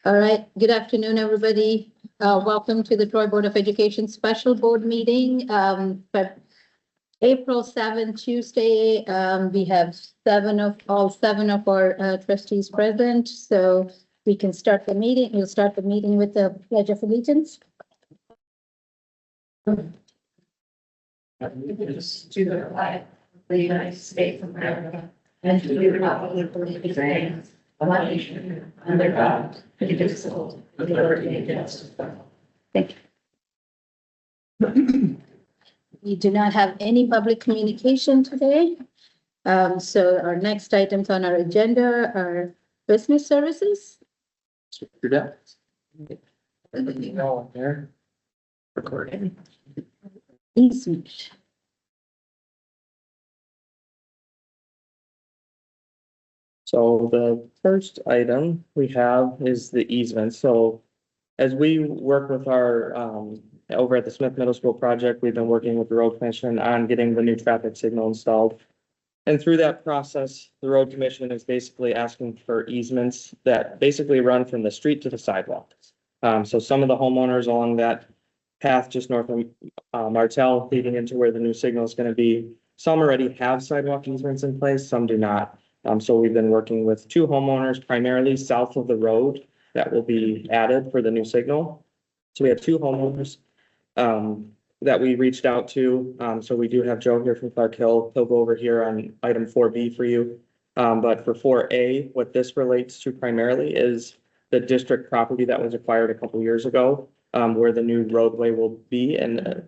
All right, good afternoon, everybody. Welcome to the Troy Board of Education Special Board Meeting. But April 7th, Tuesday, we have all seven of our trustees present, so we can start the meeting. We'll start the meeting with the Pledge of Allegiance. Allegiance to the flag of the United States of America and to the republic for which it stands, one nation, under God, indivisible, with liberty and justice for all. Thank you. We do not have any public communication today. So our next items on our agenda are business services. Recording. Easement. So the first item we have is the easement. So as we work with our, over at the Smith Middle School project, we've been working with the road commission on getting the new traffic signal installed. And through that process, the road commission is basically asking for easements that basically run from the street to the sidewalk. So some of the homeowners along that path just north of Martell leading into where the new signal is going to be, some already have sidewalk easements in place, some do not. So we've been working with two homeowners primarily south of the road that will be added for the new signal. So we have two homeowners that we reached out to. So we do have Joe here from Clark Hill. He'll go over here on item 4B for you. But for 4A, what this relates to primarily is the district property that was acquired a couple years ago, where the new roadway will be, and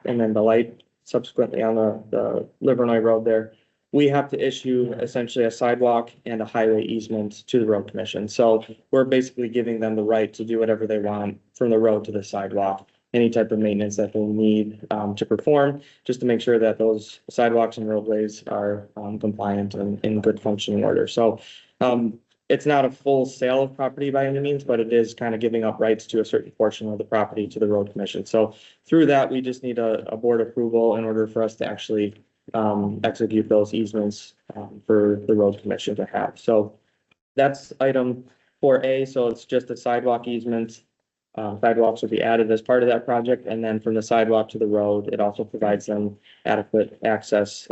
then the light subsequently on the Livernois Road there. We have to issue essentially a sidewalk and a highway easement to the road commission. So we're basically giving them the right to do whatever they want from the road to the sidewalk, any type of maintenance that they need to perform, just to make sure that those sidewalks and roadways are compliant and in good functioning order. So it's not a full sale of property by any means, but it is kind of giving up rights to a certain portion of the property to the road commission. So through that, we just need a board approval in order for us to actually execute those easements for the road commission to have. So that's item 4A. So it's just a sidewalk easement. Sidewalks will be added as part of that project. And then from the sidewalk to the road, it also provides them adequate access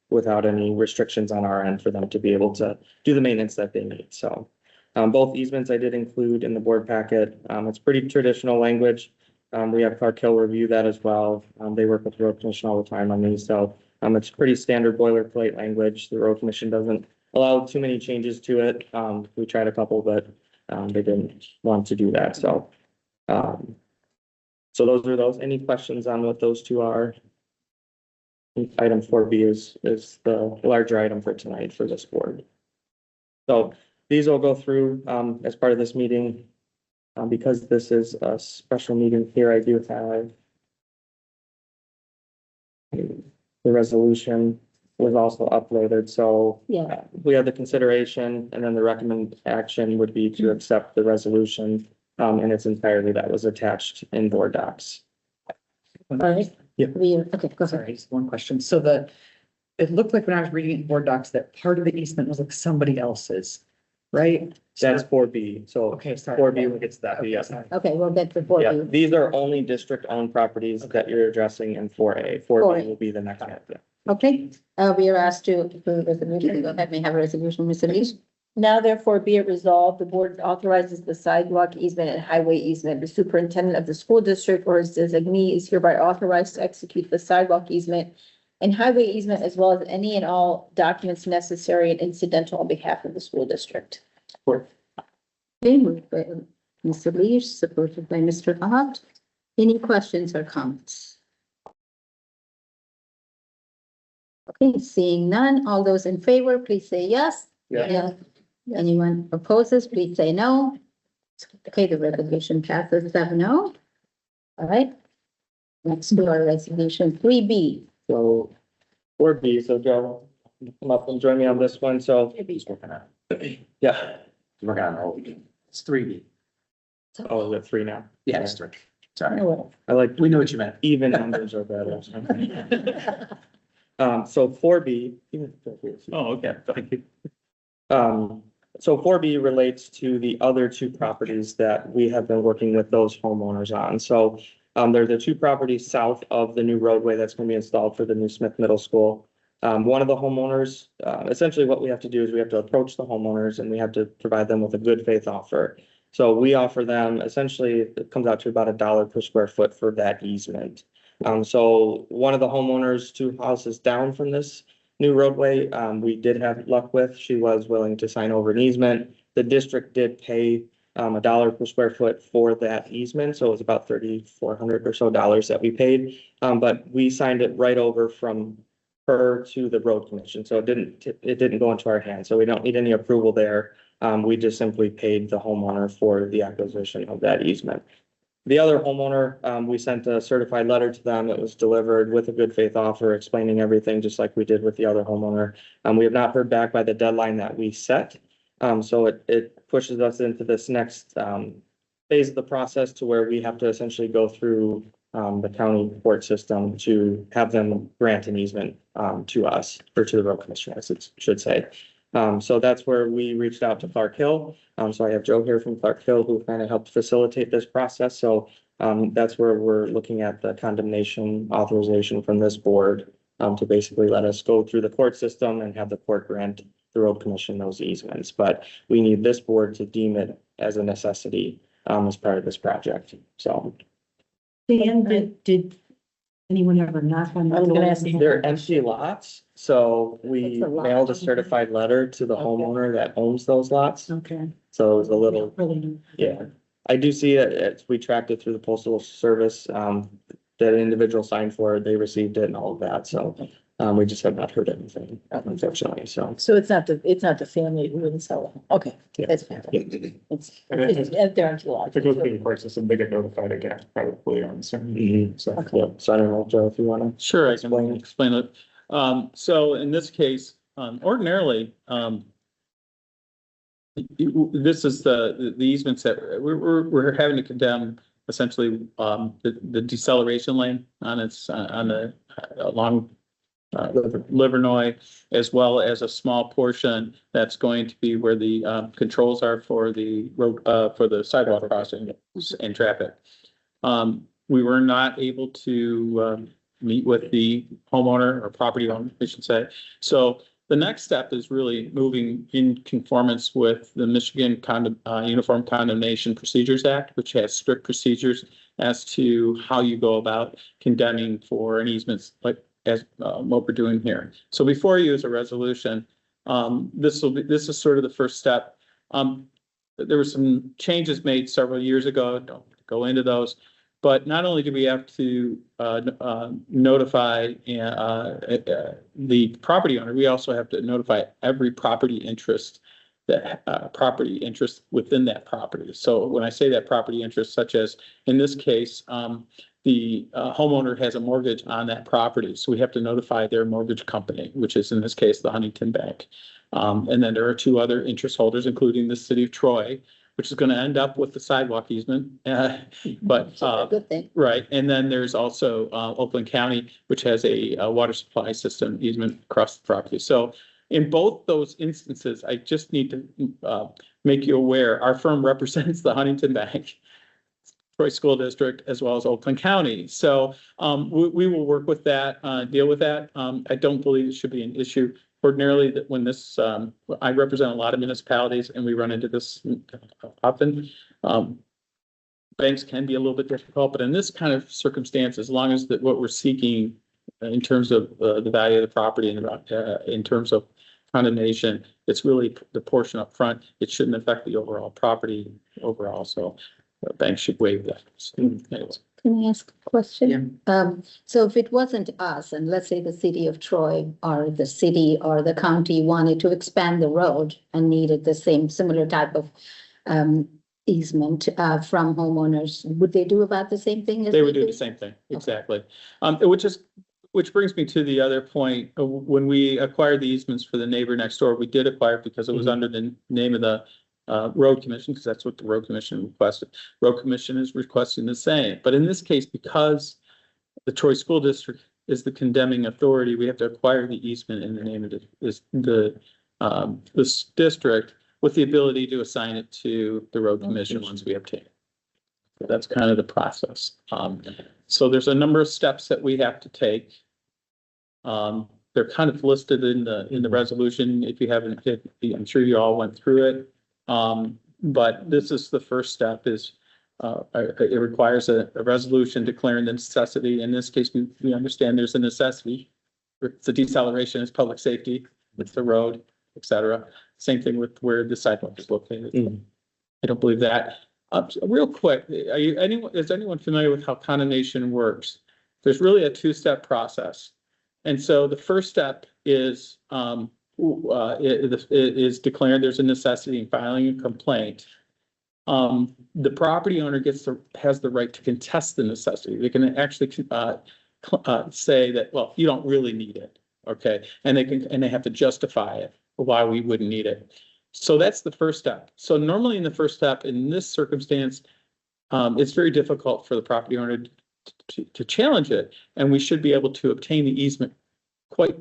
without any restrictions on our end for them to be able to do the maintenance that they need. So both easements I did include in the board packet. It's pretty traditional language. We have Clark Hill review that as well. They work with the road commission all the time on these. So it's pretty standard boilerplate language. The road commission doesn't allow too many changes to it. We tried a couple, but they didn't want to do that. So those are those. Any questions on what those two are? Item 4B is the larger item for tonight for this board. So these will go through as part of this meeting. Because this is a special meeting here, I do have the resolution was also uploaded. So Yeah. We have the consideration, and then the recommended action would be to accept the resolution in its entirety that was attached in board docs. All right. Yep. Okay, go ahead. Sorry, just one question. So it looked like when I was reading it in board docs that part of the easement was like somebody else's, right? That's 4B. So Okay, sorry. 4B when it gets to that. Okay, Yes. sorry. Okay, we'll get to 4B. Yeah, these are only district-owned properties that you're addressing in 4A. 4B will be the next one. Yeah. Okay, we are asked to approve the resolution. Go ahead, may I have a resolution, Ms. Elise? Now therefore be it resolved, the board authorizes the sidewalk easement and highway easement. The superintendent of the school district or his designee is hereby authorized to execute the sidewalk easement and highway easement as well as any and all documents necessary and incidental on behalf of the school district. Okay, moved by Ms. Elise, supported by Mr. Hart. Any questions or comments? Okay, seeing none, all those in favor, please say yes. Yeah. Anyone opposes, please say no. Okay, the resolution passes 7-0. All right. Next to our resolution 3B. So 4B, so Joe, come up and join me on this one. So He's working on yeah. Working on all. It's 3B. Oh, is it 3 now? Yeah, it's 3. Sorry. I like We know what you meant. even numbers are better. So 4B. Oh, okay. Thank you. So 4B relates to the other two properties that we have been working with those homeowners on. So they're the two properties south of the new roadway that's going to be installed for the new Smith Middle School. One of the homeowners, essentially what we have to do is we have to approach the homeowners and we have to provide them with a good faith offer. So we offer them, essentially, it comes out to about $1 per square foot for that easement. So one of the homeowners, 2 houses down from this new roadway, we did have luck with. She was willing to sign over an easement. The district did pay $1 per square foot for that easement, so it was about $3,400 or so that we paid. But we signed it right over from her to the road commission, so it didn't go into our hands. So we don't need any approval there. We just simply paid the homeowner for the acquisition of that easement. The other homeowner, we sent a certified letter to them. It was delivered with a good faith offer explaining everything, just like we did with the other homeowner. We have not heard back by the deadline that we set. So it pushes us into this next phase of the process to where we have to essentially go through the county court system to have them grant an easement to us, or to the road commissioner, as it should say. So that's where we reached out to Clark Hill. So I have Joe here from Clark Hill who kind of helped facilitate this process. So that's where we're looking at the condemnation authorization from this board to basically let us go through the court system and have the court grant the road commission those easements. But we need this board to deem it as a necessity as part of this project. So Dan, did anyone ever knock on? I was gonna ask they're empty lots. So we That's a lot. mailed a certified letter to the Okay. homeowner that owns those lots. Okay. So it was a little, Really? yeah. I do see it, we tracked it through the postal service, that individual signed for it, they received it and all of that, so. We just have not heard anything, unfortunately, so. So it's not the family who wouldn't sell it. Okay, that's fine. It's they're on If it goes through the court system, they get notified again, probably on certain. So, Yeah, so I don't know, Joe, if you wanna. Sure, I Explain. can explain it. So in this case, ordinarily, this is the easements that we're having to condemn essentially, the deceleration lane on along Livernois, as well as a small portion that's going to be where the controls are for the road, for the sidewalk crossing and traffic. We were not able to meet with the homeowner or property owner, I should say. So the next step is really moving in conformance with the Michigan Uniform Condemnation Procedures Act, which has strict procedures as to how you go about condemning for an easement, like as what we're doing here. So before you is a resolution. This is sort of the first step. There were some changes made several years ago. Don't go into those. But not only do we have to notify the property owner, we also have to notify every property interest within that property. So when I say that property interest, such as in this case, the homeowner has a mortgage on that property, so we have to notify their mortgage company, which is in this case the Huntington Bank. And then there are 2 other interest holders, including the city of Troy, which is going to end up with the sidewalk easement. But good thing. right, and then there's also Oakland County, which has a water supply system easement across the property. So in both those instances, I just need to make you aware, our firm represents the Huntington Bank, Troy School District, as well as Oakland County. So we will work with that, deal with that. I don't believe it should be an issue. Ordinarily, that when this, I represent a lot of municipalities and we run into this often. Banks can be a little bit difficult, but in this kind of circumstance, as long as what we're seeking in terms of the value of the property and in terms of condemnation, it's really the portion up front. It shouldn't affect the overall property overall. So banks should waive that. So, anyways. Can I ask a question? So if it wasn't us, and let's say the city of Troy or the city or the county wanted to expand the road and needed the similar type of easement from homeowners, would they do about the same thing? As They would do do? the same thing, exactly. Which brings me to the other point. When we acquired the easements for the neighbor next door, we did acquire it because it was under the name of the road commission, because that's what the road commission requested. Road commission is requesting the same, but in this case, because the Troy School District is the condemning authority, we have to acquire the easement in the name of this district. with the ability to assign it to the road commission once we obtain it. So that's kind of the process. So there's a number of steps that we have to take. They're kind of listed in the resolution. If you haven't, I'm sure you all went through it. But this is the first step is, it requires a resolution declaring the necessity. In this case, we understand there's a necessity. The deceleration is public safety with the road, et cetera. Same thing with where the sidewalk is located. I don't believe that. Real quick, is anyone familiar with how condemnation works? There's really a two-step process. And so the first step is declaring there's a necessity in filing a complaint. The property owner has the right to contest the necessity. They can actually say that, well, you don't really need it, okay? And they have to justify it, why we wouldn't need it. So that's the first step. So normally in the first step, in this circumstance, it's very difficult for the property owner to challenge it, and we should be able to obtain the easement quite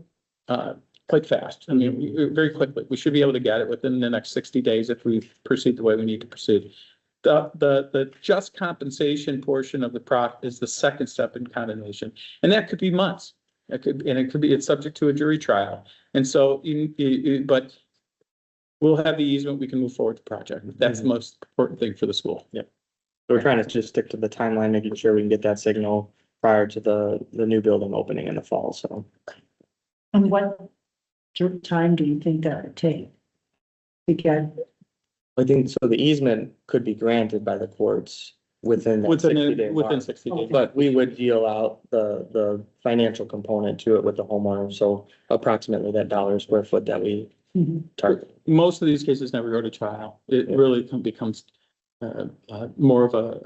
fast. I mean, very quickly. We should be able to get it within the next 60 days if we proceed the way we need to proceed. The just compensation portion of the is the second step in condemnation, and that could be months. It's subject to a jury trial, and so but we'll have the easement. We can move forward the project. That's the most important thing for the school. Yeah. We're trying to just stick to the timeline, making sure we can get that signal prior to the new building opening in the fall, so. And what time do you think that would take? To get, I think, so the easement could be granted by the courts within that 60-day Within mark. 60 days. But we would deal out the financial component to it with the homeowner, so approximately that $1 square foot that we target. Most of these cases never go to trial. It really becomes more of a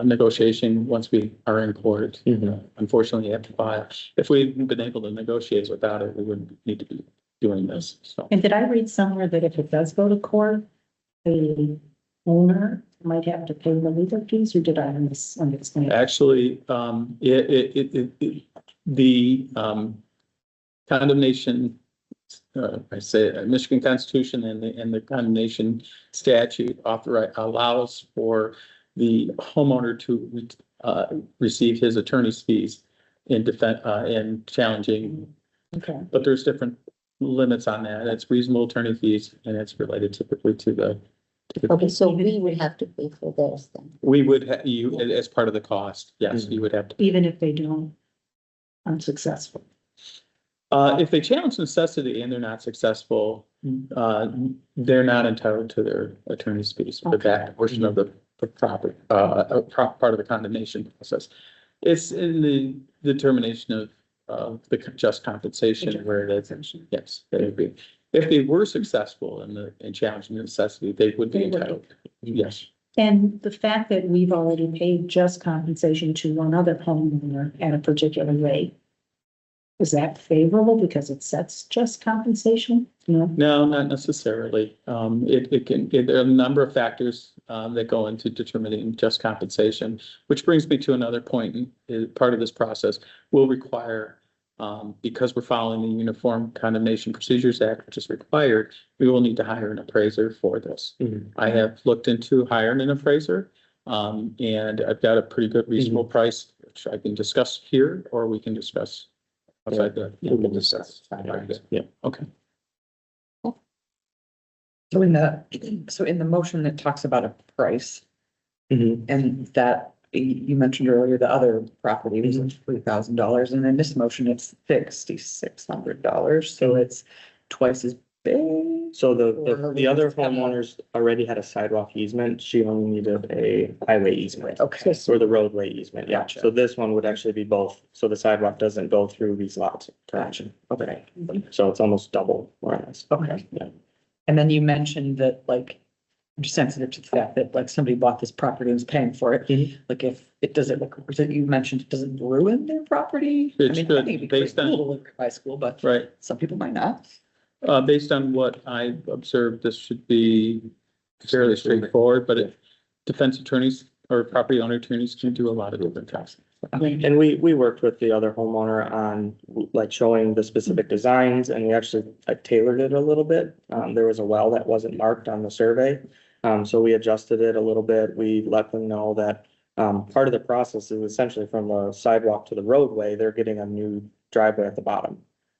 negotiation once we are in court. Unfortunately, you have to file. If we hadn't been able to negotiate without it, we wouldn't need to be doing this. So and did I read somewhere that if it does go to court, the owner might have to pay the legal fees, or did I misunderstand? actually, the condemnation, I say Michigan Constitution and the condemnation statute allows for the homeowner to receive his attorney's fees in challenging. Okay. But there's different limits on that. It's reasonable attorney fees, and it's related typically to the. Okay, so we would have to pay for those then. We would as part of the cost. Yes, you would have to. Even if they don't unsuccessful. If they challenge necessity and they're not successful, they're not entitled to their attorney's fees for that portion of the property, part of the condemnation process. It's in the determination of the just compensation where it is. Yes, they would be. If they were successful in challenging necessity, they would be entitled. Yes. And the fact that we've already paid just compensation to one other homeowner at a particular rate, is that favorable because it sets just compensation? No. No, not necessarily. There are a number of factors that go into determining just compensation, which brings me to another point. Part of this process will require, because we're following the Uniform Condemnation Procedures Act, which is required, we will need to hire an appraiser for this. I have looked into hiring an appraiser, and I've got a pretty good reasonable price, which I can discuss here, or we can discuss outside the. We can discuss. Yeah. Okay. So in the motion, it talks about a price, and that you mentioned earlier, the other property was $3,000, and in this motion, it's $6,600, so it's twice as big. So the other homeowners already had a sidewalk easement. She only needed a highway easement. Okay. Or the roadway easement, yeah. Gotcha. So this one would actually be both. So the sidewalk doesn't go through these lots. Gotcha. Okay. So it's almost double, more or less. Okay. Yeah. And then you mentioned that, like, I'm sensitive to the fact that, like, somebody bought this property and was paying for it. Like, if it doesn't, like, you mentioned, it doesn't ruin their property? It I mean, should, I think it'd be based pretty on- cool to live by school, but Right. some people might not. Based on what I observed, this should be fairly straightforward, but defense attorneys or property owner attorneys can do a lot of different things. And we worked with the other homeowner on like showing the specific designs, and we actually tailored it a little bit. There was a well that wasn't marked on the survey. So we adjusted it a little bit. We let them know that part of the process is essentially from the sidewalk to the roadway, they're getting a new driveway at the bottom.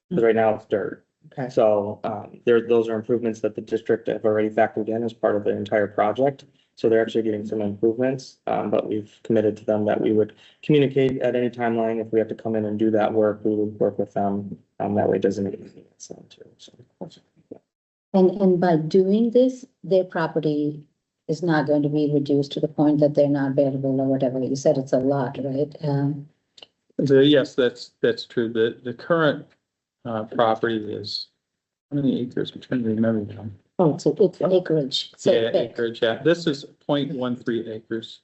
Because right now it's dirt. Okay. So those are improvements that the district have already factored in as part of the entire project. So they're actually getting some improvements, but we've committed to them that we would communicate at any timeline. If we have to come in and do that work, we would work with them. That way it doesn't make sense too. So. And by doing this, their property is not going to be reduced to the point that they're not bearable or whatever. You said it's a lot, right? Yes, that's true. The current property is, how many acres? I'm trying to remember now. Oh, it's acreage. So Yeah, big. acreage, yeah. This is 0.13 acres.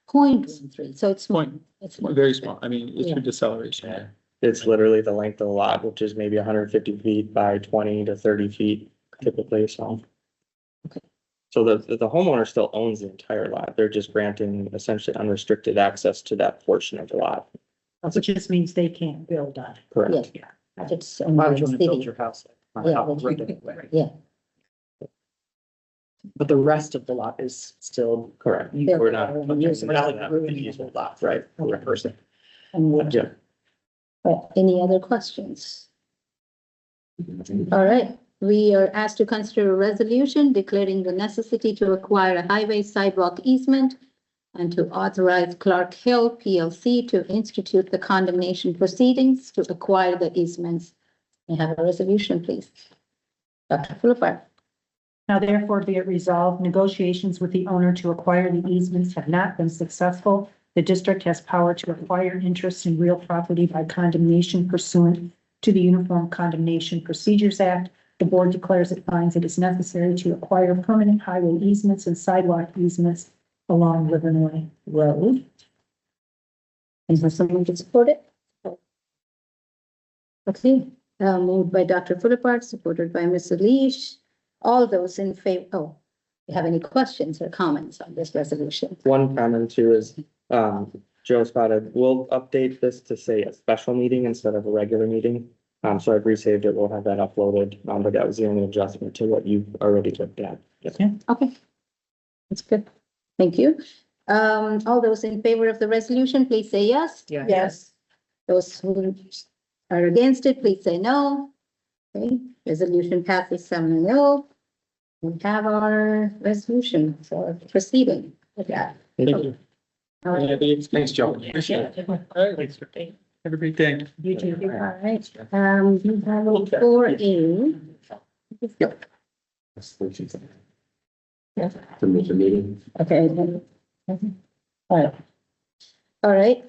0.13, so it's small. Point, It's small. very small. I mean, it's Yeah. your deceleration. It's literally the length of the lot, which is maybe 150 feet by 20 to 30 feet typically, so. Okay. So the homeowner still owns the entire lot. They're just granting essentially unrestricted access to that portion of the lot. Which just means they can't build on it. Correct. Yeah. It's owned Why by would you the want to build city. your house? Yeah, Right but- away. Yeah, But the rest of the lot is still. Correct. Yeah. We're not. We're using We're not like ruining the whole lot, Right. For a person. and Yeah. any other questions? All right, we are asked to consider a resolution declaring the necessity to acquire a highway sidewalk easement and to authorize Clark Hill PLC to institute the condemnation proceedings to acquire the easements. May I have a resolution, please? Dr. Philippa. Now therefore be it resolved, negotiations with the owner to acquire the easements have not been successful. The district has power to acquire interest in real property by condemnation pursuant to the Uniform Condemnation Procedures Act. The board declares it finds it is necessary to acquire permanent highway easements and sidewalk easements along Livernois Road. Is there someone to support it? Okay, moved by Dr. Philippart, supported by Mr. Leash. All those in favor, oh, you have any questions or comments on this resolution? One comment too is, Joe spotted, we'll update this to say a special meeting instead of a regular meeting. So I've resaved it. We'll have that uploaded, but that was the only adjustment to what you've already looked at. Okay. That's good. Thank you. All those in favor of the resolution, please say yes. Yes. Those who are against it, please say no. Okay, resolution passes 7-0. We have our resolution for proceeding with that. Thank you. All right. Thanks, Joe. Appreciate it. All right. Have a great day. You too. All right, we have a 4A. To make the meeting. Okay. then- All right,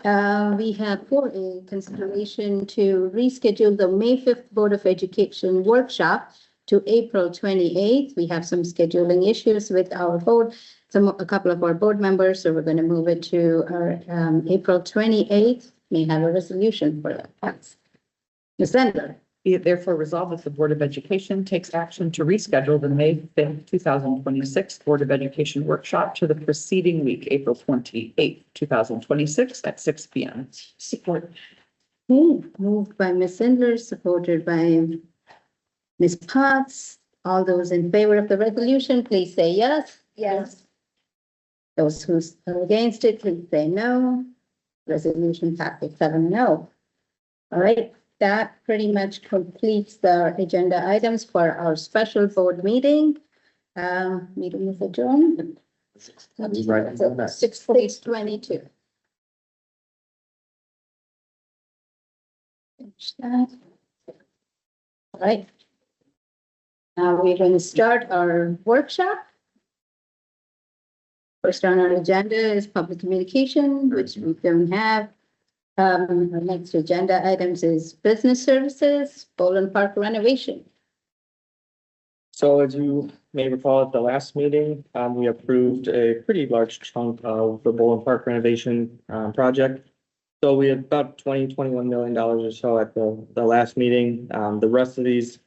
we have 4A consideration to reschedule the May 5th Board of Education workshop to April 28th. We have some scheduling issues with our board, a couple of our board members, so we're going to move it to our April 28th. May have a resolution for that. Ms. Sandler. Be it therefore resolved that the Board of Education takes action to reschedule the May 5th, 2026 Board of Education workshop to the preceding week, April 28th, 2026 at 6 p.m. Support. Moved by Ms. Sandler, supported by Ms. Potts. All those in favor of the resolution, please say yes. Yes. Those who are against it, please say no. Resolution passes 7-0. All right, that pretty much completes the agenda items for our special board meeting. Meeting is adjourned. 6:22. Finish that. All right. Now we're going to start our workshop. First on our agenda is public communication, which we don't have. Our next agenda items is business services, Boulan Park renovation. So as you may recall at the last meeting, we approved a pretty large chunk of the Boulan Park renovation project. So we had about $21 million or so at the last meeting. The rest of these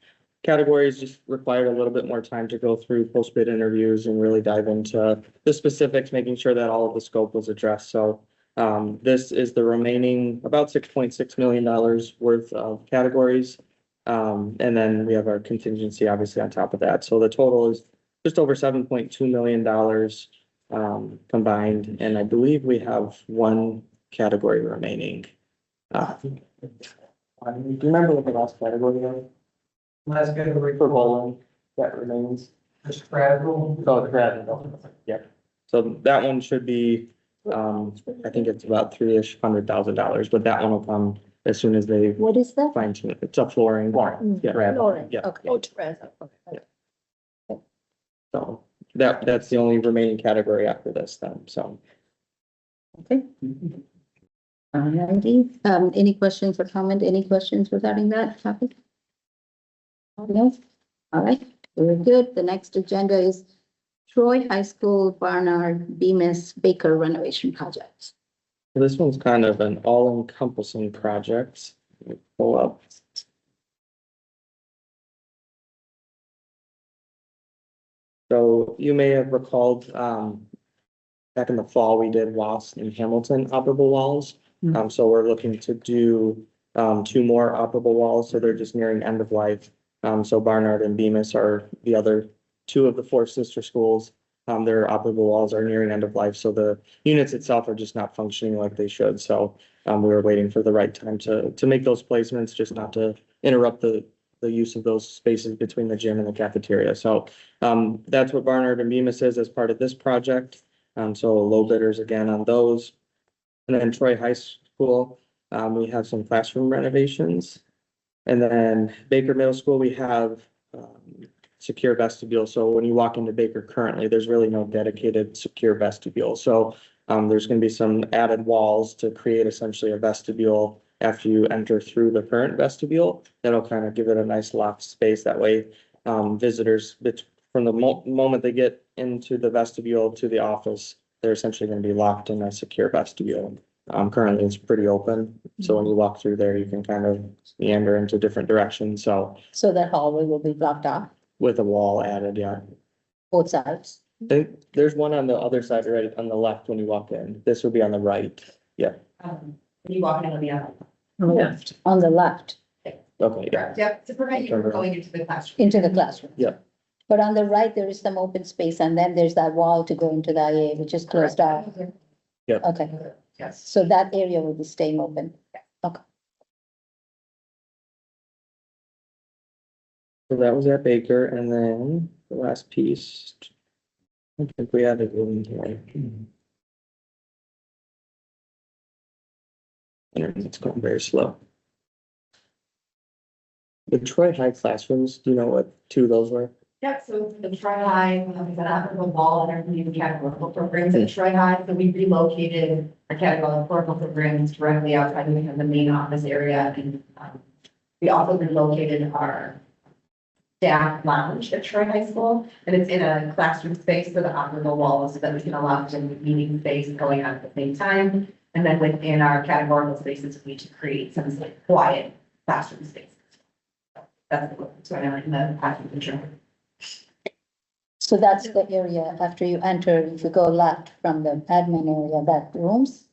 categories just required a little bit more time to go through post-bid interviews and really dive into the specifics, making sure that all of the scope was addressed. So This is the remaining about $6.6 million worth of categories. And then we have our contingency obviously on top of that. So the total is just over $7.2 million combined. And I believe we have one category remaining. Do you remember what the last category was? Last category For Boulan that remains? the straddle. Oh, the yeah. So that one should be, I think it's about $300,000, but that one will come as soon as they What is that? fine tune it. It's a flooring. Yeah. Flooring, Yeah. okay. Oh, Teresa, okay. So that's the only remaining category after this then, so. Alrighty, any questions or comment, any questions regarding that topic? No? All right, very good. The next agenda is Troy High School Barnard Bemis Baker renovation project. This one's kind of an all-encompassing project. Let me pull up. So you may have recalled, back in the fall, we did Ross and Hamilton operable walls. So we're looking to do, two more operable walls, so they're just nearing end of life. So Barnard and Bemis are the other two of the four sister schools. Their operable walls are nearing end of life, so the units itself are just not functioning like they should. So we were waiting for the right time to make those placements, just not to interrupt the use of those spaces between the gym and the cafeteria. So that's what Barnard and Bemis is as part of this project. So low bidders again on those. And then Troy High School, we have some classroom renovations. And then Baker Middle School, we have secure vestibule. So when you walk into Baker currently, there's really no dedicated secure vestibule. So there's going to be some added walls to create essentially a vestibule after you enter through the current vestibule. That'll kind of give it a nice locked space. That way visitors from the moment they get into the vestibule to the office, they're essentially going to be locked in a secure vestibule. Currently it's pretty open. So when you walk through there, you can kind of meander into different directions. So So that hallway will be blocked off, with a wall added, yeah. both sides. There's one on the other side, right on the left when you walk in. This would be on the right. Yeah, You walk in on the other. Left. On the left, okay, yeah. Yep, to prevent you from going into the classroom. into the classroom. Yeah. But on the right, there is some open space and then there's that wall to go into the IA, which is closed off. Yep. Okay, Yes. so that area will be staying open. So that was at Baker, and then the last piece. I think we added in here. Internet's going very slow. The Troy High classrooms, do you know what two of those were? Yep, so the Troy High, is an applicable wall and our new categorical programs at Troy High, so we relocated our categorical programs directly outside of the main office area, and we also relocated our staff lounge at Troy High School, and it's in a classroom space for the operable walls, so that we can allow some meeting space going on at the same time. And then within our categorical spaces, we need to create some quiet classroom space. That's what's going on in the classroom picture. So that's the area after you enter, if you go left from the admin area, that rooms.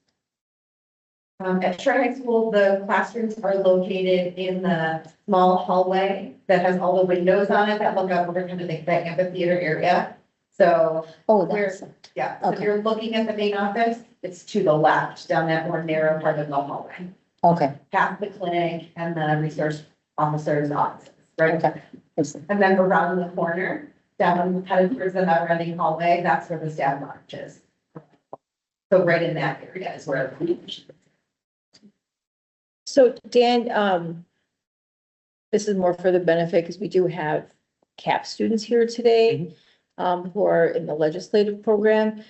At Troy High School, the classrooms are located in the small hallway that has all the windows on it that look up over kind of the amphitheater area. So, Oh, Where- that's, yeah, so if Okay. you're looking at the main office, it's to the left, down that more narrow part of the hallway, okay, past the clinic and the resource officer's office, right? okay. I see. And then around the corner, down headed towards the running hallway, that's where the staff lounge is. So right in that area is where. So Dan, this is more for the benefit because we do have CAP students here today, who are in the legislative program.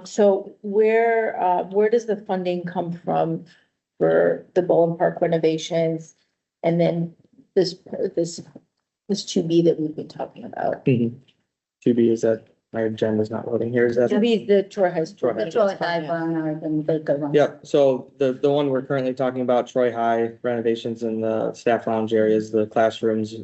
So where does the funding come from for the Boulan Park renovations? And then this 2B that we've been talking about. 2B is that my agenda's not loading here, is that? 2B is the Troy High School. Troy High. Troy High, Barnard and Baker. one. Yep, so the one we're currently talking about, Troy High renovations in the staff lounge areas, the classrooms,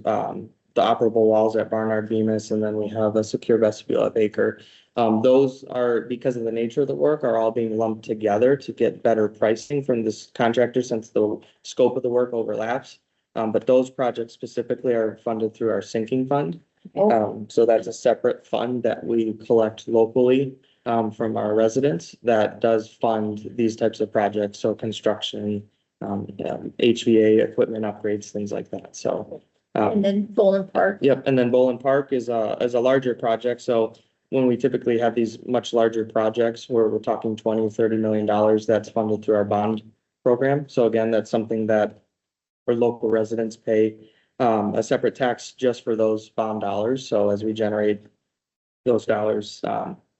the operable walls at Barnard Bemis, and then we have a secure vestibule at Baker. Those are, because of the nature of the work, are all being lumped together to get better pricing from this contractor since the scope of the work overlaps. But those projects specifically are funded through our sinking fund. So that's a separate fund that we collect locally from our residents that does fund these types of projects. So construction, HVA equipment upgrades, things like that. So. And then Boulan Park. Yep, and then Boulan Park is a larger project. So when we typically have these much larger projects where we're talking $20-30 million, that's funded through our bond program. So again, that's something that our local residents pay a separate tax just for those bond dollars. So as we generate those dollars,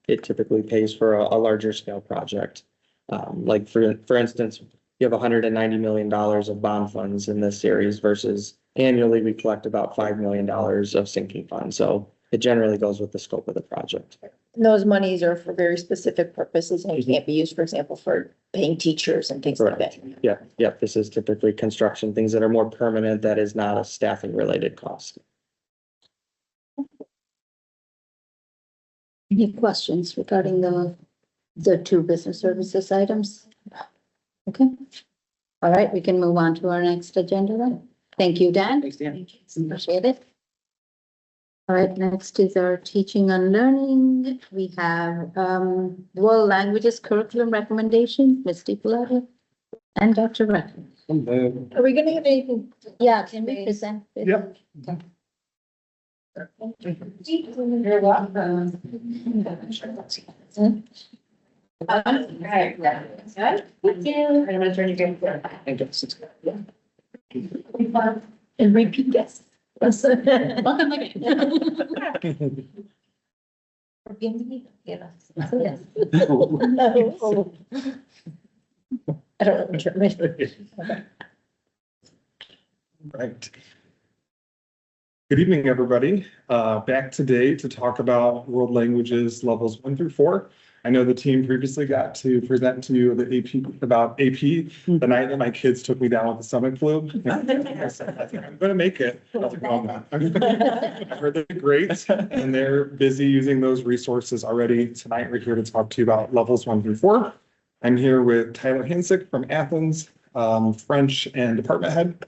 it typically pays for a larger scale project. Like for instance, you have $190 million of bond funds in this series versus annually we collect about $5 million of sinking funds. So it generally goes with the scope of the project. And those monies are for very specific purposes and can't be used, for example, for paying teachers and things like that. Yeah, this is typically construction, things that are more permanent, that is not a staffing related cost. Any questions regarding the two business services items? Okay. All right, we can move on to our next agenda then. Thank you, Dan. Thanks, Dan. Appreciate it. All right, next is our teaching and learning. We have world languages curriculum recommendation, Ms. Boulan and Dr. Reckon. Are we gonna have anything? Yeah, can we present? this? Yep. You're welcome. Right. Good. Thank you. I'm gonna turn you guys. And repeat, yes. Welcome again. Yes. I don't know. German. Right. Good evening, everybody. Back today to talk about world languages levels 1 through 4. I know the team previously got to present to you the AP about AP the night that my kids took me down with the stomach flu. I said, I think I'm gonna make it. I was like, "Oh, no." I heard they're great and they're busy using those resources already. Tonight, we're here to talk to you about levels 1 through 4. I'm here with Tyler Hansick from Athens, French and department head.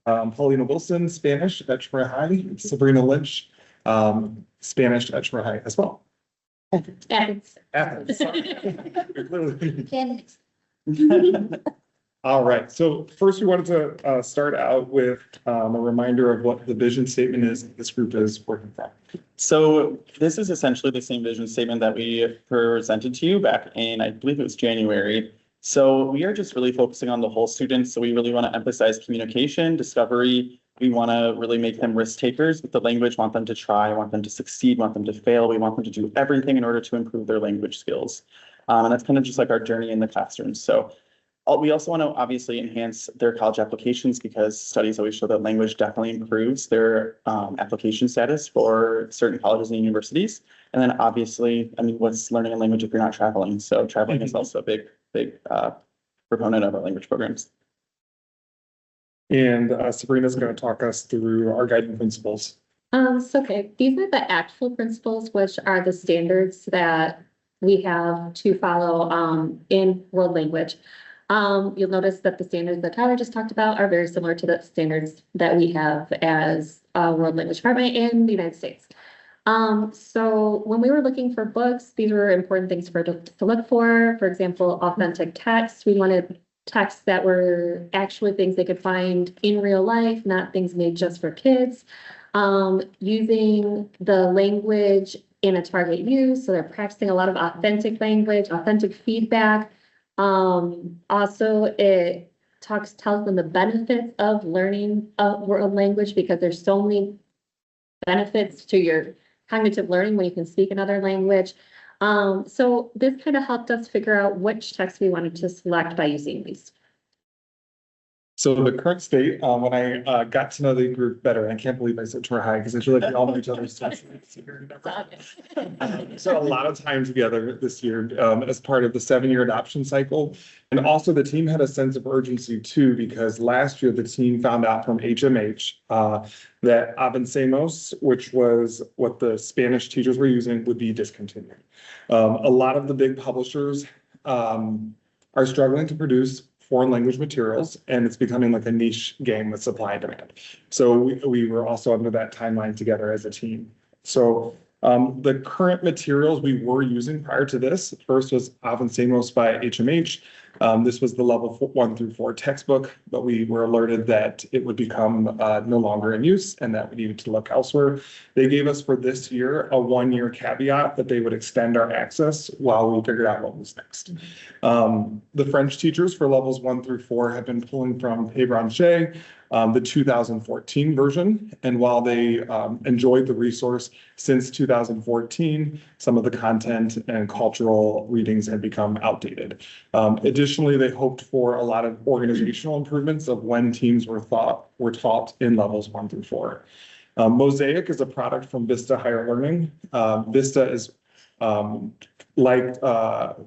Paulina Wilson, Spanish at Edgewater High, Sabrina Lynch, Spanish at Edgewater High as well. Thanks. Athens, sorry. Clearly. Thanks. All right, so first we wanted to start out with a reminder of what the vision statement is this group is working from. So this is essentially the same vision statement that we presented to you back in, I believe it was January. So we are just really focusing on the whole student. So we really want to emphasize communication, discovery. We want to really make them risk takers with the language, want them to try, want them to succeed, want them to fail. We want them to do everything in order to improve their language skills. And that's kind of just like our journey in the classroom. So we also want to obviously enhance their college applications because studies always show that language definitely improves their application status for certain colleges and universities. And then obviously, I mean, what's learning a language if you're not traveling? So traveling is also a big proponent of our language programs. And Sabrina's going to talk us through our guiding principles. Okay, these are the actual principles, which are the standards that we have to follow in world language. You'll notice that the standards that Tyler just talked about are very similar to the standards that we have as a world language department in the United States. So when we were looking for books, these were important things to look for. For example, authentic texts. We wanted texts that were actually things they could find in real life, not things made just for kids. Using the language in a target use. So they're practicing a lot of authentic language, authentic feedback. Also, it tells them the benefits of learning a world language because there's so many benefits to your cognitive learning when you can speak another language. So this kind of helped us figure out which text we wanted to select by using these. So the current state, when I got to know the group better, I can't believe I said Troy High because I feel like we all know each other's stories. So a lot of time together this year as part of the 7-year adoption cycle. And also the team had a sense of urgency too, because last year the team found out from HMH that Avancemos, which was what the Spanish teachers were using, would be discontinued. A lot of the big publishers are struggling to produce foreign language materials, and it's becoming like a niche game with supply and demand. So we were also under that timeline together as a team. So the current materials we were using prior to this, first was Avancemos by HMH. This was the level 1 through 4 textbook, but we were alerted that it would become no longer in use and that we needed to look elsewhere. They gave us for this year a 1-year caveat that they would extend our access while we figured out what was next. The French teachers for levels 1 through 4 have been pulling from Papier-Mâché, the 2014 version. And while they enjoyed the resource since 2014, some of the content and cultural readings had become outdated. Additionally, they hoped for a lot of organizational improvements of when teams were taught in levels 1 through 4. Mosaic is a product from Vista Higher Learning. Vista is like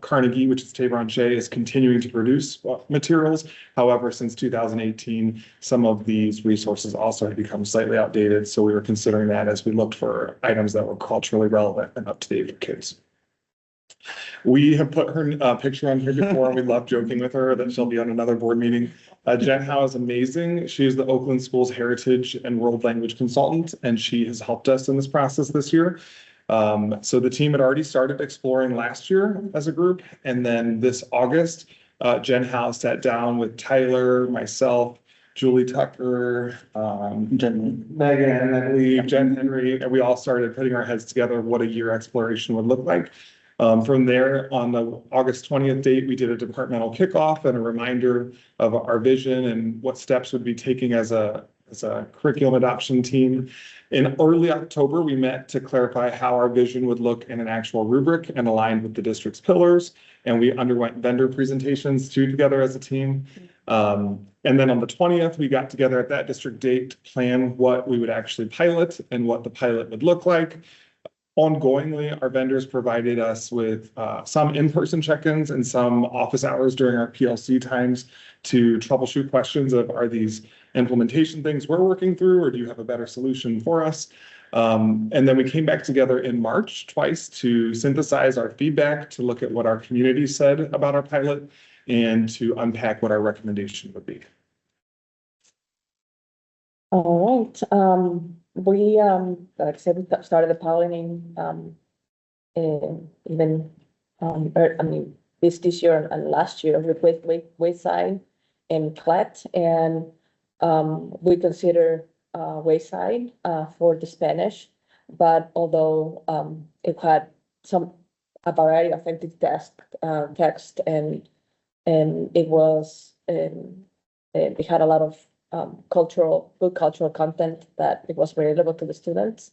Carnegie, which is Papier-Mâché, is continuing to produce materials. However, since 2018, some of these resources also have become slightly outdated. So we were considering that as we looked for items that were culturally relevant and up to date for kids. We have put her picture on here before, and we love joking with her that she'll be on another board meeting. Jen Howe is amazing. She is the Oakland Schools Heritage and World Language Consultant, and she has helped us in this process this year. So the team had already started exploring last year as a group, and then this August, Jen Howe sat down with Tyler, myself, Julie Tucker, Megan, I believe, Jen Henry, and we all started putting our heads together what a year exploration would look like. From there, on the August 20th date, we did a departmental kickoff and a reminder of our vision and what steps would be taking as a curriculum adoption team. In early October, we met to clarify how our vision would look in an actual rubric and aligned with the district's pillars. And we underwent vendor presentations too together as a team. And then on the 20th, we got together at that district date to plan what we would actually pilot and what the pilot would look like. Ongoingly, our vendors provided us with some in-person check-ins and some office hours during our PLC times to troubleshoot questions of, are these implementation things we're working through, or do you have a better solution for us? And then we came back together in March twice to synthesize our feedback, to look at what our community said about our pilot, and to unpack what our recommendation would be. All right. We, like I said, we started the piloting, this year and last year with Wayside and Klett, and we consider Wayside for the Spanish, but although it had a variety of empty text and it was it had a lot of good cultural content that it was relatable to the students.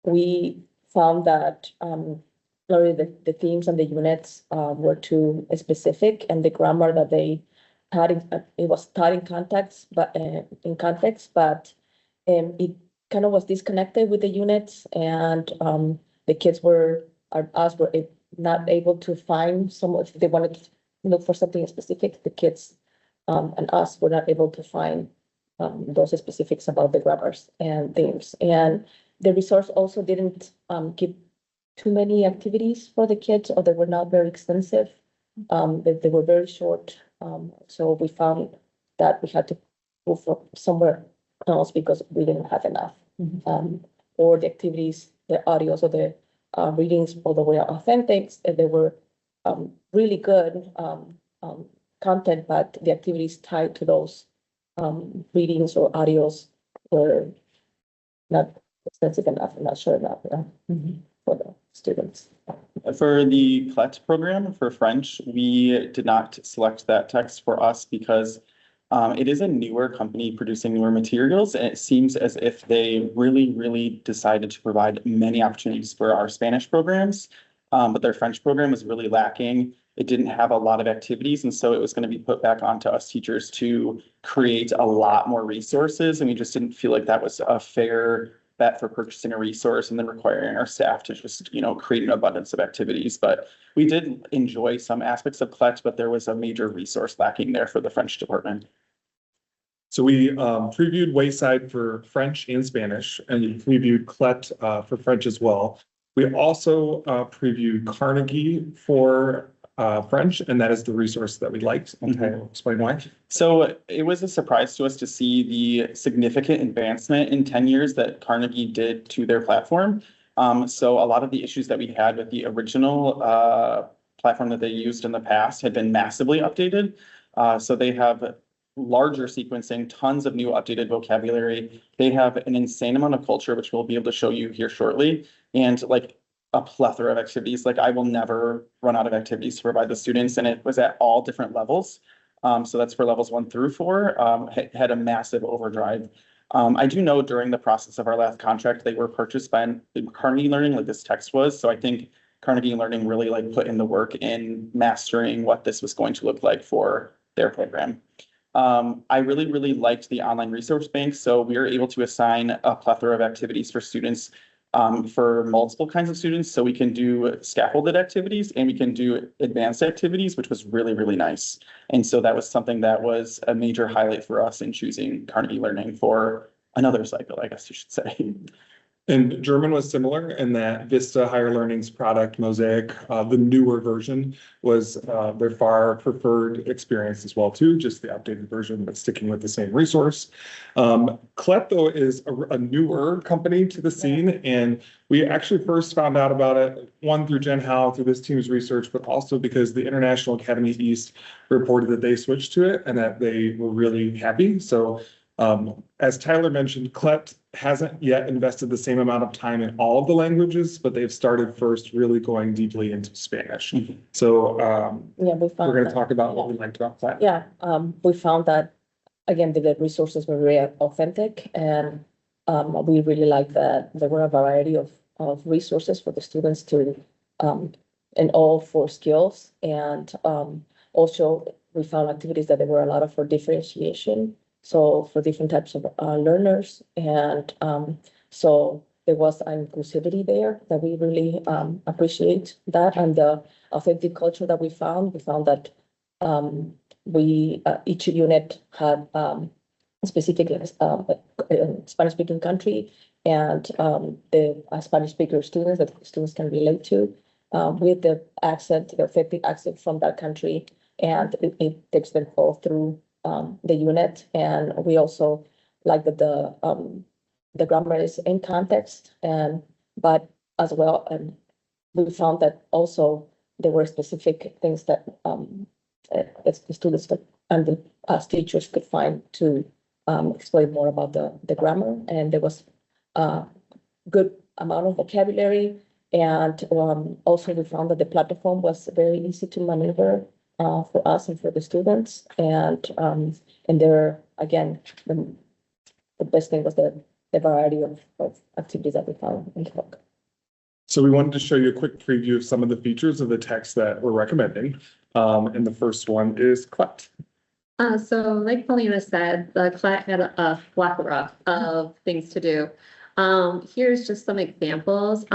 We found that the themes and the units were too specific, and the grammar that they had it was taught in context, but it kind of was disconnected with the units, and the kids were not able to find if they wanted to look for something specific. The kids and us were not able to find those specifics about the grammars and themes. And the resource also didn't give too many activities for the kids, or they were not very extensive. They were very short. So we found that we had to go for somewhere else because we didn't have enough. Or the activities, the audios or the readings, although they are authentic, they were really good content, but the activities tied to those readings or audios were not extensive enough and not sure enough for the students. For the Klett program for French, we did not select that text for us because it is a newer company producing newer materials, and it seems as if they really decided to provide many opportunities for our Spanish programs, but their French program was really lacking it didn't have a lot of activities. And so it was going to be put back onto us teachers to create a lot more resources. And we just didn't feel like that was a fair bet for purchasing a resource and then requiring our staff to just, create an abundance of activities. But we did enjoy some aspects of Klett, but there was a major resource lacking there for the French department. So we previewed Wayside for French and Spanish, and we previewed Klett for French as well. We also previewed Carnegie for French, and that is the resource that we liked. And I'll explain why. So it was a surprise to us to see the significant advancement in 10 years that Carnegie did to their platform. So a lot of the issues that we had with the original platform that they used in the past had been massively updated. So they have larger sequencing, tons of new updated vocabulary. They have an insane amount of culture, which we'll be able to show you here shortly. And like a plethora of activities. Like I will never run out of activities to provide the students, and it was at all different levels. So that's for levels 1 through 4, had a massive overdrive. I do know during the process of our last contract, they were purchased by Carnegie Learning, like this text was. So I think Carnegie Learning really like put in the work in mastering what this was going to look like for their program. I really liked the online resource bank. So we were able to assign a plethora of activities for students for multiple kinds of students. So we can do scaffolded activities and we can do advanced activities, which was really nice. And so that was something that was a major highlight for us in choosing Carnegie Learning for another cycle, I guess you should say. And German was similar in that Vista Higher Learning's product, Mosaic, the newer version, was their far preferred experience as well too, just the updated version, but sticking with the same resource. Klett, though, is a newer company to the scene, and we actually first found out about it, one through Jen Howe, through this team's research, but also because the International Academy East reported that they switched to it and that they were really happy. So as Tyler mentioned, Klett hasn't yet invested the same amount of time in all of the languages, but they've started first really going deeply into Spanish. So Yeah, we found we're going to that. talk about what we liked about Klett. Yeah, we found that, again, the resources were very authentic, and we really liked that there were a variety of resources for the students to, in all 4 skills. And also we found activities that there were a lot of for differentiation. So for different types of learners. And so there was an inclusivity there that we really appreciate that, and the authentic culture that we found that each unit had specific Spanish speaking country and the Spanish speaker students that students can relate to with the accent, the authentic accent from that country, and it takes them all through the unit. And we also like that the grammar is in context, but as well, and we found that also there were specific things that the students and us teachers could find to explain more about the grammar. And there was a good amount of vocabulary, and also we found that the platform was very easy to maneuver for us and for the students. And there, again, the best thing was the variety of activities that we found in the book. So we wanted to show you a quick preview of some of the features of the text that we're recommending. And the first one is Klett. So like Paulina said, the Klett had a plethora of things to do. Here's just some examples.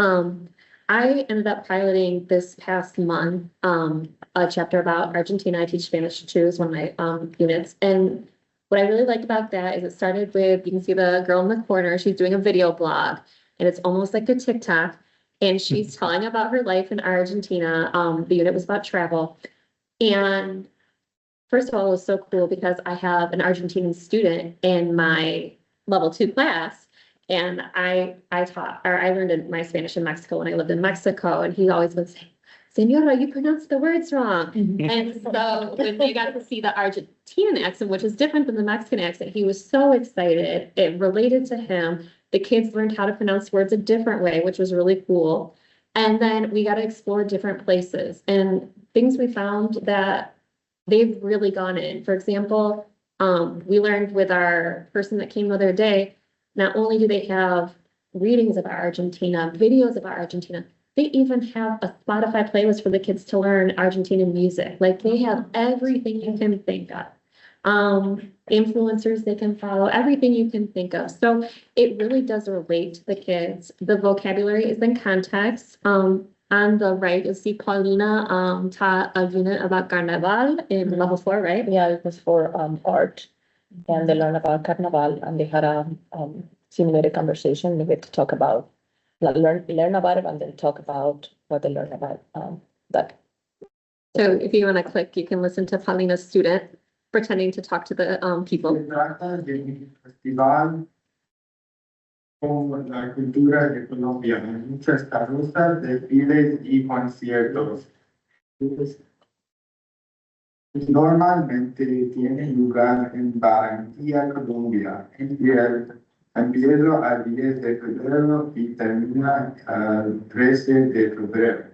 I ended up piloting this past month a chapter about Argentina. I teach Spanish too, is one of my units. And what I really liked about that is it started with, you can see the girl in the corner, she's doing a video blog, and it's almost like a TikTok. And she's telling about her life in Argentina. The unit was about travel. And first of all, it was so cool because I have an Argentinian student in my level 2 class. And I learned my Spanish in Mexico when I lived in Mexico, and he always would say, "Señora, you pronounced the words wrong." And so when they got to see the Argentinian accent, which is different than the Mexican accent, he was so excited. It related to him. The kids learned how to pronounce words a different way, which was really cool. And then we got to explore different places and things we found that they've really gone in. For example, we learned with our person that came the other day, not only do they have readings of Argentina, videos of Argentina, They even have a Spotify playlist for the kids to learn Argentinian music. Like they have everything you can think of. Influencers they can follow, everything you can think of. So it really does relate to the kids. The vocabulary is in context. On the right, you'll see Paulina taught a unit about Carnaval in level 4, right? Yeah, it was for art, and they learned about Carnaval, and they had a simulated conversation. They get to talk about, learn about it, and then talk about what they learned about that. So if you want to click, you can listen to Paulina's student pretending to talk to the people. Se trata de un festival con la cultura de Colombia, muchas carrozas, desfiles y conciertos. Normalmente tiene lugar en Barranquilla, Colombia, empieza al 10 de febrero y termina al 13 de febrero.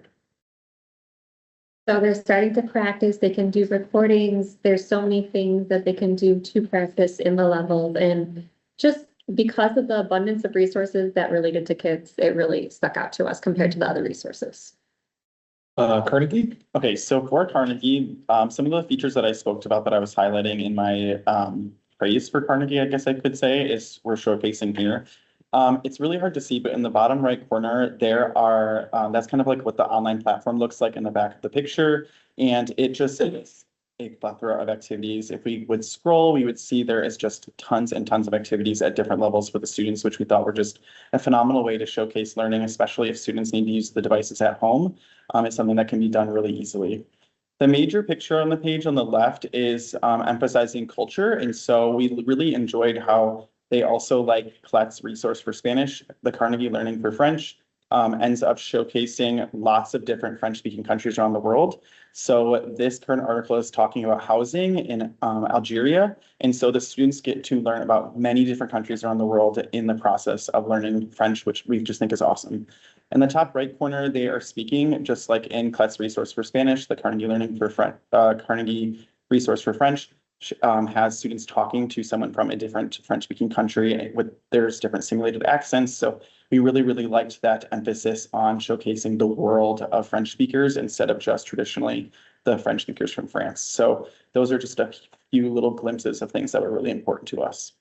So they're starting to practice, they can do recordings, there's so many things that they can do to practice in the levels, and just because of the abundance of resources that related to kids, it really stuck out to us compared to the other resources. Carnegie? Okay, so for Carnegie, some of the features that I spoke about that I was highlighting in my praise for Carnegie, I guess I could say, is we're showcasing here. It's really hard to see, but in the bottom right corner, there are, that's kind of like what the online platform looks like in the back of the picture. And it just is a plethora of activities. If we would scroll, we would see there is just tons and tons of activities at different levels for the students, which we thought were just a phenomenal way to showcase learning, especially if students need to use the devices at home. It's something that can be done really easily. The major picture on the page on the left is emphasizing culture. And so we really enjoyed how they also, like Klett's resource for Spanish, the Carnegie Learning for French, ends up showcasing lots of different French-speaking countries around the world. So this current article is talking about housing in Algeria. And so the students get to learn about many different countries around the world in the process of learning French, which we just think is awesome. In the top right corner, they are speaking, just like in Klett's resource for Spanish, the Carnegie Learning for Carnegie resource for French, has students talking to someone from a different French-speaking country with there's different simulated accents. So we really, really liked that emphasis on showcasing the world of French speakers instead of just traditionally the French speakers from France. So those are just a few little glimpses of things that were really important to us.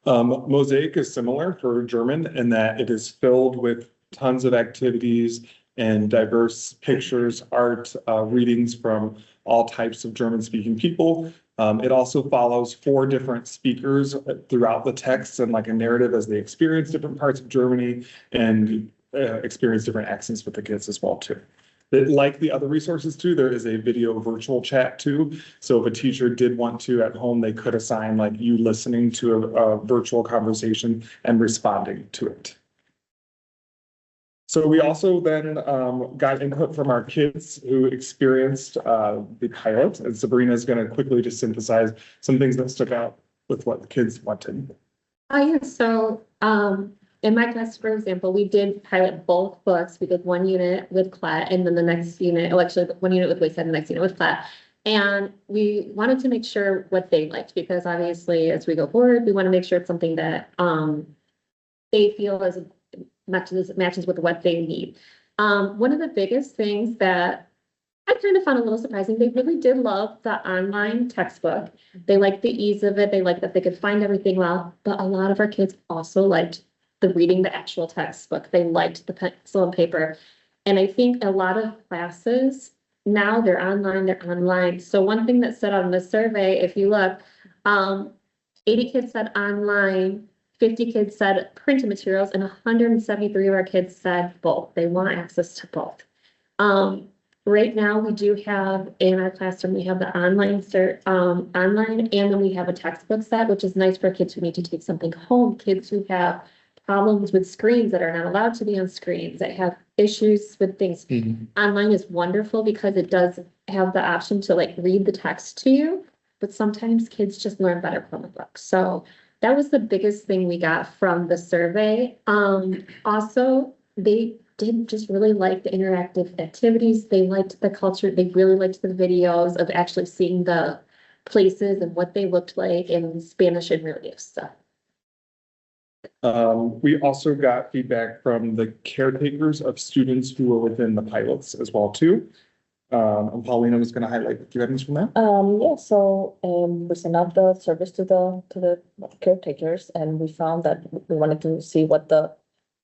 Mosaic is similar for German in that it is filled with tons of activities and diverse pictures, art, readings from all types of German-speaking people. It also follows 4 different speakers throughout the text and like a narrative as they experience different parts of Germany and experience different accents with the kids as well too. Like the other resources too, there is a video virtual chat too. So if a teacher did want to at home, they could assign like you listening to a virtual conversation and responding to it. So we also then got input from our kids who experienced the pilot, and Sabrina is going to quickly just synthesize some things that stuck out with what the kids wanted. Yeah, so in my class, for example, we did pilot both books. We did one unit with Klett and then the next unit, well, actually one unit with Vista and the next unit with Klett. And we wanted to make sure what they liked, because obviously as we go forward, we want to make sure it's something that they feel is matches with what they need. One of the biggest things that I kind of found a little surprising, they really did love the online textbook. They liked the ease of it. They liked that they could find everything well, but a lot of our kids also liked the reading the actual textbook. They liked the pencil and paper. And I think a lot of classes now they're online. So one thing that stood out in the survey, if you look, 80 kids said online, 50 kids said printed materials, and 173 of our kids said both. They want access to both. Right now, we do have in our classroom, we have the online, and then we have a textbook set, which is nice for kids who need to take something home, kids who have problems with screens that are not allowed to be on screens, that have issues with things. Online is wonderful because it does have the option to like read the text to you, but sometimes kids just learn better from a book. So that was the biggest thing we got from the survey. Also, they did just really like the interactive activities. They liked the culture. They really liked the videos of actually seeing the places and what they looked like in Spanish and relief stuff. We also got feedback from the caretakers of students who were within the pilots as well too. And Paulina was gonna highlight a few items from that. Yeah, so, we sent out the service to the caretakers, and we found that we wanted to see what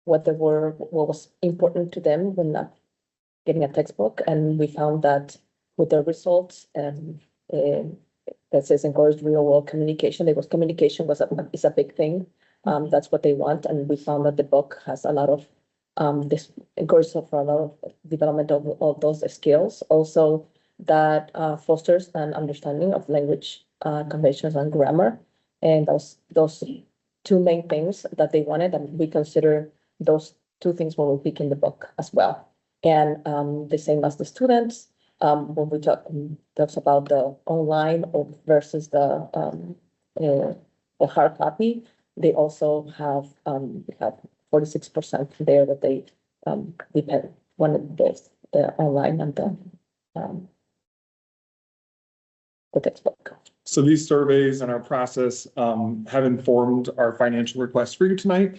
was important to them when getting a textbook, and we found that with the results, that says encourage real world communication, communication is a big thing. That's what they want, and we found that the book has a lot of, this encourages for a lot of development of those skills. Also, that fosters an understanding of language conventions and grammar. And those two main things that they wanted, and we consider those two things when we pick in the book as well. And the same as the students, when we talks about the online versus the hard copy, they also have 46% there that they depend one of both the online and the textbook. So these surveys and our process have informed our financial request for you tonight.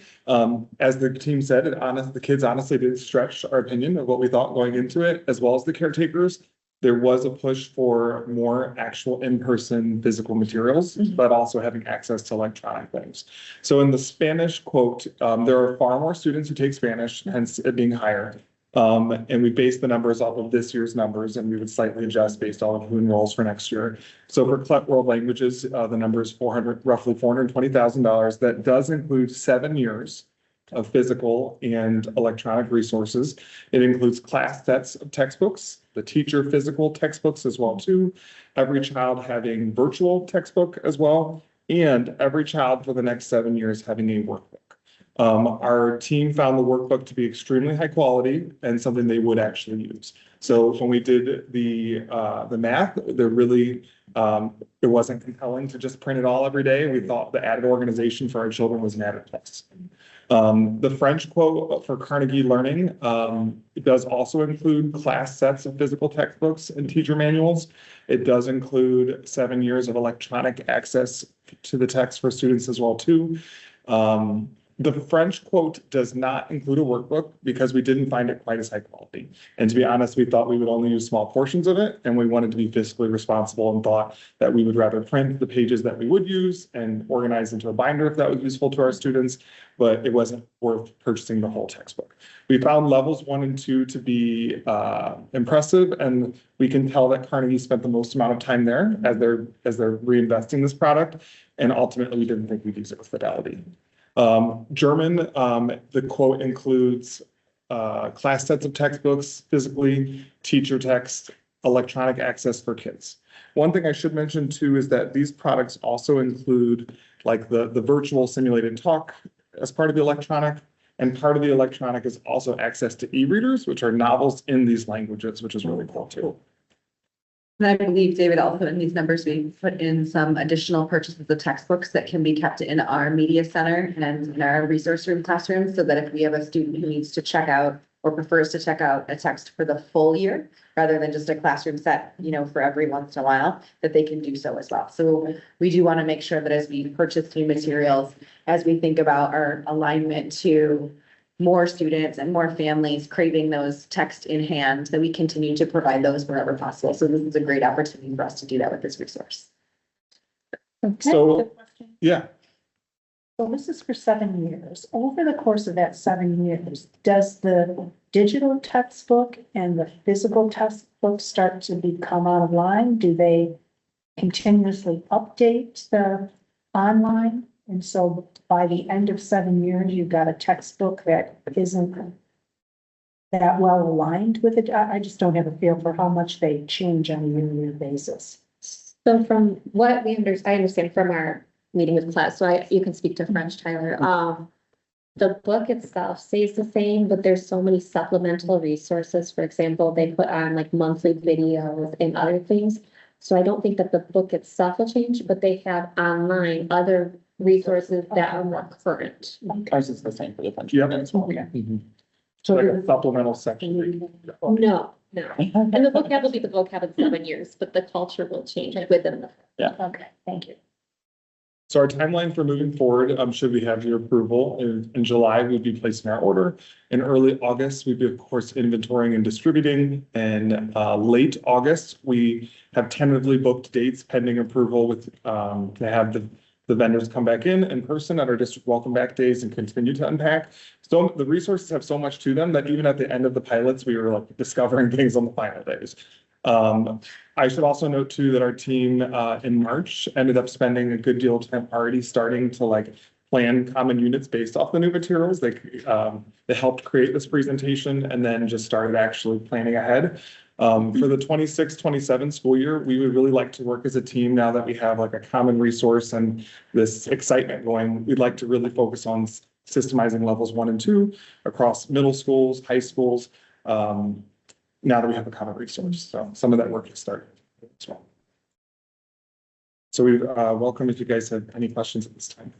As the team said, the kids honestly did stretch our opinion of what we thought going into it, as well as the caretakers. There was a push for more actual in-person physical materials, but also having access to electronic things. So in the Spanish quote, there are far more students who take Spanish, hence it being higher. And we base the numbers off of this year's numbers, and we would slightly adjust based on who enrolls for next year. So for Klett World Languages, the number is roughly $420,000. That does include 7 years of physical and electronic resources. It includes class sets of textbooks, the teacher physical textbooks as well too, every child having virtual textbook as well, and every child for the next 7 years having a workbook. Our team found the workbook to be extremely high quality and something they would actually use. So when we did the math, it wasn't compelling to just print it all every day. We thought the added organization for our children was an added plus. The French quote for Carnegie Learning, it does also include class sets of physical textbooks and teacher manuals. It does include 7 years of electronic access to the text for students as well too. The French quote does not include a workbook because we didn't find it quite as high quality. And to be honest, we thought we would only use small portions of it, and we wanted to be fiscally responsible and thought that we would rather print the pages that we would use and organize into a binder if that was useful to our students, but it wasn't worth purchasing the whole textbook. We found levels 1 and 2 to be impressive, and we can tell that Carnegie spent the most amount of time there as they're reinvesting this product, and ultimately we didn't think we'd use it with fidelity. German, the quote includes class sets of textbooks, physically, teacher text, electronic access for kids. One thing I should mention too is that these products also include like the virtual simulated talk as part of the electronic, and part of the electronic is also access to e-readers, which are novels in these languages, which is really cool too. And I believe, David, also in these numbers, we put in some additional purchases of textbooks that can be kept in our media center and in our resource room classrooms, so that if we have a student who needs to check out or prefers to check out a text for the full year, rather than just a classroom set, for every once in a while, that they can do so as well. So we do want to make sure that as we purchase new materials, as we think about our alignment to more students and more families craving those text in hand, that we continue to provide those wherever possible. So this is a great opportunity for us to do that with this resource. So, yeah. So this is for 7 years. Over the course of that 7 years, does the digital textbook and the physical textbook start to become out of line? Do they continuously update the online? And so by the end of 7 years, you've got a textbook that isn't that well aligned with it. I just don't have a feel for how much they change on a year-to-year basis. So from what I understand from our meeting with Klett, so you can speak to French, Tyler. The book itself stays the same, but there's so many supplemental resources. For example, they put on like monthly videos and other things. So I don't think that the book itself will change, but they have online other resources that are more current. Ours is the same for the French. Yeah. as well. So like a supplemental section. No. And the vocab will be the vocab in 7 years, but the culture will change within the. Okay, thank you. So our timeline for moving forward, should we have your approval in July, we'd be placing our order. In early August, we'd be, of course, inventorying and distributing. And late August, we have tentatively booked dates pending approval with, to have the vendors come back in person at our district welcome back days and continue to unpack. So the resources have so much to them that even at the end of the pilots, we were like discovering things on the final days. I should also note too that our team in March ended up spending a good deal of time already starting to like plan common units based off the new materials. They helped create this presentation and then just started actually planning ahead. For the 26-27 school year, we would really like to work as a team now that we have like a common resource and this excitement going. We'd like to really focus on systemizing levels 1 and 2 across middle schools, high schools. Now that we have a common resource, so some of that work has started as well. So we welcome if you guys have any questions at this time.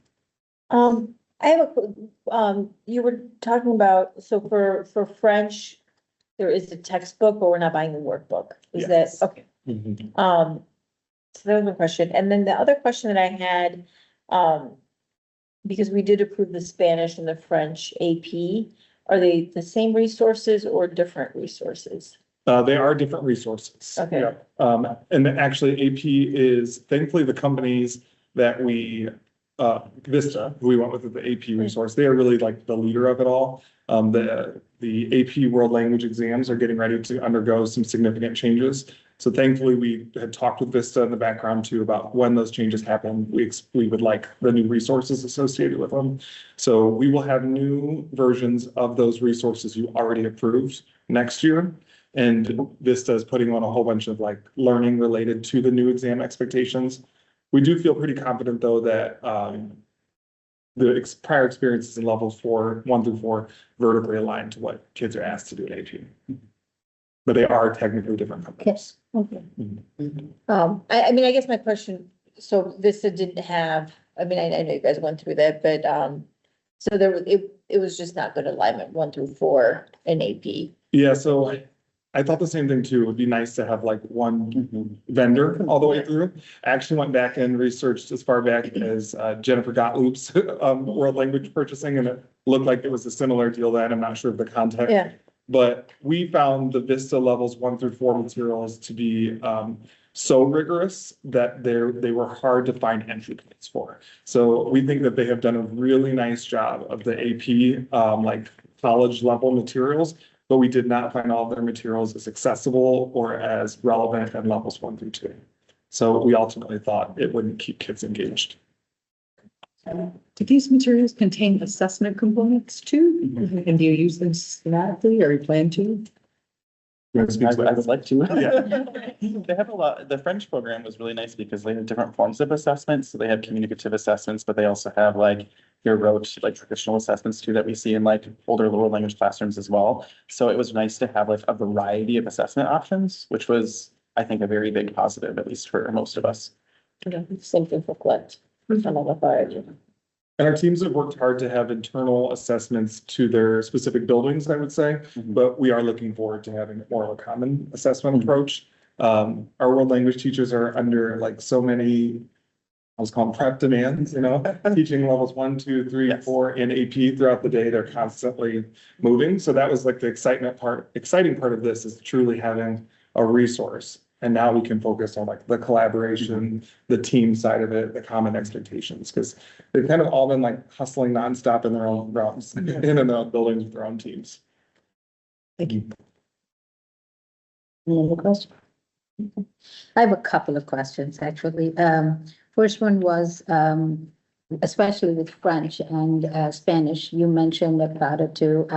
I have you were talking about, so for French, there is a textbook, but we're not buying the workbook. Is Yes. that, okay? So that was my question. And then the other question that I had, because we did approve the Spanish and the French AP, are they the same resources or different resources? They are different resources. Okay. Yeah. And actually AP is thankfully the companies that we, Vista, who we went with the AP resource, they are really like the leader of it all. The AP world language exams are getting ready to undergo some significant changes. So thankfully we had talked with Vista in the background too about when those changes happen. We would like the new resources associated with them. So we will have new versions of those resources you already approved next year. And Vista is putting on a whole bunch of like learning related to the new exam expectations. We do feel pretty confident though that the prior experiences in levels 1 through 4 vertically aligned to what kids are asked to do in AP. But they are technically different companies. Okay. I mean, I guess my question, so Vista didn't have, I mean, I know you guys went through that, but, so there was, it was just not good alignment 1 through 4 in AP. Yeah, so I thought the same thing too. It would be nice to have like one vendor all the way through. I actually went back and researched as far back as Jennifer Gottlieb's world language purchasing, and it looked like it was a similar deal then. I'm not sure of the context. Yeah. But we found the Vista levels 1 through 4 materials to be so rigorous that they were hard to find entry points for. So we think that they have done a really nice job of the AP like college level materials, but we did not find all of their materials as accessible or as relevant at levels 1 through 2. So we ultimately thought it wouldn't keep kids engaged. Do these materials contain assessment components too? And do you use them systematically or you plan to? You wanna speak to I would that? like to. Yeah. They have a lot, the French program was really nice because they have different forms of assessments. So they have communicative assessments, but they also have like your rote, like traditional assessments too, that we see in like older lower language classrooms as well. So it was nice to have like a variety of assessment options, which was, I think, a very big positive, at least for most of us. Same thing for Klett. And our teams have worked hard to have internal assessments to their specific buildings, I would say, but we are looking forward to having more of a common assessment approach. Our world language teachers are under like so many, I was calling prep demands, you know, teaching levels 1, 2, 3, Yes. 4 in AP throughout the day. They're constantly moving. So that was like the exciting part of this is truly having a resource. And now we can focus on like the collaboration, the team side of it, the common expectations, because they've kind of all been like hustling nonstop in their own realms, in and out buildings with their own teams. Thank you. Any other question? I have a couple of questions, actually. First one was, especially with French and Spanish, you mentioned about it too,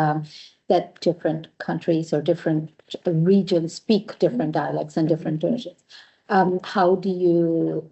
that different countries or different regions speak different dialects and different versions. How do you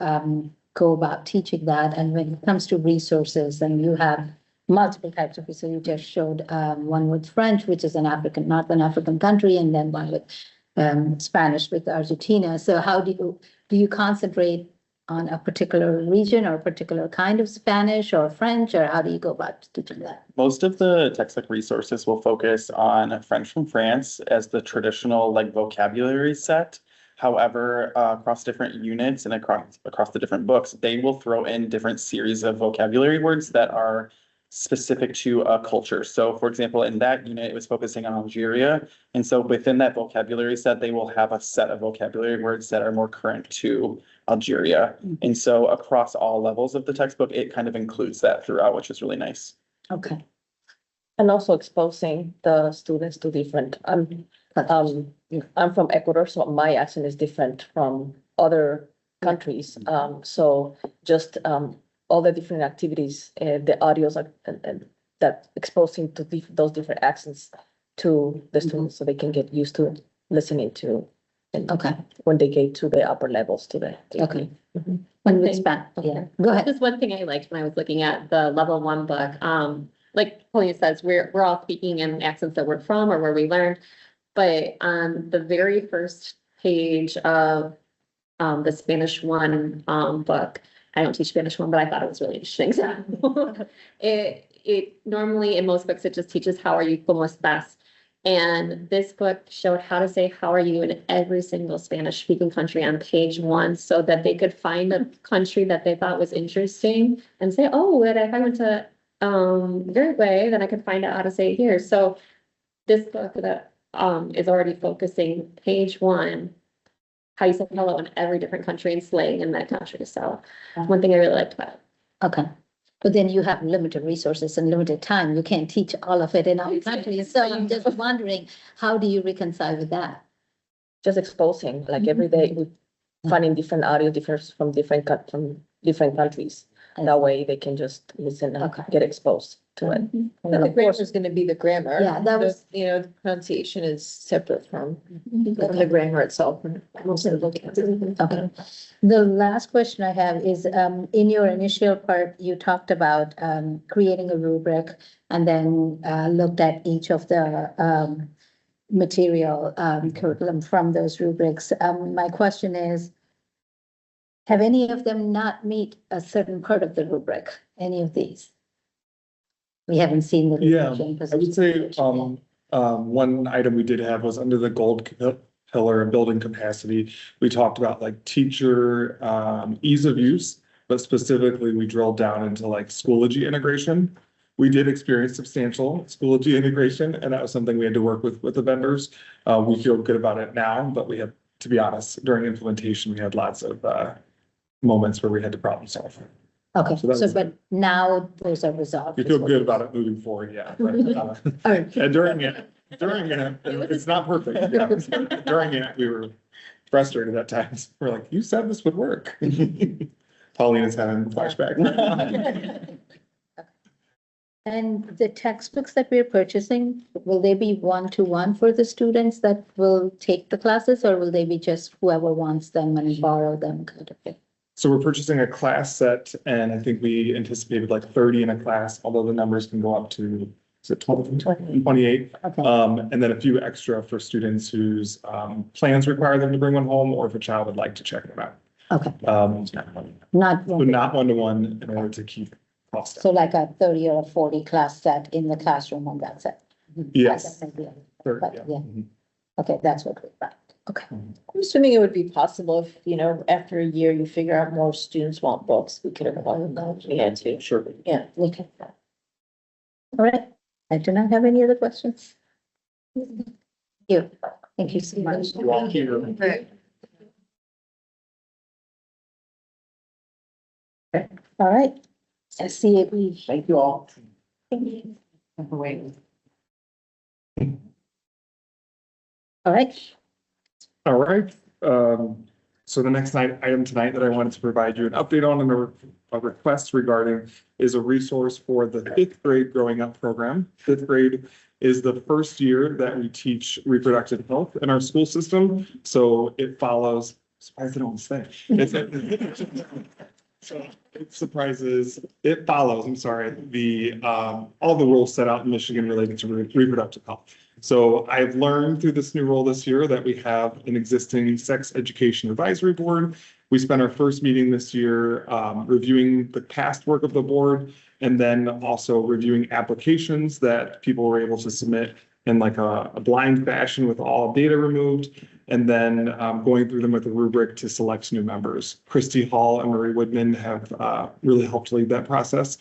go about teaching that? And when it comes to resources, and you have multiple types of resources, you just showed one with French, which is not an African country, and then one with Spanish with Argentina. So how do you concentrate on a particular region or a particular kind of Spanish or French, or how do you go about teaching that? Most of the textbook resources will focus on French from France as the traditional like vocabulary set. However, across different units and across the different books, they will throw in different series of vocabulary words that are specific to a culture. So for example, in that unit, it was focusing on Algeria. And so within that vocabulary set, they will have a set of vocabulary words that are more current to Algeria. And so across all levels of the textbook, it kind of includes that throughout, which is really nice. Okay. And also exposing the students to different, I'm from Ecuador, so my accent is different from other countries. So just, all the different activities, the audios are, and that exposing to those different accents to the students so they can get used to listening to. And Okay. when they get to the upper levels to the. Okay. Mhm. When we expand, yeah, go ahead. Just one thing I liked when I was looking at the level one book, like Pauline says, we're all speaking in accents that we're from or where we learned. But on the very first page of the Spanish one book, I don't teach Spanish one, but I thought it was really interesting. So it normally in most books, it just teaches how are you, como estás? And this book showed how to say how are you in every single Spanish speaking country on page one, so that they could find a country that they thought was interesting and say, oh, and if I went to Uruguay, then I could find out how to say it here. So this book that is already focusing page one, how you say hello in every different country and slang in that country. So one thing I really liked about it. Okay. But then you have limited resources and limited time. You can't teach all of it in all countries. So I'm just wondering, how do you reconcile with that? Just exposing, like every day, we finding different audio different from different countries. That way they can just listen and Okay. get exposed to it. And And of of course, course, is gonna be the grammar. Yeah, that was- You know, the pronunciation is separate from the grammar itself. okay. The last question I have is, in your initial part, you talked about, creating a rubric and then, looked at each of the, material, curriculum from those rubrics. My question is, have any of them not meet a certain part of the rubric, any of these? We haven't seen the. Yeah, revision I would say, position. one item we did have was under the gold pillar, building capacity. We talked about like teacher, ease of use, but specifically we drilled down into like Schoology integration. We did experience substantial Schoology integration, and that was something we had to work with the vendors. We feel good about it now, but we had, to be honest, during implementation, we had lots of, moments where we had to problem solve. Okay, so that so was- but now those are resolved. We feel good about it moving forward, yeah. But, and during it, it's not perfect. Yeah. During it, we were frustrated at times. We're like, you said this would work. Pauline is having a flashback. And the textbooks that we're purchasing, will they be one-to-one for the students that will take the classes, or will they be just whoever wants them and borrow them kind of thing? So we're purchasing a class set, and I think we anticipated like 30 in a class, although the numbers can go up to, is it 28? Okay, And then a few extra for students whose plans require them to bring one home, or if a child would like to check them out. okay, But not, not one-to-one in order to keep cost so down. like a 30 or a 40 class set in the classroom and that's it. Yes. That may be- 30, but, yeah. yeah. Mhm. Okay, that's what we got. Okay, I'm assuming it would be possible if, you know, after a year, you figure out more students want books, we could have one of we had to. Sure. Yeah. okay. All right, I do not have any other questions. Thank you. Thank you so much. Thank you. All right. SCAB. Thank you all. All right, All right, so the next item tonight that I wanted to provide you an update on and a request regarding is a resource for the 5th grade growing up program. 5th grade is the first year that we teach reproductive health in our school system, so it follows, surprised I don't say. So it surprises, it follows, I'm sorry, the, all the rules set out in Michigan related to reproductive health. So I've learned through this new role this year that we have an existing sex education advisory board. We spent our first meeting this year reviewing the past work of the board, and then also reviewing applications that people were able to submit in like a blind fashion with all data removed. and then going through them with a rubric to select new members. Christy Hall and Marie Woodman have really helped lead that process.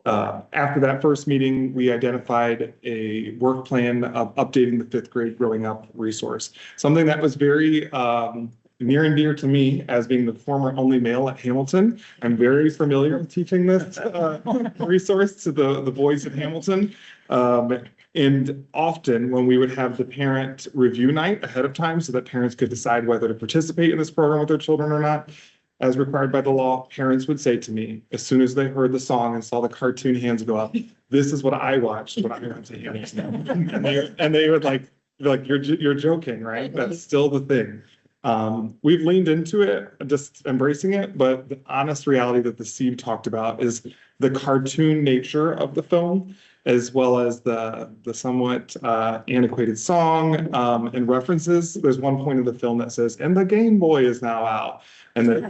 After that first meeting, we identified a work plan of updating the fifth grade growing up resource. Something that was very near and dear to me as being the former only male at Hamilton. I'm very familiar with teaching this resource to the boys at Hamilton. And often when we would have the parent review night ahead of time so that parents could decide whether to participate in this program with their children or not, as required by the law, parents would say to me, as soon as they heard the song and saw the cartoon hands go up, this is what I watched when I went to Hamilton. And they would like, you're joking, right? That's still the thing. We've leaned into it, just embracing it, but the honest reality that the Steve talked about is the cartoon nature of the film, as well as the somewhat antiquated song and references. There's one point in the film that says, and the Game Boy is now out. And then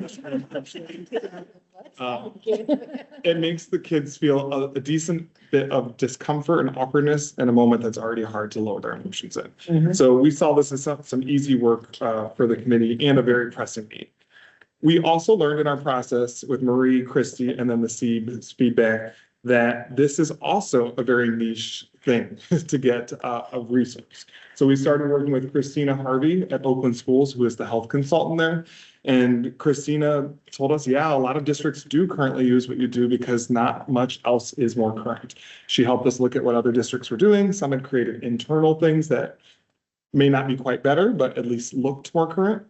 it makes the kids feel a decent bit of discomfort and awkwardness in a moment that's already hard to lower their emotions in. So we saw this as some easy work for the committee and a very pressing need. We also learned in our process with Marie, Christy, and then the SEEB's feedback that this is also a very niche thing to get a resource. So we started working with Christina Harvey at Oakland Schools, who is the health consultant there. And Christina told us, yeah, a lot of districts do currently use what you do because not much else is more current. She helped us look at what other districts were doing. Some had created internal things that may not be quite better, but at least looked more current.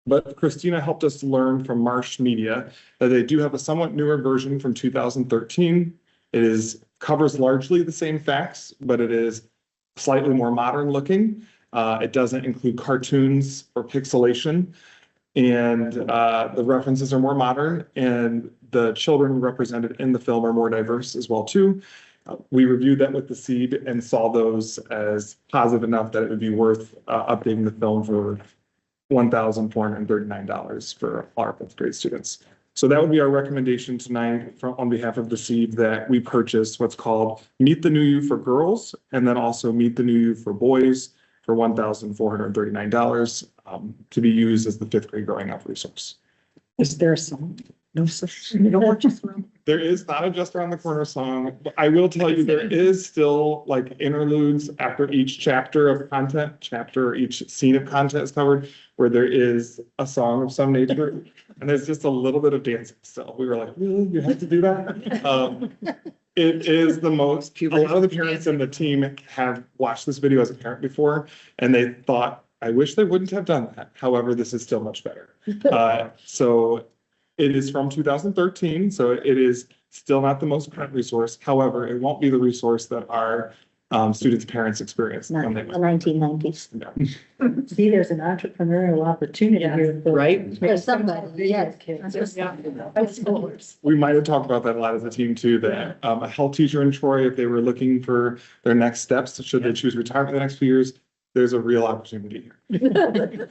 But Christina helped us learn from Marsh Media that they do have a somewhat newer version from 2013. It covers largely the same facts, but it is slightly more modern looking. It doesn't include cartoons or pixelation. And the references are more modern, and the children represented in the film are more diverse as well too. We reviewed that with the SEED and saw those as positive enough that it would be worth updating the film for $1,439 for our fifth grade students. So that would be our recommendation tonight on behalf of the SEED, that we purchase what's called Meet the New You for girls, and then also Meet the New You for boys for $1,439 to be used as the fifth grade growing up resource. Is there a song? No such, no, just. There is not a Just Around the Corner song, but I will tell you, there is still like interludes after each chapter of content, each scene of content is covered, where there is a song of some nature, and there's just a little bit of dancing still. We were like, really, you have to do that? It is the most, a lot of the parents in the team have watched this video as a parent before, and they thought, I wish they wouldn't have done that. However, this is still much better. So it is from 2013, so it is still not the most current resource. However, it won't be the resource that our students' parents experience. Not the 1990s. See, there's an entrepreneurial opportunity here. Right? For somebody, yes. We might have talked about that a lot as a team too, that a health teacher in Troy, if they were looking for their next steps, should they choose retirement the next few years, there's a real opportunity here.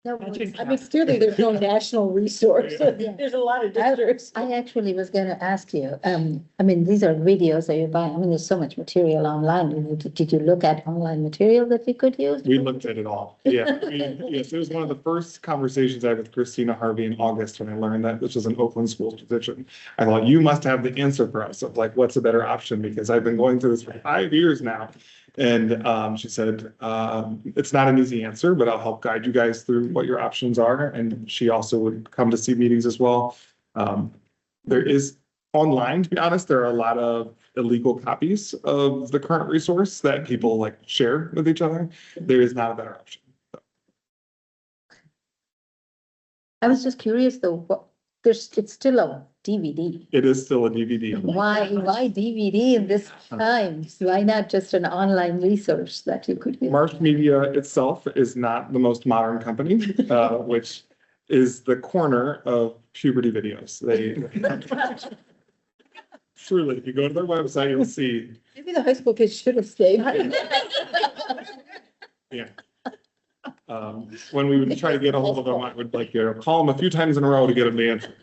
No, I mean, clearly there's no national resource. There's a lot of districts. I actually was gonna ask you, I mean, these are videos that you buy. I mean, there's so much material online. Did you look at online material that you could use? We looked at it all. Yeah. Yes, it was one of the first conversations I had with Christina Harvey in August when I learned that this was an Oakland Schools position. I thought, you must have the answer for us of like, what's a better option? Because I've been going through this for 5 years now. And she said, it's not an easy answer, but I'll help guide you guys through what your options are. And she also would come to see meetings as well. There is online, to be honest, there are a lot of illegal copies of the current resource that people like share with each other. There is not a better option. I was just curious though, it's still a DVD. It is still a DVD. Why DVD in this time? Why not just an online resource that you could use? Marsh Media itself is not the most modern company, which is the corner of puberty videos. They truly, if you go to their website, you'll see. Maybe the high school kids should have stayed. Yeah. When we would try to get a hold of them, I would call them a few times in a row to get them to answer.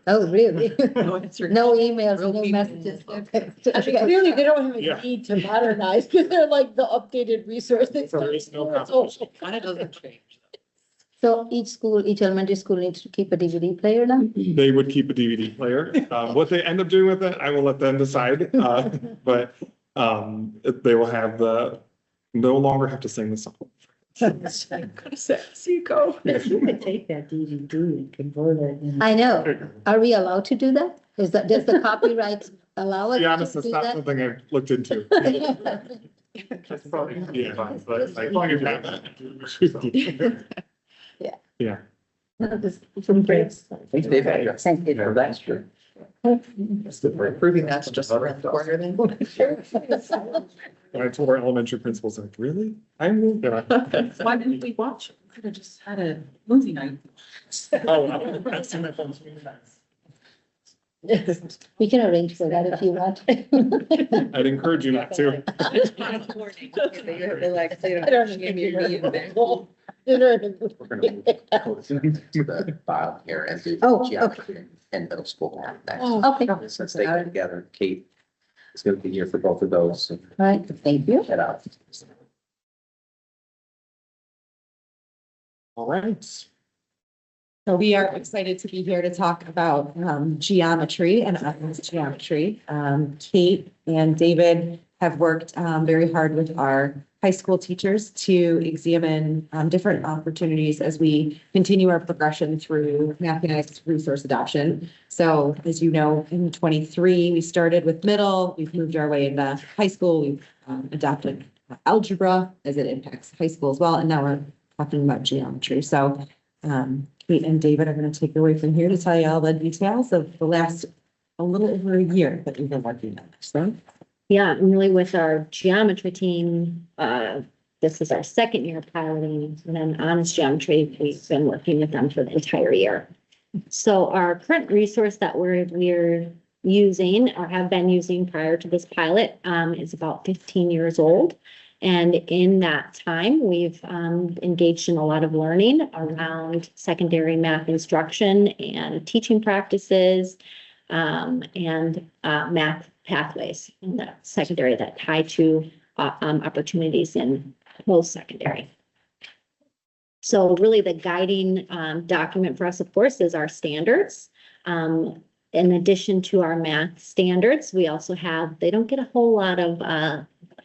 Oh, really? No answer. No emails, Real no people. messages. Clearly, they don't have Yeah. a need to modernize because they're like the updated resource. There is no It's old. competition. Kind of doesn't change. So each elementary school needs to keep a DVD player now? They would keep a DVD player. What they end up doing with it, I will let them decide. But they will have no longer have to sing the song. You go. You could take that DVD and convert it. I know. Are we allowed to do that? Does the copyright allow To us be honest, to that's do not that? something I've looked into. That's probably, yeah, but like, as long as you have that. Yeah. Yeah. From Grace. Thanks, David. Thank you. That's true. Proving that's just around the corner then. And I told our elementary principals, like, really? I will. Why didn't we watch it? We could have just had a movie night. Oh, I've seen that film. We can arrange for that if you want. I'd encourage you not to. We're gonna move to the file here and do Oh, geometry and middle school math next. Okay, Since they go together, Kate is gonna be here for both of those. all right, thank you. Head out. All right. So we are excited to be here to talk about geometry and advanced geometry. Kate and David have worked very hard with our high school teachers to examine different opportunities as we continue our progression through mathematics resource adoption. So as you know, in 23, we started with middle, we've moved our way into high school, we've adopted algebra as it impacts high school as well, and now we're talking about geometry. So Kate and David are going to take it away from here to tell you all the details of the last a little over a year that we've been working on this, right? Yeah, and really with our geometry team, this is our second year piloting, and then honest geometry, we've been working with them for the entire year. So our current resource that we're using or have been using prior to this pilot is about 15 years old. And in that time, we've engaged in a lot of learning around secondary math instruction and teaching practices and math pathways in the secondary that tie to opportunities in post-secondary. So really the guiding document for us, of course, is our standards. In addition to our math standards, we also have, they don't get a whole lot of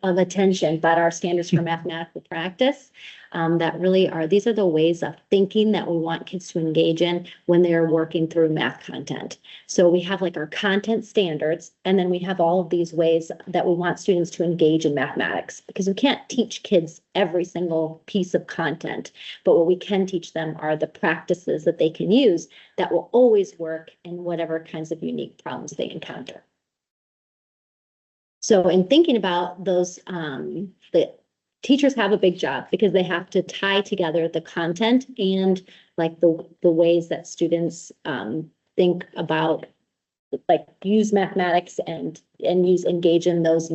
attention, but our standards for mathematical practice that really are, these are the ways of thinking that we want kids to engage in when they're working through math content. So we have like our content standards, and then we have all of these ways that we want students to engage in mathematics, because we can't teach kids every single piece of content, but what we can teach them are the practices that they can use that will always work in whatever kinds of unique problems they encounter. So in thinking about those, the teachers have a big job because they have to tie together the content and like the ways that students think about, like use mathematics and engage in those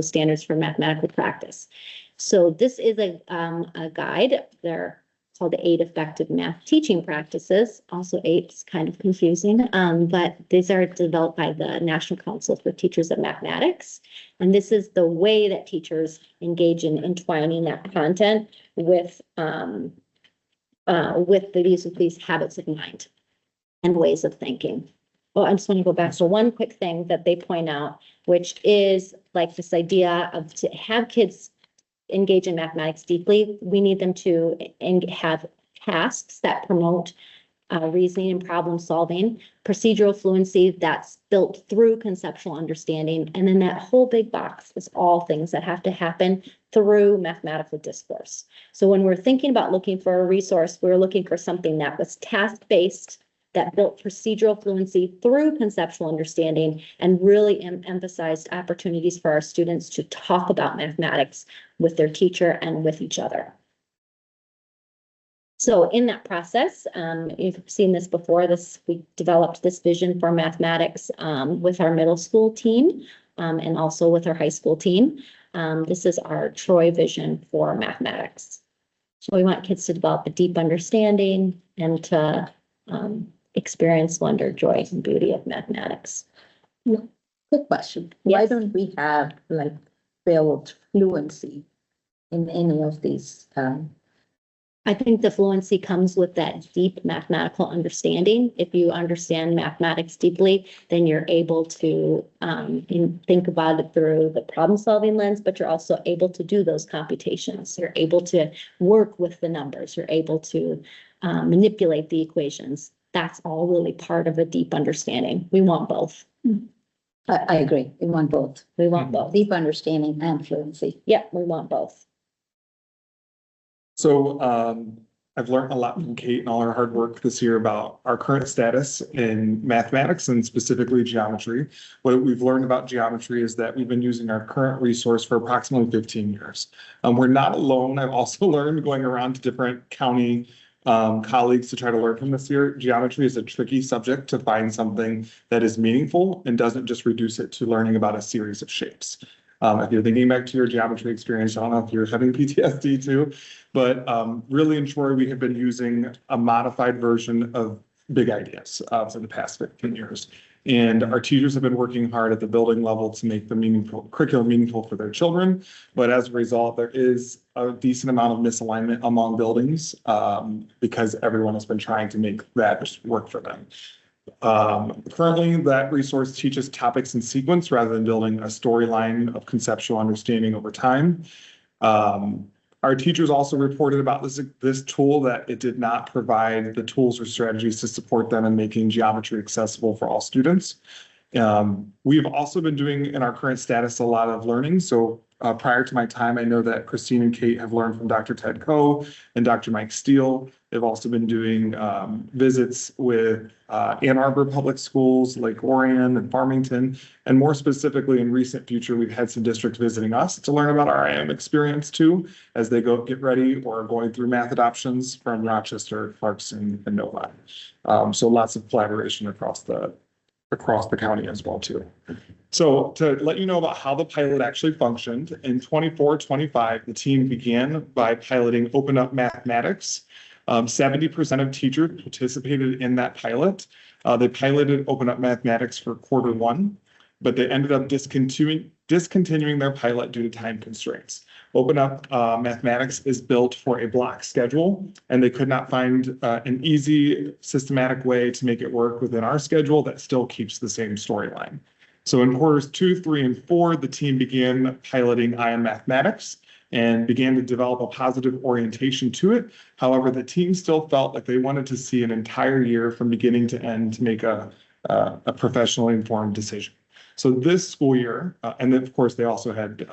standards for mathematical practice. So this is a guide. They're called the 8 Effective Math Teaching Practices. Also 8 is kind of confusing, but these are developed by the National Council for Teachers of Mathematics. And this is the way that teachers engage in entwining that content with these habits of mind and ways of thinking. Well, I just want to go back to one quick thing that they point out, which is like this idea of to have kids engage in mathematics deeply, we need them to have tasks that promote reasoning and problem solving, procedural fluency that's built through conceptual understanding, and then that whole big box is all things that have to happen through mathematical discourse. So when we're thinking about looking for a resource, we're looking for something that was task-based, that built procedural fluency through conceptual understanding, and really emphasized opportunities for our students to talk about mathematics with their teacher and with each other. So in that process, you've seen this before, we developed this vision for mathematics with our middle school team and also with our high school team. This is our Troy vision for mathematics. So we want kids to develop a deep understanding and to experience wonder, joy, and beauty of mathematics. Quick question. Why Yes. don't we have like build fluency in any of these I think the fluency comes with that deep mathematical understanding. If you understand mathematics deeply, then you're able to think about it through the problem solving lens, but you're also able to do those computations. You're able to work with the numbers. You're able to manipulate the equations. That's all really part of a deep understanding. We want both. I agree. We want both. We want both. Deep understanding and fluency. Yeah, we want both. So I've learned a lot from Kate and all her hard work this year about our current status in mathematics and specifically geometry. What we've learned about geometry is that we've been using our current resource for approximately 15 years. We're not alone. I've also learned going around to different county colleagues to try to learn from this year. Geometry is a tricky subject to find something that is meaningful and doesn't just reduce it to learning about a series of shapes. If you're thinking back to your geometry experience, I don't know if you're having PTSD too, but really in Troy, we have been using a modified version of big ideas for the past 15 years. And our teachers have been working hard at the building level to make the curriculum meaningful for their children. But as a result, there is a decent amount of misalignment among buildings because everyone has been trying to make that work for them. Currently, that resource teaches topics in sequence rather than building a storyline of conceptual understanding over time. Our teachers also reported about this tool that it did not provide the tools or strategies to support them in making geometry accessible for all students. We've also been doing in our current status a lot of learning. So prior to my time, I know that Christine and Kate have learned from Dr. Ted Coe and Dr. Mike Steele. They've also been doing visits with Ann Arbor Public Schools, Lake Orion and Farmington. And more specifically, in recent future, we've had some districts visiting us to learn about our IM experience too, as they go get ready or going through math adoptions from Rochester, Clarkson, and Novi. So lots of collaboration across the county as well too. So to let you know about how the pilot actually functioned, in 24-25, the team began by piloting Open Up Mathematics. 70% of teachers participated in that pilot. They piloted Open Up Mathematics for Q1, but they ended up discontinuing their pilot due to time constraints. Open Up Mathematics is built for a block schedule, and they could not find an easy, systematic way to make it work within our schedule that still keeps the same storyline. So in quarters 2, 3, and 4, the team began piloting IM Mathematics and began to develop a positive orientation to it. However, the team still felt like they wanted to see an entire year from beginning to end to make a professionally informed decision. So this school year, and then of course they also had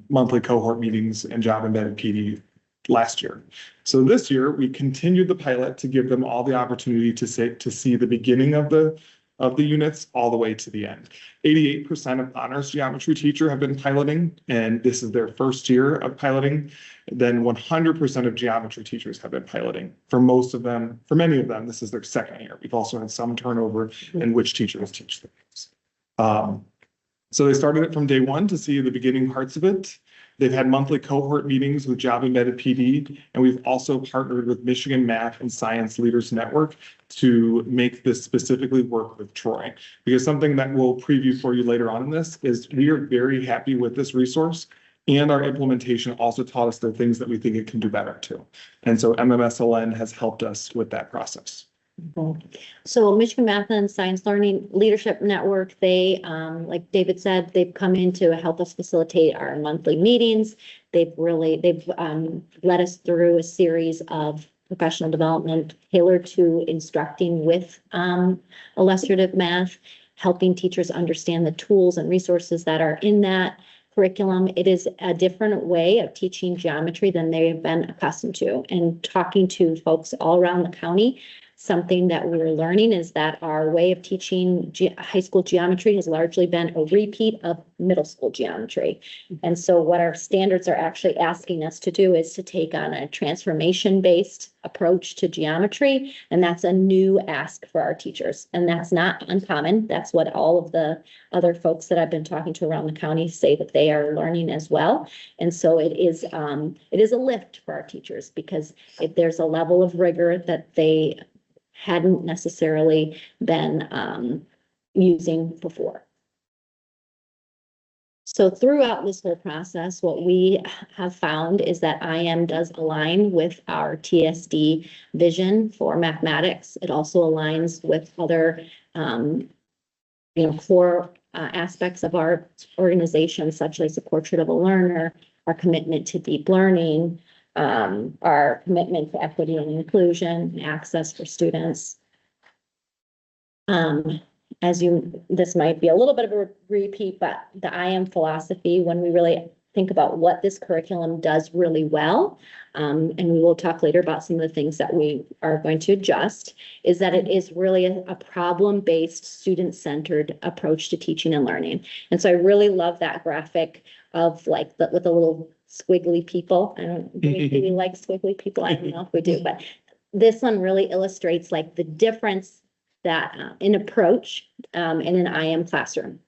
monthly cohort meetings and job embedded PD last year. So this year we continued the pilot to give them all the opportunity to see the beginning of the units all the way to the end. 88% of honors geometry teacher have been piloting, and this is their first year of piloting. Then 100% of geometry teachers have been piloting. For many of them, this is their second year. We've also had some turnover in which teachers teach them. So they started it from day one to see the beginning parts of it. They've had monthly cohort meetings with Job Embedded PD, and we've also partnered with Michigan Math and Science Leaders Network to make this specifically work with Troy. Because something that we'll preview for you later on in this is we are very happy with this resource, and our implementation also taught us the things that we think it can do better too. And so MMSLN has helped us with that process. So Michigan Math and Science Learning Leadership Network, they, like David said, they've come in to help us facilitate our monthly meetings. They've led us through a series of professional development tailored to instructing with illustrative math, helping teachers understand the tools and resources that are in that curriculum. It is a different way of teaching geometry than they've been accustomed to. And talking to folks all around the county, something that we're learning is that our way of teaching high school geometry has largely been a repeat of middle school geometry. And so what our standards are actually asking us to do is to take on a transformation-based approach to geometry. And that's a new ask for our teachers. And that's not uncommon. That's what all of the other folks that I've been talking to around the county say that they are learning as well. And so it is a lift for our teachers because if there's a level of rigor that they hadn't necessarily been using before. So throughout this whole process, what we have found is that IM does align with our TSD vision for mathematics. It also aligns with other, core aspects of our organization, such as the portrait of a learner, our commitment to deep learning, our commitment to equity and inclusion, and access for students. This might be a little bit of a repeat, but the IM philosophy, when we really think about what this curriculum does really well, and we will talk later about some of the things that we are going to adjust, is that it is really a problem-based, student-centered approach to teaching and learning. And so I really love that graphic of like with the little squiggly people. I don't really like squiggly people. I don't know if we do, but this one really illustrates like the difference that in approach in an IM classroom.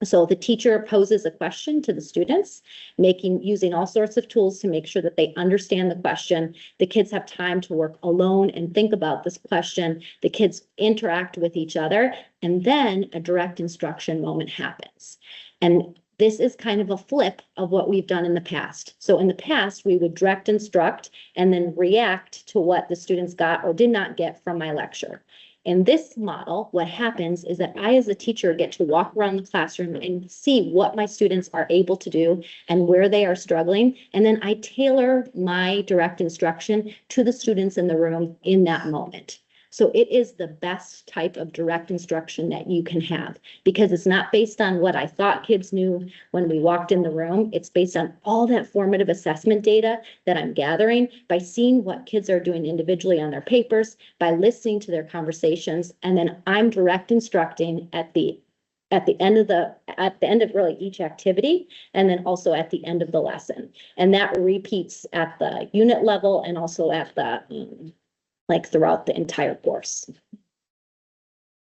So the teacher poses a question to the students, using all sorts of tools to make sure that they understand the question. The kids have time to work alone and think about this question. The kids interact with each other, and then a direct instruction moment happens. And this is kind of a flip of what we've done in the past. So in the past, we would direct instruct and then react to what the students got or did not get from my lecture. In this model, what happens is that I, as a teacher, get to walk around the classroom and see what my students are able to do and where they are struggling. And then I tailor my direct instruction to the students in the room in that moment. So it is the best type of direct instruction that you can have, because it's not based on what I thought kids knew when we walked in the room. It's based on all that formative assessment data that I'm gathering by seeing what kids are doing individually on their papers, by listening to their conversations, and then I'm direct instructing at the end of really each activity, and then also at the end of the lesson. And that repeats at the unit level and also at the throughout the entire course.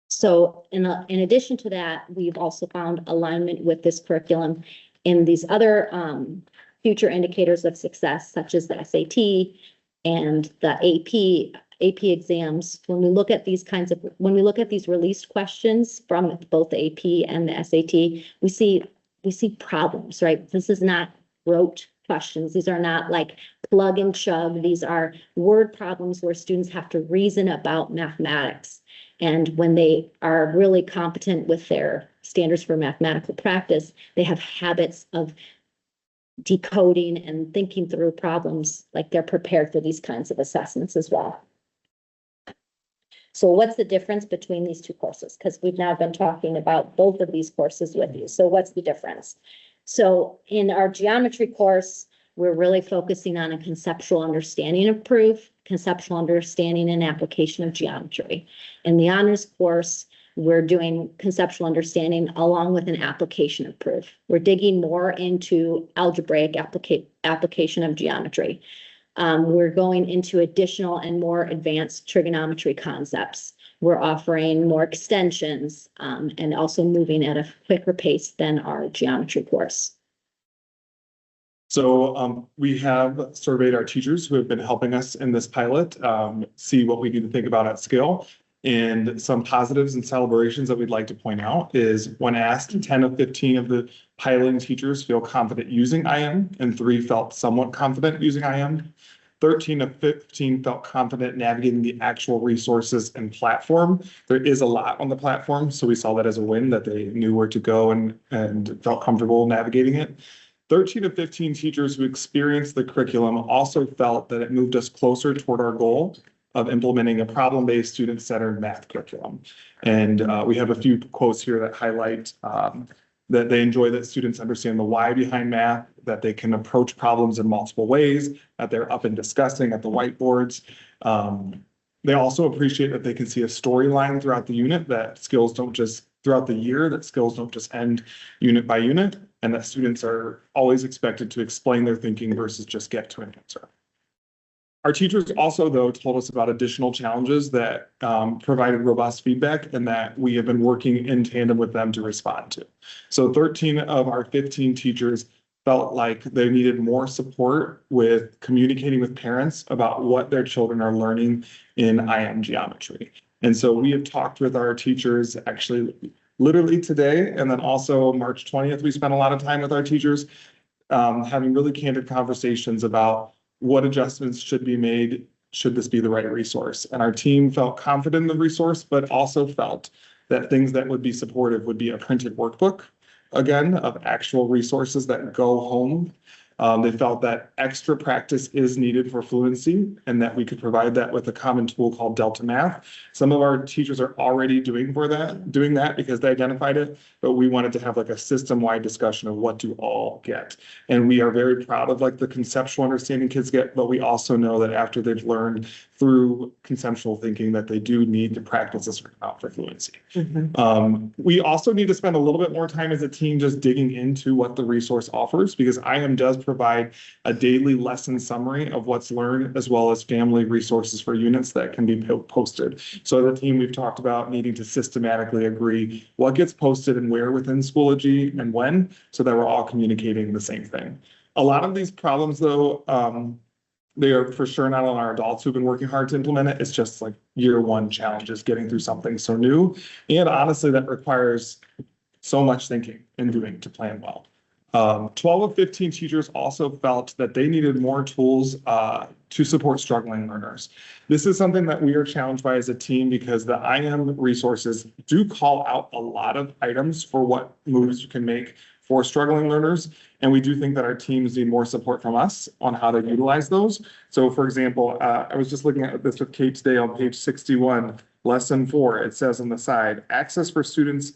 So in addition to that, we've also found alignment with this curriculum in these other future indicators of success, such as the SAT and the AP exams. When we look at these released questions from both the AP and the SAT, we see problems, right? This is not rote questions. These are not like plug and chug. These are word problems where students have to reason about mathematics. And when they are really competent with their standards for mathematical practice, they have habits of decoding and thinking through problems, like they're prepared for these kinds of assessments as well. So what's the difference between these two courses? Because we've now been talking about both of these courses with you. So what's the difference? So in our geometry course, we're really focusing on a conceptual understanding of proof, conceptual understanding and application of geometry. In the honors course, we're doing conceptual understanding along with an application of proof. We're digging more into algebraic application of geometry. We're going into additional and more advanced trigonometry concepts. We're offering more extensions and also moving at a quicker pace than our geometry course. So we have surveyed our teachers who have been helping us in this pilot, see what we need to think about at scale. And some positives and celebrations that we'd like to point out is when asked, 10 of 15 of the piloting teachers feel confident using IM, and 3 felt somewhat confident using IM. 13 of 15 felt confident navigating the actual resources and platform. There is a lot on the platform, so we saw that as a win, that they knew where to go and felt comfortable navigating it. 13 of 15 teachers who experienced the curriculum also felt that it moved us closer toward our goal of implementing a problem-based, student-centered math curriculum. And we have a few quotes here that highlight that they enjoy that students understand the why behind math, that they can approach problems in multiple ways, that they're up and discussing at the whiteboards. They also appreciate that they can see a storyline throughout the unit, that skills don't just throughout the year, that skills don't just end unit by unit, and that students are always expected to explain their thinking versus just get to an answer. Our teachers also, though, told us about additional challenges that provided robust feedback and that we have been working in tandem with them to respond to. So 13 of our 15 teachers felt like they needed more support with communicating with parents about what their children are learning in IM geometry. And so we have talked with our teachers, actually literally today. And then also March 20th, we spent a lot of time with our teachers, having really candid conversations about what adjustments should be made, should this be the right resource. And our team felt confident in the resource, but also felt that things that would be supportive would be a printed workbook, again, of actual resources that go home. They felt that extra practice is needed for fluency and that we could provide that with a common tool called Delta Math. Some of our teachers are already doing that because they identified it, but we wanted to have like a system-wide discussion of what do all get. And we are very proud of like the conceptual understanding kids get, but we also know that after they've learned through conceptual thinking that they do need to practice a certain amount for fluency. We also need to spend a little bit more time as a team just digging into what the resource offers, because IM does provide a daily lesson summary of what's learned, as well as family resources for units that can be posted. So as a team, we've talked about needing to systematically agree what gets posted and where within Schoology and when, so that we're all communicating the same thing. A lot of these problems, though, they are for sure not on our adults who've been working hard to implement it. It's just like year one challenges getting through something so new. And honestly, that requires so much thinking and doing to plan well. 12 of 15 teachers also felt that they needed more tools to support struggling learners. This is something that we are challenged by as a team because the IM resources do call out a lot of items for what moves you can make for struggling learners. And we do think that our teams need more support from us on how to utilize those. So for example, I was just looking at this with Kate today on page 61, lesson 4, it says on the side, access for students.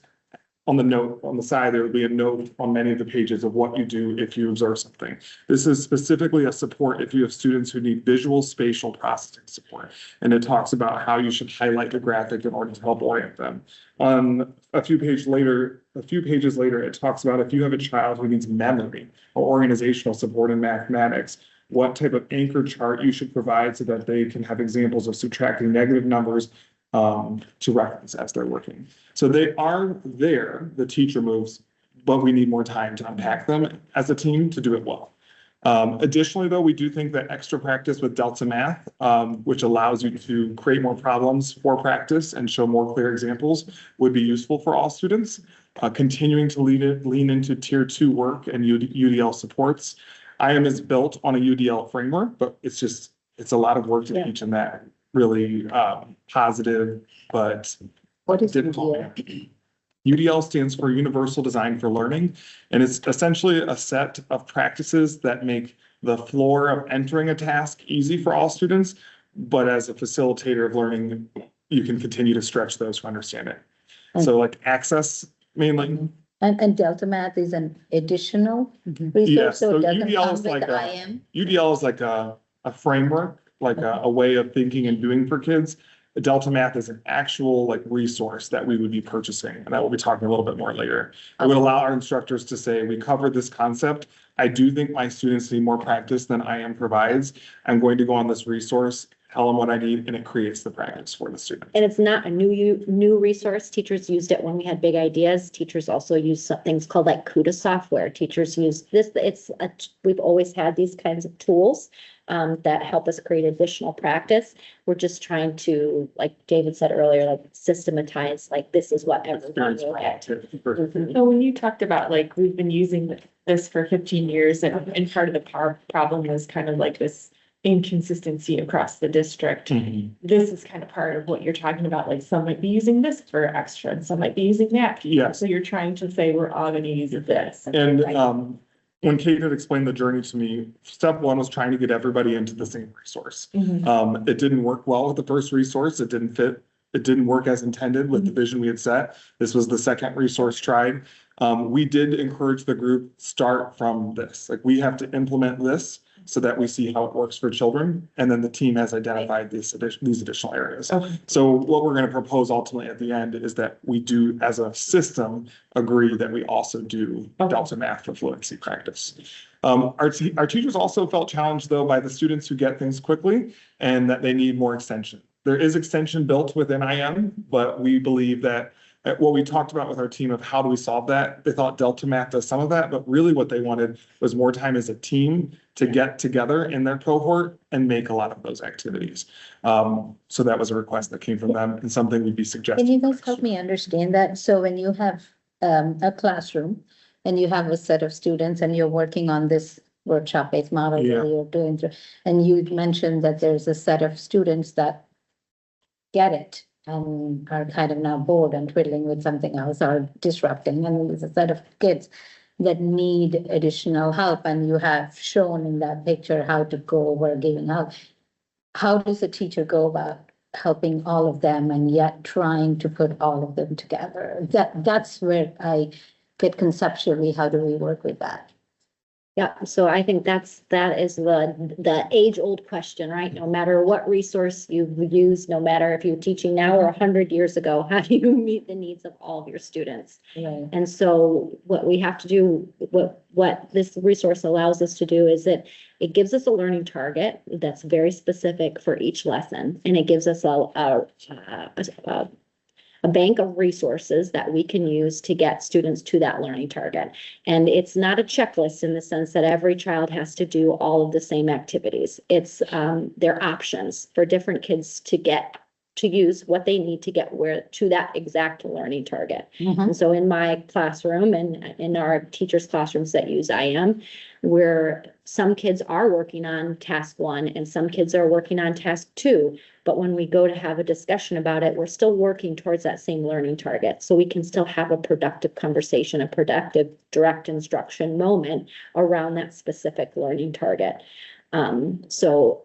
On the note, on the side, there will be a note on many of the pages of what you do if you observe something. This is specifically a support if you have students who need visual spatial processing support. And it talks about how you should highlight the graphic in order to help orient them. On a few pages later, it talks about if you have a child who needs memory or organizational support in mathematics, what type of anchor chart you should provide so that they can have examples of subtracting negative numbers to reference as they're working. So they are there, the teacher moves, but we need more time to unpack them as a team to do it well. Additionally, though, we do think that extra practice with Delta Math, which allows you to create more problems for practice and show more clear examples, would be useful for all students. Continuing to lean into tier 2 work and UDL supports. IM is built on a UDL framework, but it's a lot of work to teach in that really positive, but What is difficult. UDL? UDL stands for Universal Design for Learning, and it's essentially a set of practices that make the floor of entering a task easy for all students, but as a facilitator of learning, you can continue to stretch those who understand it. So like access mainly. And Delta Math is an additional resource, Yes, so so it doesn't UDL come is with like IM? UDL is like a framework, like a way of thinking and doing for kids. Delta Math is an actual like resource that we would be purchasing, and that we'll be talking a little bit more later. It would allow our instructors to say, we covered this concept. I do think my students need more practice than IM provides. I'm going to go on this resource, tell them what I need, and it creates the practice for the student. And it's not a new resource. Teachers used it when we had big ideas. Teachers also use some things called like CUDA software. Teachers use this. We've always had these kinds of tools that help us create additional practice. We're just trying to, like David said earlier, like systematize, like this is what everyone will get. So when you talked about like, we've been using this for 15 years and part of the problem was kind of like this inconsistency across the district. This is kind of part of what you're talking about, like some might be using this for extra and some might be using that. Yes. So you're trying to say we're all going to use this. And when Kate had explained the journey to me, step 1 was trying to get everybody into the same resource. It didn't work well with the first resource. It didn't fit. It didn't work as intended with the vision we had set. This was the second resource tried. We did encourage the group start from this. Like we have to implement this so that we see how it works for children. And then the team has identified these additional areas. Okay. So what we're going to propose ultimately at the end is that we do, as a system, agree that we also do Delta Math for fluency practice. Our teachers also felt challenged, though, by the students who get things quickly and that they need more extension. There is extension built within IM, but we believe that what we talked about with our team of how do we solve that, they thought Delta Math does some of that, but really what they wanted was more time as a team to get together in their cohort and make a lot of those activities. So that was a request that came from them and something we'd be Can suggesting. you guys help me understand that? So when you have a classroom and you have a set of students and you're working on this workshop-based model that Yeah. you're doing through, and you mentioned that there's a set of students that get it and are kind of now bored and twiddling with something else or disrupting, and there's a set of kids that need additional help, and you have shown in that picture how to go over giving help. How does a teacher go about helping all of them and yet trying to put all of them together? That's where I get conceptually, how do we work with that? Yeah, so I think that is the age-old question, right? No matter what resource you've used, no matter if you're teaching now or 100 years ago, how do you meet the needs of all of your students? Right. And so what we have to do, what this resource allows us to do is that it gives us a learning target that's very specific for each lesson. And it gives us a bank of resources that we can use to get students to that learning target. And it's not a checklist in the sense that every child has to do all of the same activities. It's their options for different kids to use what they need to get to that exact learning target. And so in my classroom and in our teachers' classrooms that use IM, where some kids are working on task 1 and some kids are working on task 2. But when we go to have a discussion about it, we're still working towards that same learning target. So we can still have a productive conversation, a productive direct instruction moment around that specific learning target. So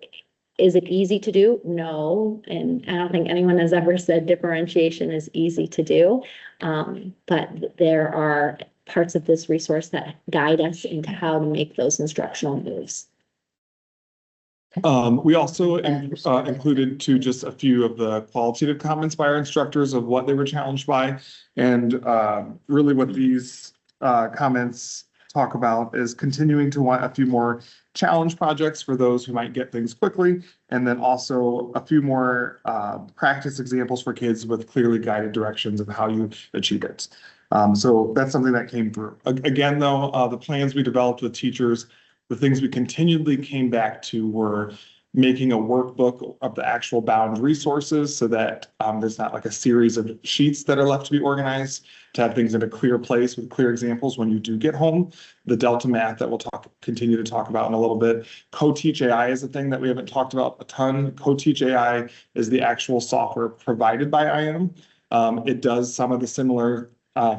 is it easy to do? No. And I don't think anyone has ever said differentiation is easy to do. But there are parts of this resource that guide us into how to make those instructional moves. We also included just a few of the qualitative comments by our instructors of what they were challenged by. And really what these comments talk about is continuing to want a few more challenge projects for those who might get things quickly. And then also a few more practice examples for kids with clearly guided directions of how you achieve it. So that's something that came through. Again, though, the plans we developed with teachers, the things we continually came back to were making a workbook of the actual bound resources so that there's not like a series of sheets that are left to be organized, to have things in a clear place with clear examples when you do get home. The Delta Math that we'll continue to talk about in a little bit. Co-Teach AI is a thing that we haven't talked about a ton. Co-Teach AI is the actual software provided by IM. It does some of the similar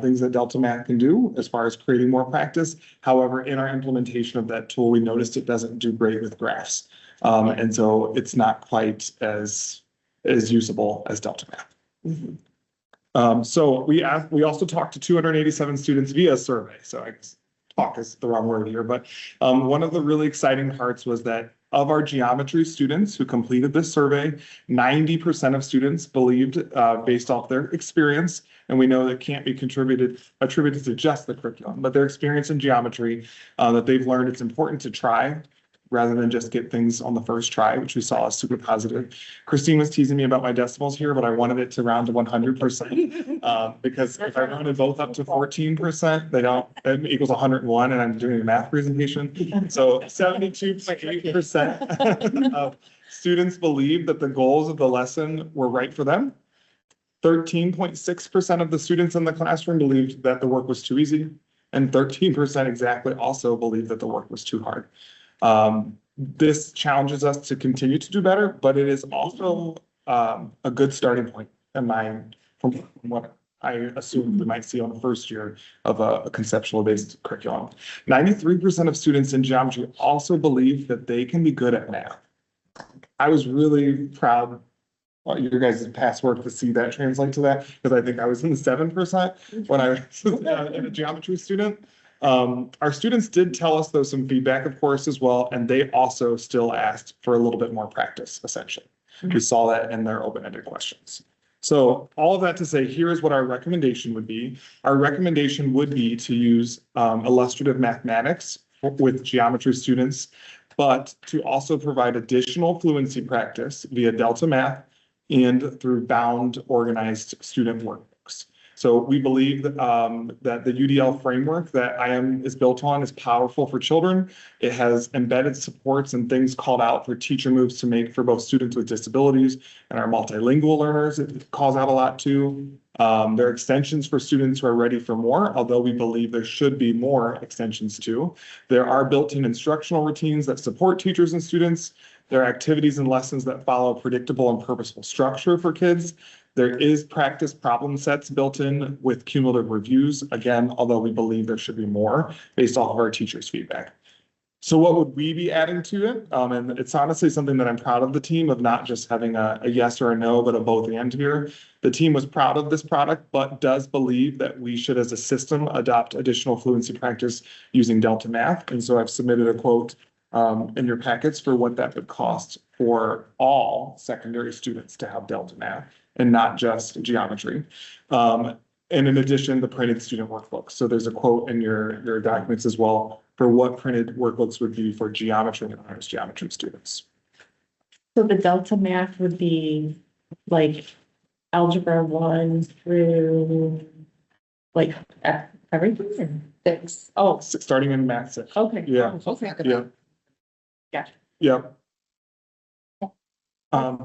things that Delta Math can do as far as creating more practice. However, in our implementation of that tool, we noticed it doesn't do great with graphs. And so it's not quite as usable as Delta Math. So we also talked to 287 students via survey. So I guess talk is the wrong word here, but one of the really exciting parts was that of our geometry students who completed this survey, 90% of students believed, based off their experience, and we know that can't be attributed to just the curriculum, but their experience in geometry, that they've learned it's important to try rather than just get things on the first try, which we saw as super positive. Christine was teasing me about my decimals here, but I wanted it to round to 100%. Because if I rounded both up to 14%, it equals 101, and I'm doing a math presentation. So 72.8% of students believe that the goals of the lesson were right for them. 13.6% of the students in the classroom believed that the work was too easy, and 13% exactly also believed that the work was too hard. This challenges us to continue to do better, but it is also a good starting point in mind from what I assume we might see on the first year of a conceptual based curriculum. 93% of students in geometry also believe that they can be good at math. I was really proud your guys' past work to see that translate to that, because I think I was in the 7% when I was a geometry student. Our students did tell us, though, some feedback, of course, as well, and they also still asked for a little bit more practice, essentially. We saw that in their open-ended questions. So all of that to say, here's what our recommendation would be. Our recommendation would be to use illustrative mathematics with geometry students, but to also provide additional fluency practice via Delta Math and through bound organized student workbooks. So we believe that the UDL framework that IM is built on is powerful for children. It has embedded supports and things called out for teacher moves to make for both students with disabilities and our multilingual learners. It calls out a lot too. There are extensions for students who are ready for more, although we believe there should be more extensions too. There are built-in instructional routines that support teachers and students. There are activities and lessons that follow a predictable and purposeful structure for kids. There is practice problem sets built in with cumulative reviews, again, although we believe there should be more based off of our teachers' feedback. So what would we be adding to it? And it's honestly something that I'm proud of the team of not just having a yes or a no, but a both and here. The team was proud of this product, but does believe that we should, as a system, adopt additional fluency practice using Delta Math. And so I've submitted a quote in your packets for what that would cost for all secondary students to have Delta Math and not just geometry. And in addition, the printed student workbooks. So there's a quote in your documents as well for what printed workbooks would be for geometry and honors geometry students. So the Delta Math would be like algebra 1 through like everything? Six. Oh, Starting in math 6. okay. Yeah. Okay. Yeah. Gotcha. Yep.